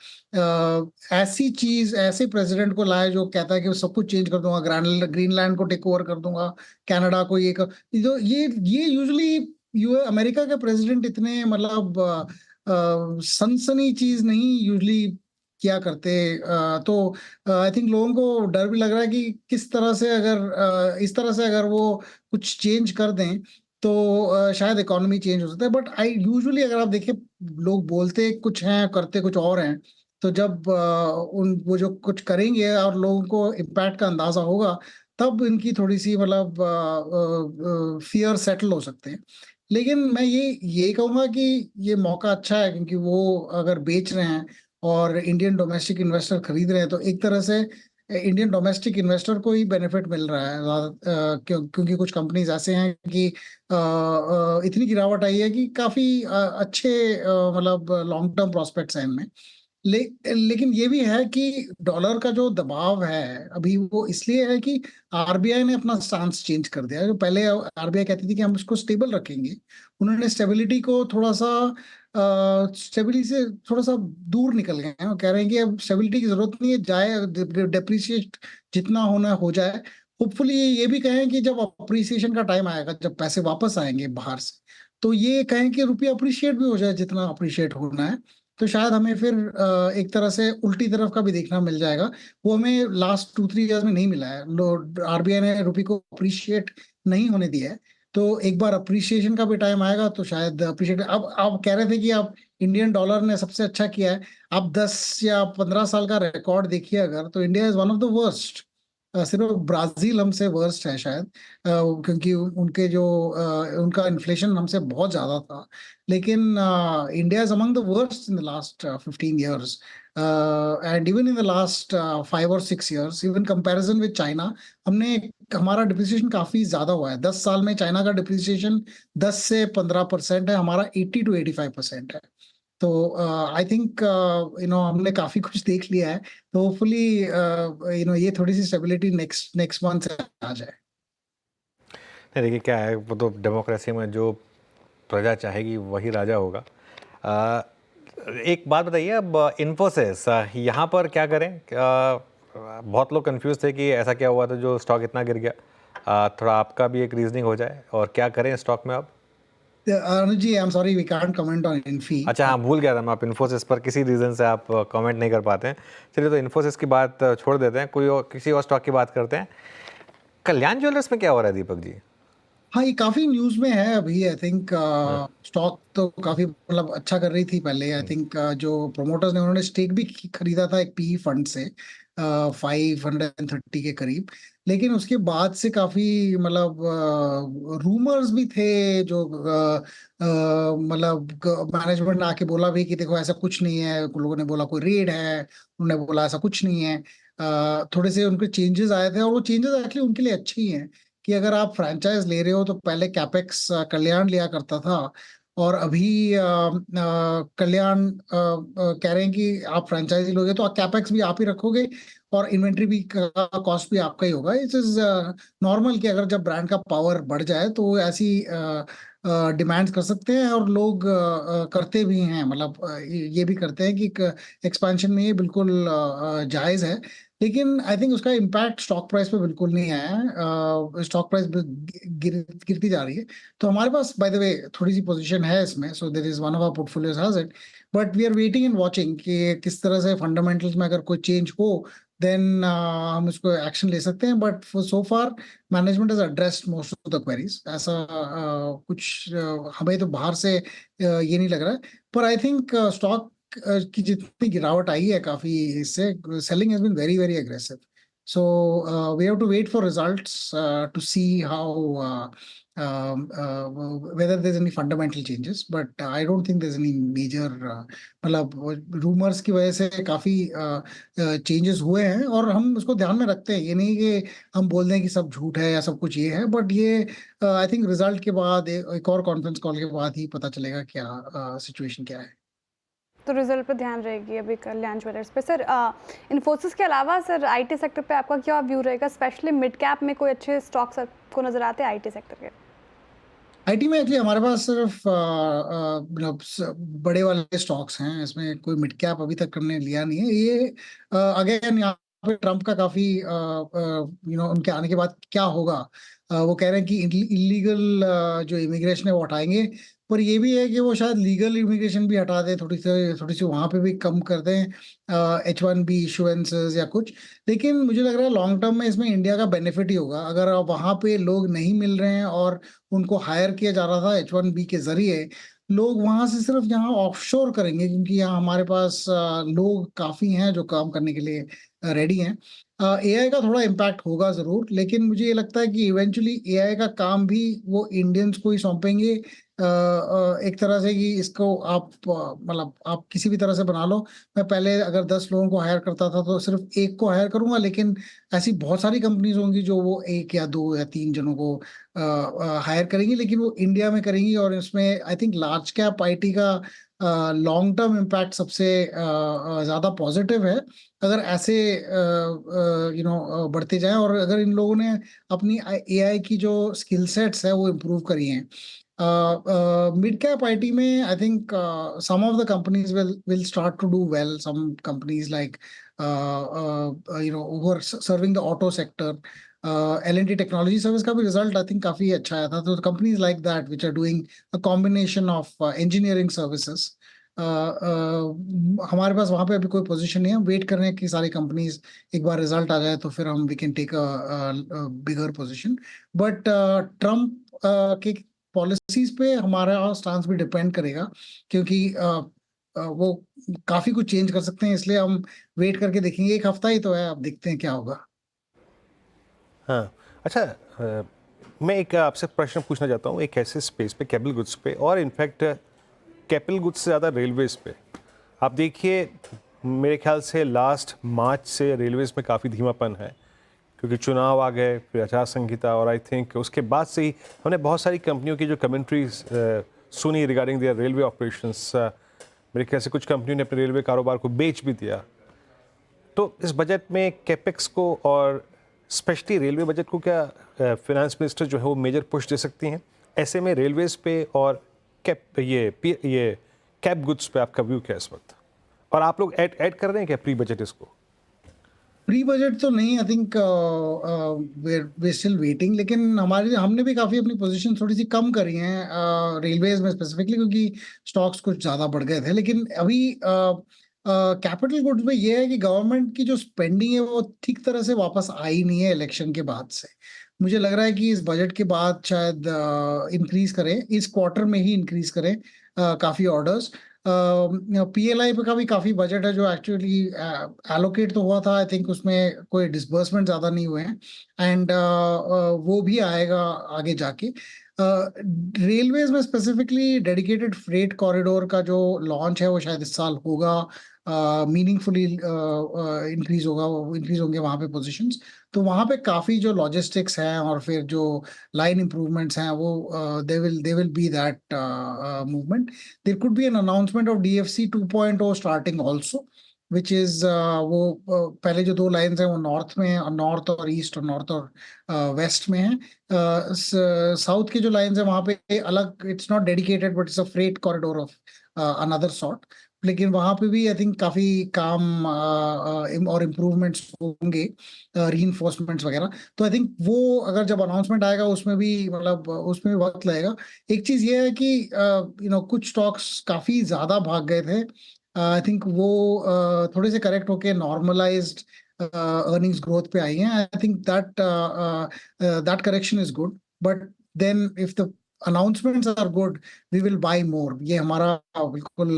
ऐसी चीज, ऐसे प्रेसिडेंट को लाए जो कहता है कि सब कुछ चेंज कर दूंगा, ग्रीनलैंड को टेक ओवर कर दूंगा, कनाडा को ये यूजुअली अमेरिका के प्रेसिडेंट इतने मतलब सनसनी चीज नहीं यूजुअली क्या करते। तो आई थिंक लोगों को डर भी लग रहा है कि किस तरह से अगर इस तरह से अगर वो कुछ चेंज कर दें तो शायद इकोनॉमी चेंज हो सकता है। बट यूजुअली अगर आप देखें, लोग बोलते कुछ हैं, करते कुछ और हैं। तो जब वो जो कुछ करेंगे और लोगों को इम्पैक्ट का अंदाजा होगा, तब इनकी थोड़ी सी मतलब फियर सेटल हो सकते हैं। लेकिन मैं ये कहूंगा कि ये मौका अच्छा है, क्योंकि वो अगर बेच रहे हैं और इंडियन डोमेस्टिक इन्वेस्टर खरीद रहे हैं, तो एक तरह से इंडियन डोमेस्टिक इन्वेस्टर को ही बेनिफिट मिल रहा है, क्योंकि कुछ कंपनीज ऐसे हैं कि इतनी गिरावट आई है कि काफी अच्छे मतलब लॉन्ग टर्म प्रोस्पेक्ट्स हैं इनमें। लेकिन ये भी है कि डॉलर का जो दबाव है अभी, वो इसलिए है कि आरबीआई ने अपना स्टांस चेंज कर दिया। जो पहले आरबीआई कहती थी कि हम इसको स्टेबल रखेंगे, उन्होंने स्टेबिलिटी को थोड़ा सा स्टेबिलिटी से थोड़ा सा दूर निकल गए हैं। वो कह रहे हैं कि अब स्टेबिलिटी की जरूरत नहीं है, जाए डेप्रिसिएट जितना होना हो जाए। होपफुली ये भी कहें कि जब अप्रिसिएशन का टाइम आएगा, जब पैसे वापस आएंगे बाहर से, तो ये कहें कि रुपया अप्रिशिएट भी हो जाए जितना अप्रिशिएट होना है। तो शायद हमें फिर एक तरह से उल्टी तरफ का भी देखना मिल जाएगा। वो हमें लास्ट 2-3 इयर्स में नहीं मिला है। आरबीआई ने रुपये को अप्रिशिएट नहीं होने दिया है, तो एक बार अप्रिशिएशन का भी टाइम आएगा तो शायद अप्रिशिएट। अब आप कह रहे थे कि आप इंडियन डॉलर ने सबसे अच्छा किया है। आप 10 या 15 साल का रिकॉर्ड देखिए अगर, तो India is one of the worst. सिर्फ ब्राजील हमसे वर्स्ट है शायद, क्योंकि उनके जो उनका इन्फ्लेशन हमसे बहुत ज्यादा था। लेकिन India is among the worst in the last 15 years, and even in the last 5 or 6 years, even comparison with China, हमारा डिप्रिसिएशन काफी ज्यादा हुआ है। 10 साल में चाइना का डिप्रिसिएशन 10 से 15% है, हमारा 80 to 85% है। तो आई थिंक हमने काफी कुछ देख लिया है, तो होपफुली ये थोड़ी सी स्टेबिलिटी नेक्स्ट मंथ से आ जाए। नहीं देखिए क्या है, वो तो डेमोक्रेसी में जो प्रजा चाहेगी वही राजा होगा। एक बात बताइए, अब इन्फोसिस यहाँ पर क्या करें? बहुत लोग कंफ्यूज थे कि ऐसा क्या हुआ था जो स्टॉक इतना गिर गया। थोड़ा आपका भी एक रीजनिंग हो जाए और क्या करें स्टॉक में अब? Anuj ji, I am sorry, we can't comment on Infy. अच्छा हाँ, भूल गया था मैं, आप इन्फोसिस पर किसी रीज़न से आप कमेंट नहीं कर पाते हैं। चलिए तो इन्फोसिस की बात छोड़ देते हैं, कोई और किसी और स्टॉक की बात करते हैं। कल्याण ज्वेलर्स में क्या हो रहा है दीपक जी? हाँ, ये काफी न्यूज में है अभी। आई थिंक स्टॉक तो काफी मतलब अच्छा कर रही थी पहले। आई थिंक जो प्रोमोटर्स ने, उन्होंने स्टेक भी खरीदा था एक पीई फंड से 530 के करीब। लेकिन उसके बाद से काफी मतलब रूमर्स भी थे, जो मतलब मैनेजमेंट ने आके बोला भी कि देखो ऐसा कुछ नहीं है। लोगों ने बोला कोई रेड है, उन्होंने बोला ऐसा कुछ नहीं है। थोड़े से उनके चेंजेस आए थे, और वो चेंजेस एक्चुअली उनके लिए अच्छे ही हैं कि अगर आप फ्रैंचाइज ले रहे हो तो पहले कैपेक्स कल्याण लिया करता था, और अभी कल्याण कह रहे हैं कि आप फ्रैंचाइजी लोगे तो कैपेक्स भी आप ही रखोगे और इन्वेंट्री भी का कॉस्ट भी आपका ही होगा। इट इज नॉर्मल कि अगर जब ब्रांड का पावर बढ़ जाए तो ऐसी डिमांड्स कर सकते हैं, और लोग करते भी हैं। मतलब ये भी करते हैं कि एक्सपेंशन में ये बिल्कुल जायज़ है। लेकिन आई थिंक उसका इम्पैक्ट स्टॉक प्राइस पे बिल्कुल नहीं आया है। स्टॉक प्राइस गिरती जा रही है। तो हमारे पास बाय द वे थोड़ी सी पोजीशन है इसमें, so there is one of our portfolios has it, but we are waiting and watching कि किस तरह से फंडामेंटल्स में अगर कोई चेंज हो देन हम इसको एक्शन ले सकते हैं। But so far management has addressed most of the queries. ऐसा कुछ हमें तो बाहर से ये नहीं लग रहा है। पर आई थिंक स्टॉक की जितनी गिरावट आई है काफी, इससे selling has been very very aggressive. So we have to wait for results to see how whether there's any fundamental changes, but I don't think there's any major मतलब rumours की वजह से काफी चेंजेस हुए हैं, और हम उसको ध्यान में रखते हैं। ये नहीं कि हम बोल दें कि सब झूठ है या सब कुछ ये है, बट ये आई थिंक रिजल्ट के बाद एक और कॉन्फ्रेंस कॉल के बाद ही पता चलेगा क्या सिचुएशन क्या है। तो रिजल्ट पे ध्यान रहेगी अभी कल्याण ज्वेलर्स पे। सर इन्फोसिस के अलावा सर आईटी सेक्टर पे आपका क्या व्यू रहेगा? स्पेशली मिड कैप में कोई अच्छे स्टॉक्स आपको नजर आते हैं आईटी सेक्टर के? आईटी में एक्चुअली हमारे पास सिर्फ बड़े वाले स्टॉक्स हैं, इसमें कोई मिड कैप अभी तक हमने लिया नहीं है। ये अगेन यहाँ पे ट्रम्प का काफी उनके आने के बाद क्या होगा, वो कह रहे हैं कि इलीगल जो इमिग्रेशन है वो हटाएंगे, पर ये भी है कि वो शायद लीगल इमिग्रेशन भी हटा दें, थोड़ी सी वहां पे भी कम कर दें H1B इशुएंसेस या कुछ। लेकिन मुझे लग रहा है लॉन्ग टर्म में इसमें इंडिया का बेनिफिट ही होगा। अगर वहां पे लोग नहीं मिल रहे हैं और उनको हायर किया जा रहा था H1B के जरिए, लोग वहां से सिर्फ यहाँ ऑफशोर करेंगे, क्योंकि यहाँ हमारे पास लोग काफी हैं जो काम करने के लिए रेडी हैं। एआई का थोड़ा इम्पैक्ट होगा जरूर, लेकिन मुझे ये लगता है कि इवेंचुअली एआई का काम भी वो इंडियंस को ही सौंपेंगे। एक तरह से कि इसको आप मतलब आप किसी भी तरह से बना लो। मैं पहले अगर 10 लोगों को हायर करता था तो सिर्फ एक को हायर करूंगा, लेकिन ऐसी बहुत सारी कंपनीज होंगी जो वो 1 या 2 या 3 जनों को हायर करेंगी, लेकिन वो इंडिया में करेंगी। और इसमें I think large cap IT का लॉन्ग टर्म इम्पैक्ट सबसे ज्यादा पॉजिटिव है, अगर ऐसे बढ़ते जाएं, और अगर इन लोगों ने अपनी एआई की जो स्किल सेट्स है वो इम्प्रूव करी हैं। Mid cap IT में I think some of the companies will start to do well. Some companies like who are serving the auto sector, L&T Technology Service का भी result I think काफी अच्छा आया था। तो companies like that which are doing a combination of engineering services हमारे पास वहां पे अभी कोई पोजीशन नहीं है, वेट कर रहे हैं कि सारी कंपनीज एक बार रिजल्ट आ जाए तो फिर हम we can take a bigger position. But Trump के पॉलिसीज पे हमारा स्टांस भी डिपेंड करेगा, क्योंकि वो काफी कुछ चेंज कर सकते हैं, इसलिए हम वेट करके देखेंगे। एक हफ्ता ही तो है, अब देखते हैं क्या होगा। हाँ, अच्छा, मैं एक आपसे प्रश्न पूछना चाहता हूँ एक ऐसे स्पेस पे, कैपिटल गुड्स पे, और इनफैक्ट कैपिटल गुड्स से ज़्यादा रेलवेज़ पे। आप देखिए, मेरे ख्याल से लास्ट मार्च से रेलवेज़ में काफ़ी धीमापन है, क्योंकि चुनाव आ गए, फिर आचार संहिता, और आई थिंक उसके बाद से ही हमने बहुत सारी कंपनियों की जो कमेंट्रीज सुनी रिगार्डिंग देयर रेलवे ऑपरेशंस। मेरे ख्याल से कुछ कंपनियों ने अपने रेलवे कारोबार को बेच भी दिया। तो इस बजट में कैपेक्स को और स्पेशली रेलवे बजट को क्या फाइनेंस मिनिस्टर जो है वो मेजर पुश दे सकती हैं? ऐसे में रेलवेज पे और ये कैप गुड्स पे आपका व्यू क्या है इस वक्त? और आप लोग ऐड कर रहे हैं क्या प्री बजट इसको? प्री बजट तो नहीं, I think way still waiting, लेकिन हमने भी काफी अपनी पोजीशन थोड़ी सी कम करी हैं रेलवेज में स्पेसिफिकली, क्योंकि स्टॉक्स कुछ ज्यादा बढ़ गए थे। लेकिन अभी कैपिटल गुड्स में ये है कि गवर्नमेंट की जो स्पेंडिंग है वो ठीक तरह से वापस आई नहीं है इलेक्शन के बाद से। मुझे लग रहा है कि इस बजट के बाद शायद इंक्रीज करें, इस क्वार्टर में ही इंक्रीज करें काफी ऑर्डर्स। पीएलआई पे का भी काफी बजट है जो एक्चुअली एलोकेट तो हुआ था, आई थिंक उसमें कोई डिसबर्समेंट ज्यादा नहीं हुए हैं, एंड वो भी आएगा आगे जाके। रेलवेज में स्पेसिफिकली डेडिकेटेड फ्रेट कॉरिडोर का जो लॉन्च है वो शायद इस साल होगा, मीनिंगफुली इंक्रीज होंगे वहाँ पे पोजीशंस। तो वहाँ पे काफी जो लॉजिस्टिक्स हैं और फिर जो लाइन इंप्रूवमेंट्स हैं वो they will be that movement. There could be an announcement of DFC 2.0 starting also, which is पहले जो 2 लाइंस हैं वो नॉर्थ में है, नॉर्थ और ईस्ट, और नॉर्थ और वेस्ट में है। साउथ की जो लाइंस है वहाँ पे अलग, it's not dedicated but it's a freight corridor of another sort. लेकिन वहां पे भी आई थिंक काफी काम और इम्प्रूवमेंट्स होंगे, रीइंफोर्समेंट्स वगैरह। तो आई थिंक वो अगर जब अनाउंसमेंट आएगा उसमें भी मतलब उसमें भी वक्त लगेगा। एक चीज ये है कि कुछ स्टॉक्स काफी ज्यादा भाग गए थे, आई थिंक वो थोड़े से करेक्ट होके नॉर्मलाइज्ड अर्निंग्स ग्रोथ पे आई हैं। I think that correction is good, but then if the announcements are good, we will buy more। ये हमारा बिल्कुल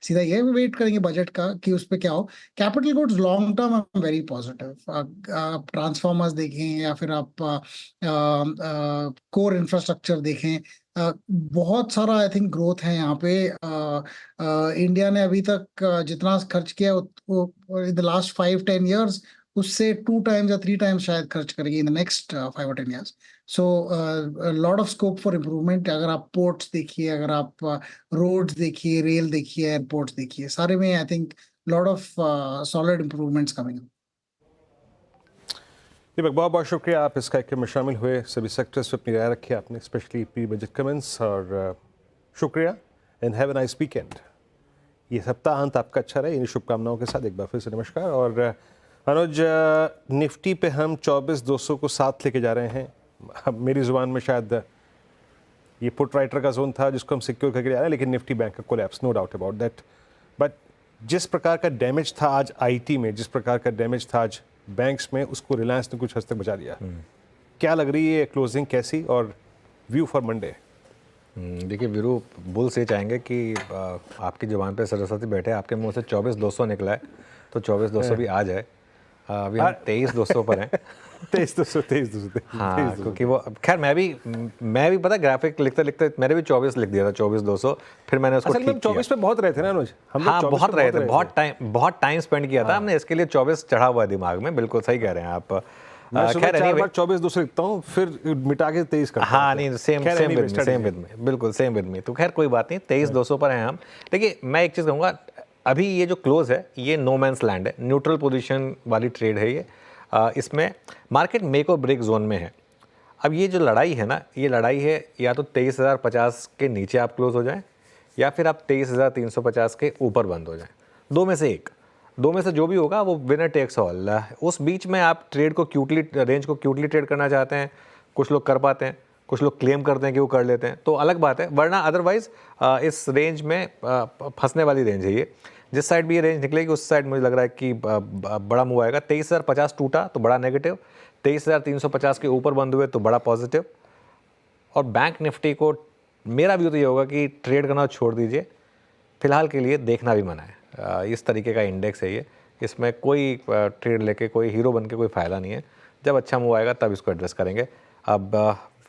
सीधा ये वेट करेंगे बजट का कि उस पे क्या हो। Capital goods long term I am very positive. आप ट्रांसफार्मर्स देखें या फिर आप कोर इंफ्रास्ट्रक्चर देखें, बहुत सारा आई थिंक ग्रोथ है यहाँ पे। इंडिया ने अभी तक जितना खर्च किया इन द लास्ट 5-10 years उससे 2 times या 3 times शायद खर्च करेगी in the next 5 or 10 years। So lot of scope for improvement. अगर आप पोर्ट्स देखिए, अगर आप रोड्स देखिए, रेल देखिए, एयरपोर्ट्स देखिए, सारे में I think lot of solid improvements coming. Deepak, बहुत बहुत शुक्रिया, आप इस कार्यक्रम में शामिल हुए, सभी सेक्टर्स पे अपनी राय रखी आपने, स्पेशली प्री बजट कमेंट्स, और शुक्रिया and have a nice weekend. ये सप्ताह अंत आपका अच्छा रहे, इन शुभकामनाओं के साथ एक बार फिर से नमस्कार। और अनुज, निफ्टी पे हम 24,200 को साथ लेके जा रहे हैं। अब मेरी जुबान में शायद ये पुट राइटर का जोन था जिसको हम सिक्योर करके जा रहे हैं, लेकिन निफ्टी बैंक का collapse, no doubt about that. But जिस प्रकार का डैमेज था आज आईटी में, जिस प्रकार का डैमेज था आज बैंक्स में, उसको रिलायंस ने कुछ हद तक बचा दिया। क्या लग रही है क्लोजिंग कैसी, और व्यू फॉर मंडे? देखिए वीरू, बुल से चाहेंगे कि आपकी जुबान पे सरस्वती बैठे, आपके मुंह से 24,200 निकला है तो 24,200 भी आ जाए। अभी हम 23,200 पर हैं। 23,200 हाँ, क्योंकि वो खैर मैं भी पता ग्राफिक लिखते लिखते मैंने भी 24 लिख दिया था, 24,200, फिर मैंने उसको ठीक किया। 24 पे बहुत रहे थे ना अनुज, हम लोग। हाँ, बहुत रहे थे, बहुत टाइम स्पेंड किया था हमने इसके लिए। 24 चढ़ा हुआ है दिमाग में, बिल्कुल सही कह रहे हैं आप। खैर 24,200 लिखता हूँ, फिर मिटा के 23 करता हूँ। हाँ नहीं, सेम विद में, बिल्कुल सेम विद में। तो खैर कोई बात नहीं, 23,200 पर हैं हम। देखिए मैं एक चीज़ कहूँगा, अभी ये जो क्लोज है ये नो मैंस लैंड है, न्यूट्रल पोजीशन वाली ट्रेड है ये। इसमें मार्केट मेक और ब्रेक जोन में है। अब ये जो लड़ाई है ना, ये लड़ाई है या तो 23,050 के नीचे आप क्लोज हो जाएं, या फिर आप 23,350 के ऊपर बंद हो जाएं। दो में से जो भी होगा वो विनर टेक्स ऑल। उस बीच में आप ट्रेड को क्यूटली, रेंज को क्यूटली ट्रेड करना चाहते हैं, कुछ लोग कर पाते हैं, कुछ लोग क्लेम करते हैं कि वो कर लेते हैं, तो अलग बात है, वरना अदरवाइज इस रेंज में फंसने वाली रेंज है ये। जिस साइड भी ये रेंज निकलेगी उस साइड मुझे लग रहा है कि बड़ा मूव आएगा। 23,050 टूटा तो बड़ा नेगेटिव, 23,350 के ऊपर बंद हुए तो बड़ा पॉजिटिव। और बैंक निफ्टी को मेरा व्यू तो ये होगा कि ट्रेड करना छोड़ दीजिए, फिलहाल के लिए देखना भी मना है। इस तरीके का इंडेक्स है ये, इसमें कोई ट्रेड लेके कोई हीरो बन के कोई फ़ायदा नहीं है। जब अच्छा मूव आएगा तब इसको एड्रेस करेंगे। अब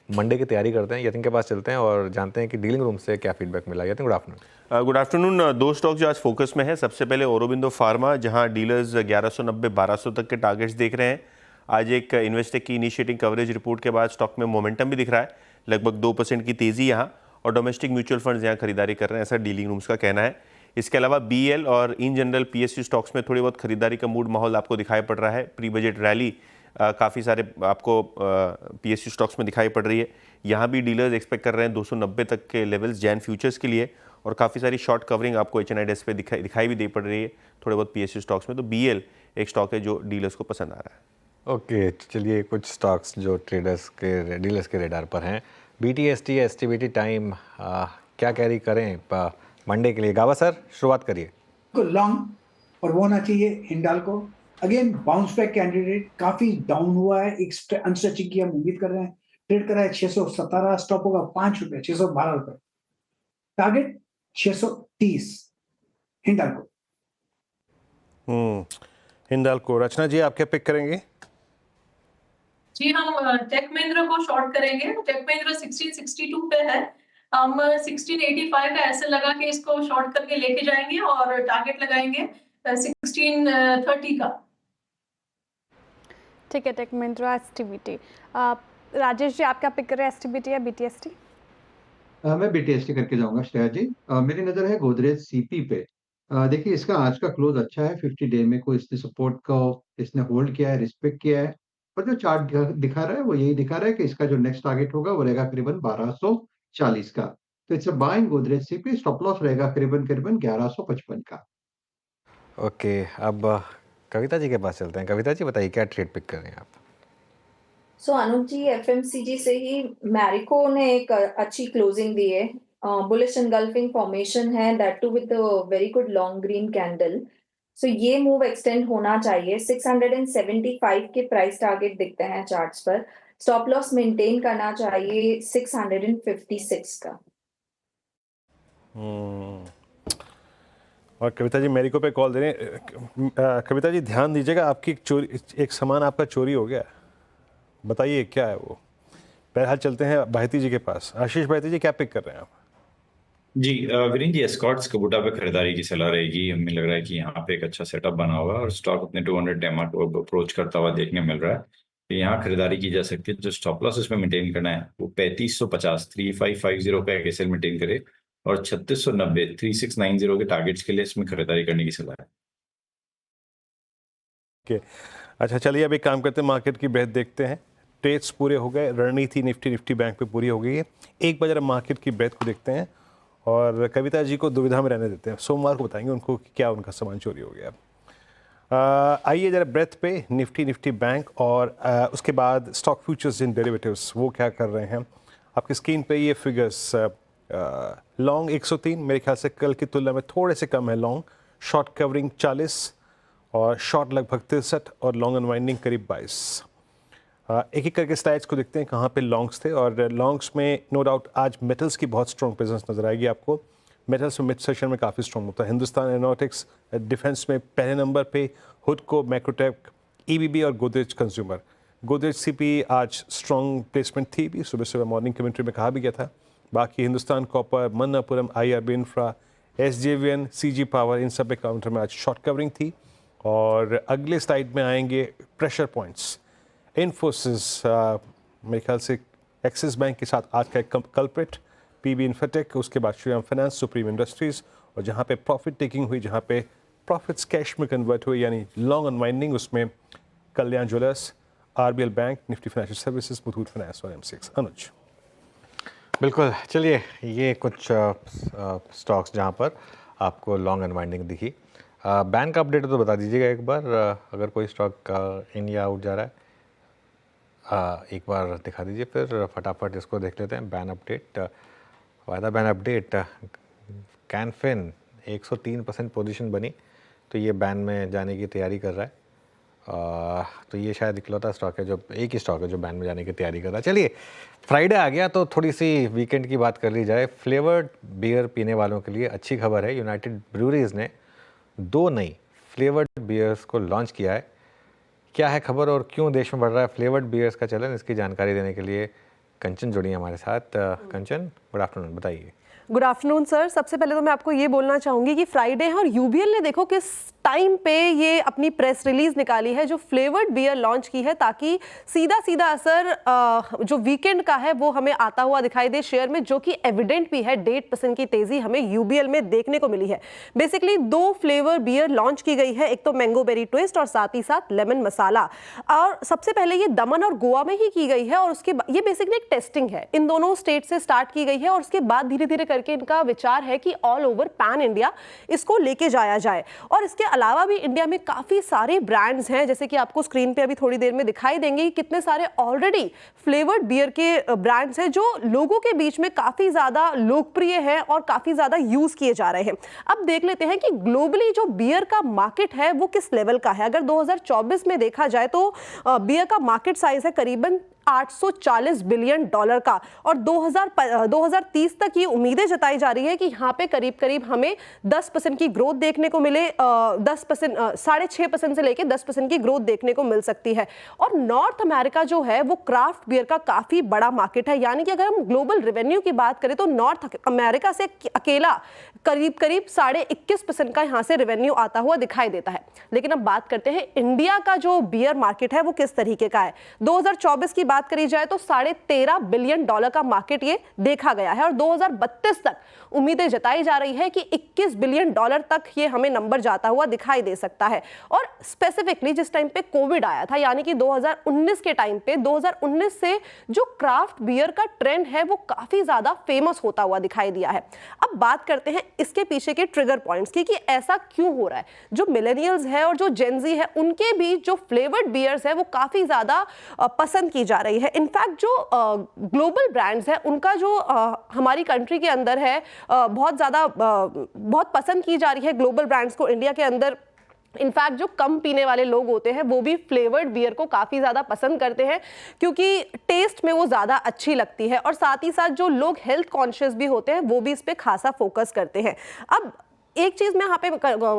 मंडे की तैयारी करते हैं, यतिन के पास चलते हैं और जानते हैं कि डीलिंग रूम से क्या फीडबैक मिला। Yatin, good afternoon. Good afternoon. दो स्टॉक जो आज फोकस में है, सबसे पहले औरोबिंदो फार्मा, जहां डीलर्स 1190-1200 तक के टारगेट्स देख रहे हैं। आज एक इन्वेस्टेक की इनिशिएटिंग कवरेज रिपोर्ट के बाद स्टॉक में मोमेंटम भी दिख रहा है, लगभग 2% की तेजी यहां, और डोमेस्टिक म्यूचुअल फंड्स यहां खरीदारी कर रहे हैं, ऐसा डीलिंग रूम्स का कहना है। इसके अलावा बीएल और इन जनरल पीएसयू स्टॉक्स में थोड़ी बहुत खरीदारी का मूड माहौल आपको दिखाई पड़ रहा है। प्री बजट रैली काफ़ी सारे आपको पीएसयू स्टॉक्स में दिखाई पड़ रही है। यहाँ भी डीलर्स एक्सपेक्ट कर रहे हैं 290 तक के लेवल्स जैन फ्यूचर्स के लिए, और काफ़ी सारी शॉर्ट कवरिंग आपको HNIDEX पे दिखाई भी दे पड़ रही है थोड़े बहुत पीएसयू स्टॉक्स में। तो बीएल एक स्टॉक है जो डीलर्स को पसंद आ रहा है। ओके, चलिए कुछ स्टॉक्स जो डीलर्स के रेडार पर हैं। BTST या STBT टाइम क्या कैरी करें मंडे के लिए? गावा सर, शुरुआत करिए। लॉन्ग और वो होना चाहिए Hindalco. Again bounce back candidate, काफी डाउन हुआ है, एक अनस्ट्रेचिंग की हम उम्मीद कर रहे हैं। ट्रेड करा है 617, स्टॉप होगा 5 रुपए, 612 रुपए, टारगेट 630 हिंडाल्को। हिंडाल्को। रचना जी, आप क्या पिक करेंगे? जी, हम टेक महिंद्रा को शॉर्ट करेंगे। टेक महिंद्रा 1662 पे है, हम 1685 का ऐसे लगा कि इसको शॉर्ट करके लेके जाएंगे और टारगेट लगाएंगे 1630 का। ठीक है, टेक महिंद्रा STBT। राजेश जी, आप क्या पिक कर रहे हैं, STBT या BTST? मैं BTST करके जाऊंगा श्रेया जी। मेरी नजर है गोदरेज CP पे। देखिए, इसका आज का क्लोज अच्छा है। 50 डे में कोई इसने सपोर्ट को इसने होल्ड किया है, रिस्पेक्ट किया है, और जो चार्ट दिखा रहा है वो यही दिखा रहा है कि इसका जो नेक्स्ट टारगेट होगा वो रहेगा करीबन 1240 का। तो it's a buy in Godrej CP। Stop loss रहेगा करीबन 1155 का। ओके, अब कविता जी के पास चलते हैं। कविता जी, बताइए क्या ट्रेड पिक कर रहे हैं आप? सो अनुज जी, FMCG से ही मैरिको ने एक अच्छी क्लोजिंग दी है। बुलिश एनगल्फिंग फॉर्मेशन है, that too with very good long green candle. So ये मूव एक्सटेंड होना चाहिए। 675 के प्राइस टारगेट दिखते हैं चार्ट्स पर। स्टॉप लॉस मेंटेन करना चाहिए 656 का। और कविता जी मैरिको पे कॉल दे रहे हैं। कविता जी, ध्यान दीजिएगा, आपकी एक सामान आपका चोरी हो गया। बताइए क्या है वो। बहरहाल चलते हैं भाईती जी के पास। आशीष भाईती जी, क्या पिक कर रहे हैं आप? जी वीरेंद्र जी, एस्कॉर्ट्स कबूटा पे खरीदारी की सलाह रहेगी। हमें लग रहा है कि यहाँ पे एक अच्छा सेटअप बना हुआ है और स्टॉक अपने 200 डेमा को अप्रोच करता हुआ देखने मिल रहा है। तो यहाँ खरीदारी की जा सकती है। जो स्टॉप लॉस इसमें मेंटेन करना है वो 3550 3550 का एक एसएल मेंटेन करे, और 3690 3690 के टारगेट्स के लिए इसमें खरीदारी करने की सलाह है। अच्छा, चलिए अब एक काम करते हैं, मार्केट की ब्रेथ देखते हैं। ट्रेड्स पूरे हो गए, रणनीति निफ्टी बैंक पे पूरी हो गई है। एक बार जरा मार्केट की ब्रेथ को देखते हैं और कविता जी को दुविधा में रहने देते हैं। सोमवार को बताएंगे उनको कि क्या उनका सामान चोरी हो गया। आइए जरा ब्रेथ पे निफ्टी बैंक और उसके बाद स्टॉक फ्यूचर्स इन डेरिवेटिव्स वो क्या कर रहे हैं। आपकी स्क्रीन पे ये फिगर्स। लॉन्ग 103, मेरे ख्याल से कल की तुलना में थोड़े से कम है लॉन्ग। शॉर्ट कवरिंग 40 और शॉर्ट लगभग 63 और लॉन्ग अनवाइंडिंग करीब 22। एक एक करके स्लाइड्स को देखते हैं कहाँ पे लॉन्ग्स थे। और लॉन्ग्स में नो डाउट आज मेटल्स की बहुत स्ट्रॉन्ग प्रेजेंस नजर आएगी आपको। मेटल्स में मिड सेशन में काफ़ी स्ट्रॉन्ग होता है। हिंदुस्तान एरोनॉटिक्स, डिफेंस में पहले नंबर पे, हुडको, मैक्रोटेक, EBB और गोदरेज कंज्यूमर। गोदरेज CP आज स्ट्रॉन्ग प्लेसमेंट थी भी, सुबह सुबह मॉर्निंग कमेंट्री में कहा भी गया था। बाकी Hindustan copper, Manappuram, IRB infra, SJVN, CG power, इन सब काउंटर में आज शॉर्ट कवरिंग थी। और अगले स्लाइड में आएंगे प्रेशर पॉइंट्स। इन्फोसिस, मेरे ख्याल से एक्सिस बैंक के साथ आज का एक कल्प्रिट, PB इन्फोटेक, उसके बाद श्रीराम फाइनेंस, सुप्रीम इंडस्ट्रीज, और जहाँ पे प्रॉफिट टेकिंग हुई, जहाँ पे प्रॉफिट्स कैश में कन्वर्ट हुए यानी लॉन्ग अनवाइंडिंग, उसमें Kalyan jewellers, RBL bank, Nifty financial services, Muthoot finance और MCX। अनुज। बिल्कुल, चलिए ये कुछ स्टॉक्स जहाँ पर आपको लॉन्ग अनवाइंडिंग दिखी। बैंक का अपडेट तो बता दीजिएगा एक बार, अगर कोई स्टॉक इन या आउट जा रहा है। एक बार दिखा दीजिए फिर फटाफट इसको देख लेते हैं। बैन अपडेट, वायदा बैन अपडेट, कैनफिन 103% पोजीशन बनी, तो ये बैन में जाने की तैयारी कर रहा है। तो ये शायद इकलौता स्टॉक है जो, एक ही स्टॉक है जो बैन में जाने की तैयारी कर रहा है। चलिए फ्राइडे आ गया तो थोड़ी सी वीकेंड की बात कर ली जाए। फ्लेवर्ड बियर पीने वालों के लिए अच्छी खबर है, यूनाइटेड ब्रूरीज ने 2 नई फ्लेवर्ड बियर्स को लॉन्च किया है। क्या है खबर और क्यों देश में बढ़ रहा है फ्लेवर्ड बियर्स का चलन, इसकी जानकारी देने के लिए कंचन जुड़ी है हमारे साथ। कंचन, गुड आफ्टरनून, बताइए। Good afternoon sir. सबसे पहले तो मैं आपको ये बोलना चाहूँगी कि फ्राइडे है और यूबीएल ने देखो किस टाइम पे ये अपनी प्रेस रिलीज निकाली है जो फ्लेवर्ड बियर लॉन्च की है, ताकि सीधा सीधा असर जो वीकेंड का है वो हमें आता हुआ दिखाई दे शेयर में, जो कि एविडेंट भी है। 1.5% की तेजी हमें यूबीएल में देखने को मिली है। बेसिकली 2 फ्लेवर बियर लॉन्च की गई है, एक तो मैंगो बेरी ट्विस्ट और साथ ही साथ लेमन मसाला। और सबसे पहले ये दमन और गोवा में ही की गई है और उसके ये बेसिकली एक टेस्टिंग है, इन दोनों स्टेट से स्टार्ट की गई है और उसके बाद धीरे धीरे करके इनका विचार है कि ऑल ओवर पैन इंडिया इसको लेके जाया जाए। और इसके अलावा भी इंडिया में काफी सारे ब्रांड्स हैं, जैसे कि आपको स्क्रीन पे अभी थोड़ी देर में दिखाई देंगे कि कितने सारे ऑलरेडी फ्लेवर्ड बियर के ब्रांड्स हैं जो लोगों के बीच में काफी ज्यादा लोकप्रिय है और काफी ज्यादा यूज किए जा रहे हैं। अब देख लेते हैं कि ग्लोबली जो बियर का मार्केट है वो किस लेवल का है। अगर 2024 में देखा जाए तो बियर का मार्केट साइज है करीबन $840 बिलियन का और 2030 तक ये उम्मीदें जताई जा रही है कि यहाँ पे करीब करीब हमें 10% की ग्रोथ देखने को मिले, 10% 6.5% से लेके 10% की ग्रोथ देखने को मिल सकती है। और नॉर्थ अमेरिका जो है वो क्राफ्ट बियर का काफी बड़ा मार्केट है, यानी कि अगर हम ग्लोबल रेवेन्यू की बात करें तो नॉर्थ अमेरिका से अकेला करीब 21% का यहाँ से रेवेन्यू आता हुआ दिखाई देता है। लेकिन अब बात करते हैं इंडिया का जो बियर मार्केट है वो किस तरीके का है। 2024 की बात करी जाए तो $13.5 बिलियन का मार्केट ये देखा गया है और 2032 तक उम्मीदें जताई जा रही है कि $21 बिलियन तक ये हमें नंबर जाता हुआ दिखाई दे सकता है। और स्पेसिफिकली जिस टाइम पे कोविड आया था, यानी कि 2019 के टाइम पे, 2019 से जो क्राफ्ट बियर का ट्रेंड है वो काफी ज्यादा फेमस होता हुआ दिखाई दिया है। अब बात करते हैं इसके पीछे के ट्रिगर पॉइंट्स की कि ऐसा क्यों हो रहा है। जो मिलेनियल्स है और जो जेनजी है उनके बीच जो फ्लेवर्ड बियर्स है वो काफी ज्यादा पसंद की जा रही है। इनफैक्ट जो ग्लोबल ब्रांड्स है उनका जो हमारी कंट्री के अंदर है बहुत पसंद की जा रही है ग्लोबल ब्रांड्स को इंडिया के अंदर। इनफैक्ट जो कम पीने वाले लोग होते हैं वो भी फ्लेवर्ड बियर को काफ़ी ज़्यादा पसंद करते हैं क्योंकि टेस्ट में वो ज़्यादा अच्छी लगती है। और साथ ही साथ जो लोग हेल्थ कॉन्शियस भी होते हैं वो भी इस पर खासा फोकस करते हैं। अब एक चीज़ मैं यहाँ पे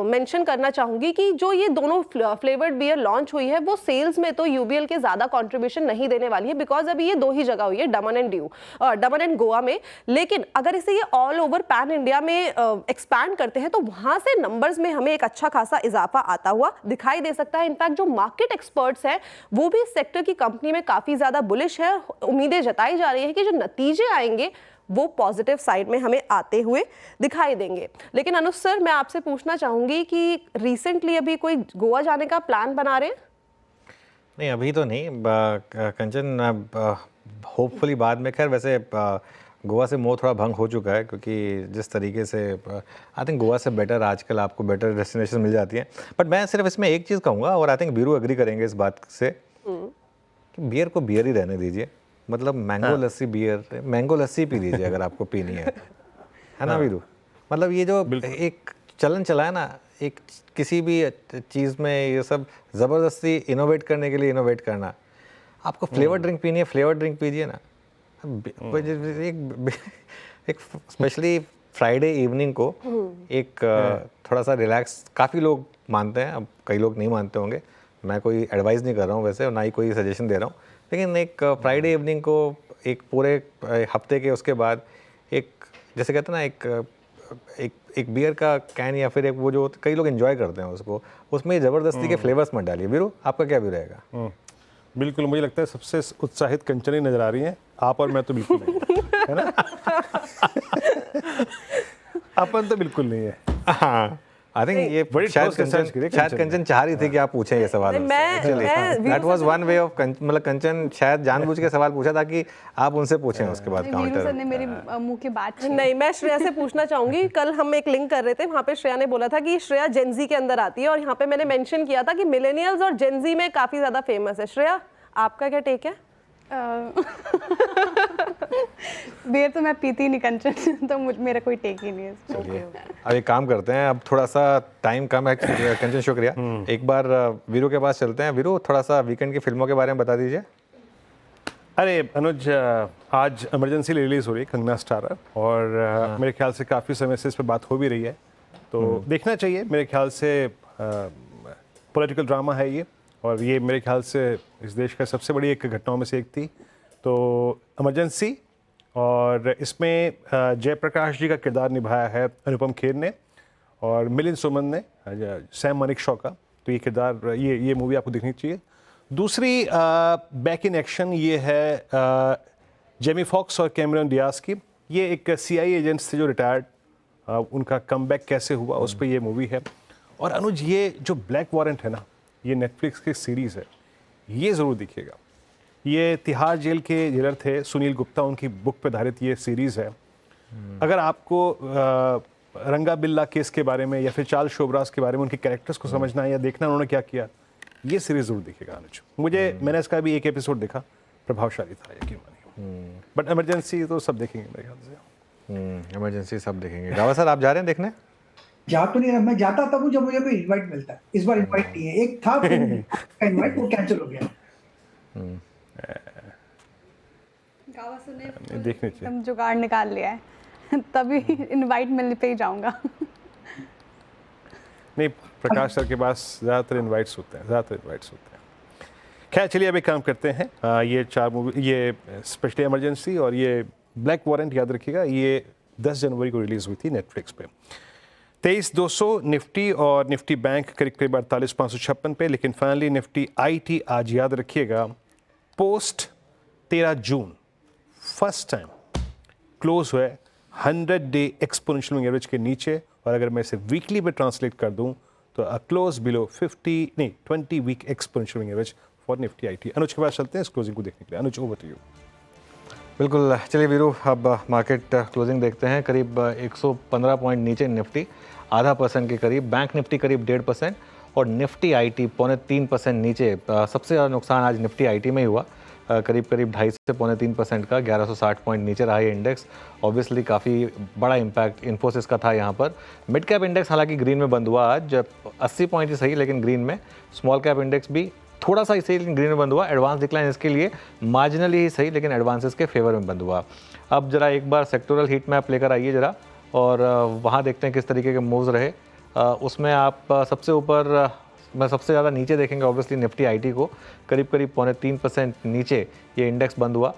मेंशन करना चाहूँगी कि जो ये दोनों फ्लेवर्ड बियर लॉन्च हुई है वो सेल्स में तो यूबीएल के ज़्यादा कंट्रीब्यूशन नहीं देने वाली है, बिकॉज अभी ये 2 ही जगह हुई है, दमन एंड गोवा में। लेकिन अगर इसे ये ऑल ओवर पैन इंडिया में एक्सपैंड करते हैं तो वहाँ से नंबर्स में हमें एक अच्छा खासा इजाफा आता हुआ दिखाई दे सकता है। इनफैक्ट जो मार्केट एक्सपर्ट्स हैं वो भी इस सेक्टर की कंपनी में काफ़ी ज़्यादा बुलिश है। उम्मीदें जताई जा रही है कि जो नतीजे आएंगे वो पॉजिटिव साइड में हमें आते हुए दिखाई देंगे। लेकिन अनुज सर, मैं आपसे पूछना चाहूंगी कि रिसेंटली अभी कोई गोवा जाने का प्लान बना रहे हैं? नहीं, अभी तो नहीं कंचन, होपफुली बाद में। खैर वैसे गोवा से मोह थोड़ा भंग हो चुका है क्योंकि जिस तरीके से आई थिंक गोवा से बेटर आजकल आपको बेटर डेस्टिनेशन मिल जाती है। बट मैं सिर्फ इसमें एक चीज़ कहूँगा और आई थिंक बीरू एग्री करेंगे इस बात से कि बियर को बियर ही रहने दीजिए। मतलब मैंगो लस्सी बियर, मैंगो लस्सी पी लीजिए अगर आपको पीनी है ना वीरू। मतलब ये जो एक चलन चला है ना, एक किसी भी चीज़ में ये सब ज़बरदस्ती इनोवेट करने के लिए इनोवेट करना। आपको फ्लेवर ड्रिंक पीनी है, फ्लेवर ड्रिंक पीजिए ना। एक स्पेशली फ्राइडे इवनिंग को एक थोड़ा सा रिलैक्स, काफ़ी लोग मानते हैं, अब कई लोग नहीं मानते होंगे, मैं कोई एडवाइस नहीं कर रहा हूँ वैसे और ना ही कोई सजेशन दे रहा हूँ, लेकिन एक फ्राइडे इवनिंग को एक पूरे हफ्ते के उसके बाद एक जैसे कहते हैं ना एक बियर का कैन या फिर एक वो जो कई लोग एंजॉय करते हैं उसको, उसमें ज़बरदस्ती के फ्लेवर्स मत डालिए। वीरू, आपका क्या व्यू रहेगा? बिल्कुल, मुझे लगता है सबसे उत्साहित कंचन ही नजर आ रही हैं, आप और मैं तो बिल्कुल नहीं है ना। अपन तो बिल्कुल नहीं है। हाँ, आई थिंक ये शायद कंचन चाह रही थी कि आप पूछें ये सवाल। That was one way of, मतलब कंचन शायद जानबूझ के सवाल पूछा था कि आप उनसे पूछें उसके बाद काउंटर। सर ने मेरी मुंह की बात नहीं, मैं श्रेया से पूछना चाहूंगी। कल हम एक लिंक कर रहे थे, वहाँ पे श्रेया ने बोला था कि श्रेया जेनजी के अंदर आती है और यहाँ पे मैंने मेंशन किया था कि मिलेनियल्स और जेनजी में काफी ज्यादा फेमस है। श्रेया, आपका क्या टेक है? बियर तो मैं पीती नहीं कंचन, तो मेरा कोई टेक ही नहीं है। चलिए अब एक काम करते हैं, अब थोड़ा सा टाइम कम है कंचन, शुक्रिया। एक बार वीरू के पास चलते हैं। वीरू, थोड़ा सा वीकेंड की फिल्मों के बारे में बता दीजिए। अरे अनुज, आज इमरजेंसी रिलीज हो रही है कंगना स्टारर, और मेरे ख्याल से काफ़ी समय से इस पर बात हो भी रही है, तो देखना चाहिए। मेरे ख्याल से पॉलिटिकल ड्रामा है ये, और ये मेरे ख्याल से इस देश का सबसे बड़ी एक घटनाओं में से एक थी। तो इमरजेंसी, और इसमें जयप्रकाश जी का किरदार निभाया है अनुपम खेर ने, और मिलिंद सुमन ने सैम मानेकशॉ का। तो ये किरदार, ये मूवी आपको देखनी चाहिए। दूसरी बैक इन एक्शन ये है जेमी फॉक्स और कैमरन डियाज की। ये एक CIA एजेंट्स थे जो रिटायर्ड, उनका कमबैक कैसे हुआ उस पर ये मूवी है। और अनुज, ये जो ब्लैक वारंट है ना, ये नेटफ्लिक्स की सीरीज़ है, ये ज़रूर देखिएगा। ये तिहाड़ जेल के जेलर थे सुनील गुप्ता, उनकी बुक पर आधारित ये सीरीज़ है। अगर आपको रंगा बिल्ला केस के बारे में या फिर चार्ल्स शोबराज के बारे में, उनके कैरेक्टर्स को समझना है या देखना उन्होंने क्या किया, ये सीरीज जरूर देखिएगा अनुज। मैंने इसका भी एक एपिसोड देखा, प्रभावशाली था, यकीन मानिए। बट इमरजेंसी तो सब देखेंगे मेरे ख्याल से। इमरजेंसी सब देखेंगे। रावत सर, आप जा रहे हैं देखने? जा तो नहीं, मैं जाता तब जब मुझे कोई इनवाइट मिलता है। इस बार इनवाइट नहीं है। एक था इनवाइट, वो कैंसिल हो गया। देखने चाहिए, हम जुगाड़ निकाल लिया है तभी इनवाइट मिलने पे ही जाऊंगा। नहीं, प्रकाश सर के पास ज़्यादातर इनवाइट्स होते हैं, खैर चलिए अब एक काम करते हैं। ये 4 मूवी, ये स्पेशली इमरजेंसी और ये ब्लैक वारंट, याद रखिएगा ये 10 जनवरी को रिलीज़ हुई थी नेटफ्लिक्स पे। 23,200 निफ्टी और निफ्टी बैंक करीब करीब 48,556 पे। लेकिन फाइनली निफ्टी IT आज, याद रखिएगा, post 13 June first time close हुआ 100 डे एक्सपोनेंशियल मूविंग एवरेज के नीचे। और अगर मैं इसे वीकली पे ट्रांसलेट कर दूं तो close below 20 week exponential moving average for Nifty IT। Anuj के पास चलते हैं इस क्लोजिंग को देखने के लिए। अनुज, ओवर टू यू। बिल्कुल, चलिए वीरू, अब मार्केट क्लोजिंग देखते हैं। करीब 115 पॉइंट नीचे निफ्टी, 0.5% के करीब। बैंक निफ्टी करीब 1.5% और निफ्टी IT 2.25% नीचे। सबसे ज़्यादा नुकसान आज निफ्टी IT में ही हुआ, करीब 2.5 से 2.3% का। 1160 पॉइंट नीचे रहा ये इंडेक्स। ऑब्वियसली काफ़ी बड़ा इम्पैक्ट इन्फोसिस का था यहाँ पर। मिड कैप इंडेक्स हालांकि ग्रीन में बंद हुआ आज, 80 पॉइंट ही सही लेकिन ग्रीन में। स्मॉल कैप इंडेक्स भी थोड़ा सा ही सही लेकिन ग्रीन में बंद हुआ। एडवांस डिक्लाइन इसके लिए मार्जिनली ही सही लेकिन एडवांसेस के फेवर में बंद हुआ। अब जरा एक बार सेक्टोरल हीट मैप लेकर आइए जरा, और वहाँ देखते हैं किस तरीके के मूव्स रहे। उसमें आप सबसे ऊपर, मैं सबसे ज़्यादा नीचे देखेंगे ऑब्वियसली निफ्टी IT को, करीब 3.5% नीचे ये इंडेक्स बंद हुआ।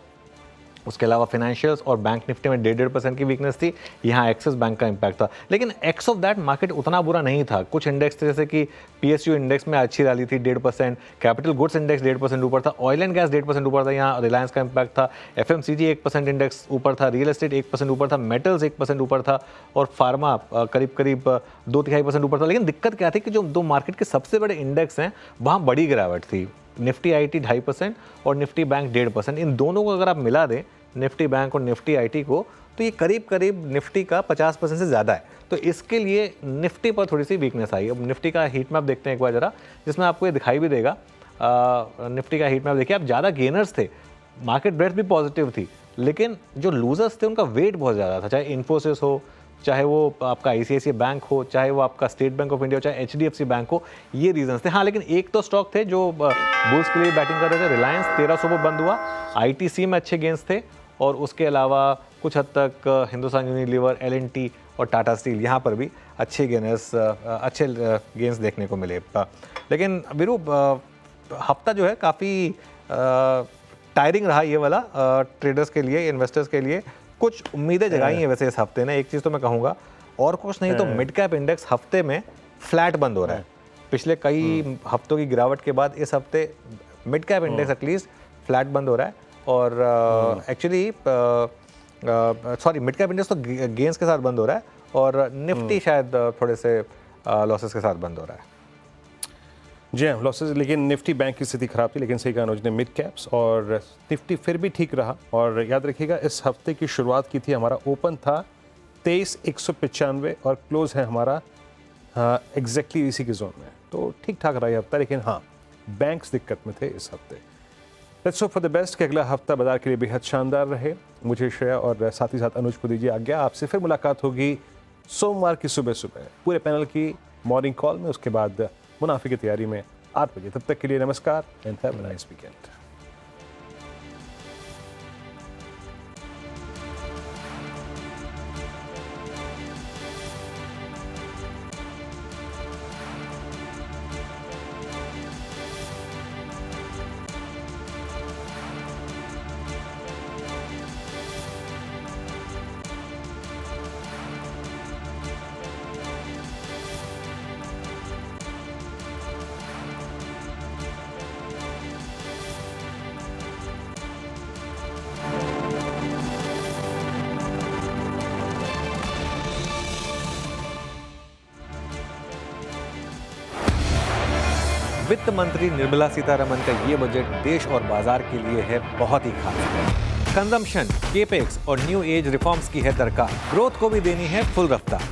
उसके अलावा फाइनेंशियल्स और बैंक निफ्टी में 1.5% की वीकनेस थी। यहाँ एक्सिस बैंक का इम्पैक्ट था, लेकिन एक्स ऑफ दैट मार्केट उतना बुरा नहीं था। कुछ इंडेक्स थे जैसे कि PSU इंडेक्स में अच्छी रैली थी 1.5%, कैपिटल गुड्स इंडेक्स 1.5% ऊपर था, ऑयल एंड गैस 1.5% ऊपर था, यहाँ रिलायंस का इम्पैक्ट था, FMCG 1% इंडेक्स ऊपर था, रियल एस्टेट 1% ऊपर था, मेटल्स 1% ऊपर था, और फार्मा करीब 2-3% ऊपर था। लेकिन दिक्कत क्या थी कि जो 2 मार्केट के सबसे बड़े इंडेक्स हैं वहाँ बड़ी गिरावट थी। निफ्टी IT 2.5% और निफ्टी बैंक 1.5%। इन दोनों को अगर आप मिला दें, निफ्टी बैंक और निफ्टी IT को, तो ये करीब निफ्टी का 50% से ज़्यादा है। तो इसके लिए निफ्टी पर थोड़ी सी वीकनेस आई। अब निफ्टी का हीट मैप देखते हैं एक बार जरा, जिसमें आपको ये दिखाई भी देगा। निफ्टी का हीट मैप देखिए, आप ज़्यादा गेनर्स थे, मार्केट ब्रेथ भी पॉजिटिव थी, लेकिन जो लूजर्स थे उनका वेट बहुत ज़्यादा था। चाहे इन्फोसिस हो, चाहे वो आपका ICICI बैंक हो, चाहे वो आपका स्टेट बैंक ऑफ इंडिया हो, चाहे HDFC बैंक हो, ये रीजंस थे। हाँ, लेकिन एक तो स्टॉक थे जो बुल्स के लिए बैटिंग कर रहे थे। रिलायंस 1300 पर बंद हुआ, ITC में अच्छे गेंस थे, और उसके अलावा कुछ हद तक हिंदुस्तान यूनिलीवर, LNT और टाटा स्टील, यहाँ पर भी अच्छे गेंस देखने को मिले। लेकिन वीरू, हफ्ता जो है काफ़ी टायरिंग रहा ये वाला ट्रेडर्स के लिए, इन्वेस्टर्स के लिए। कुछ उम्मीदें जगाई हैं वैसे इस हफ्ते ने। एक चीज़ तो मैं कहूँगा, और कुछ नहीं तो मिड कैप इंडेक्स हफ्ते में फ्लैट बंद हो रहा है। पिछले कई हफ्तों की गिरावट के बाद इस हफ्ते mid cap index at least flat बंद हो रहा है। और एक्चुअली मिड कैप इंडेक्स तो गेंस के साथ बंद हो रहा है, और निफ्टी शायद थोड़े से लॉसेस के साथ बंद हो रहा है। जी हाँ, लॉसेस। लेकिन निफ्टी बैंक की स्थिति खराब थी, लेकिन सही कहा अनुज ने, मिड कैप्स और निफ्टी फिर भी ठीक रहा। और याद रखिएगा, इस हफ्ते की शुरुआत की थी, हमारा ओपन था 23,195 और क्लोज है हमारा एग्जैक्टली इसी के जोन में। तो ठीक ठाक रहा ये हफ्ता। लेकिन हाँ, बैंक्स दिक्कत में थे इस हफ्ते। Let's hope for the best कि अगला हफ्ता बाजार के लिए बेहद शानदार रहे। मुझे श्रेया और साथ ही साथ अनुज को दीजिए आज्ञा। आपसे फिर मुलाकात होगी सोमवार की सुबह सुबह पूरे पैनल की मॉर्निंग कॉल में, उसके बाद मुनाफे की तैयारी में 8 बजे। तब तक के लिए नमस्कार and have a nice weekend. वित्त मंत्री निर्मला सीतारमण का ये बजट देश और बाजार के लिए है बहुत ही खास। कंजम्पशन, केपेक्स और न्यू एज रिफॉर्म्स की है दरकार। ग्रोथ को भी देनी है फुल रफ्तार।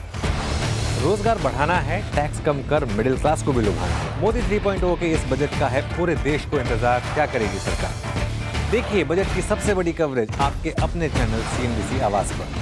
रोजगार बढ़ाना है, टैक्स कम कर मिडिल क्लास को भी लुभाना है। मोदी 3.0 के इस बजट का है पूरे देश को इंतजार, क्या करेगी सरकार। देखिए बजट की सबसे बड़ी कवरेज आपके अपने चैनल CNBC आवाज पर।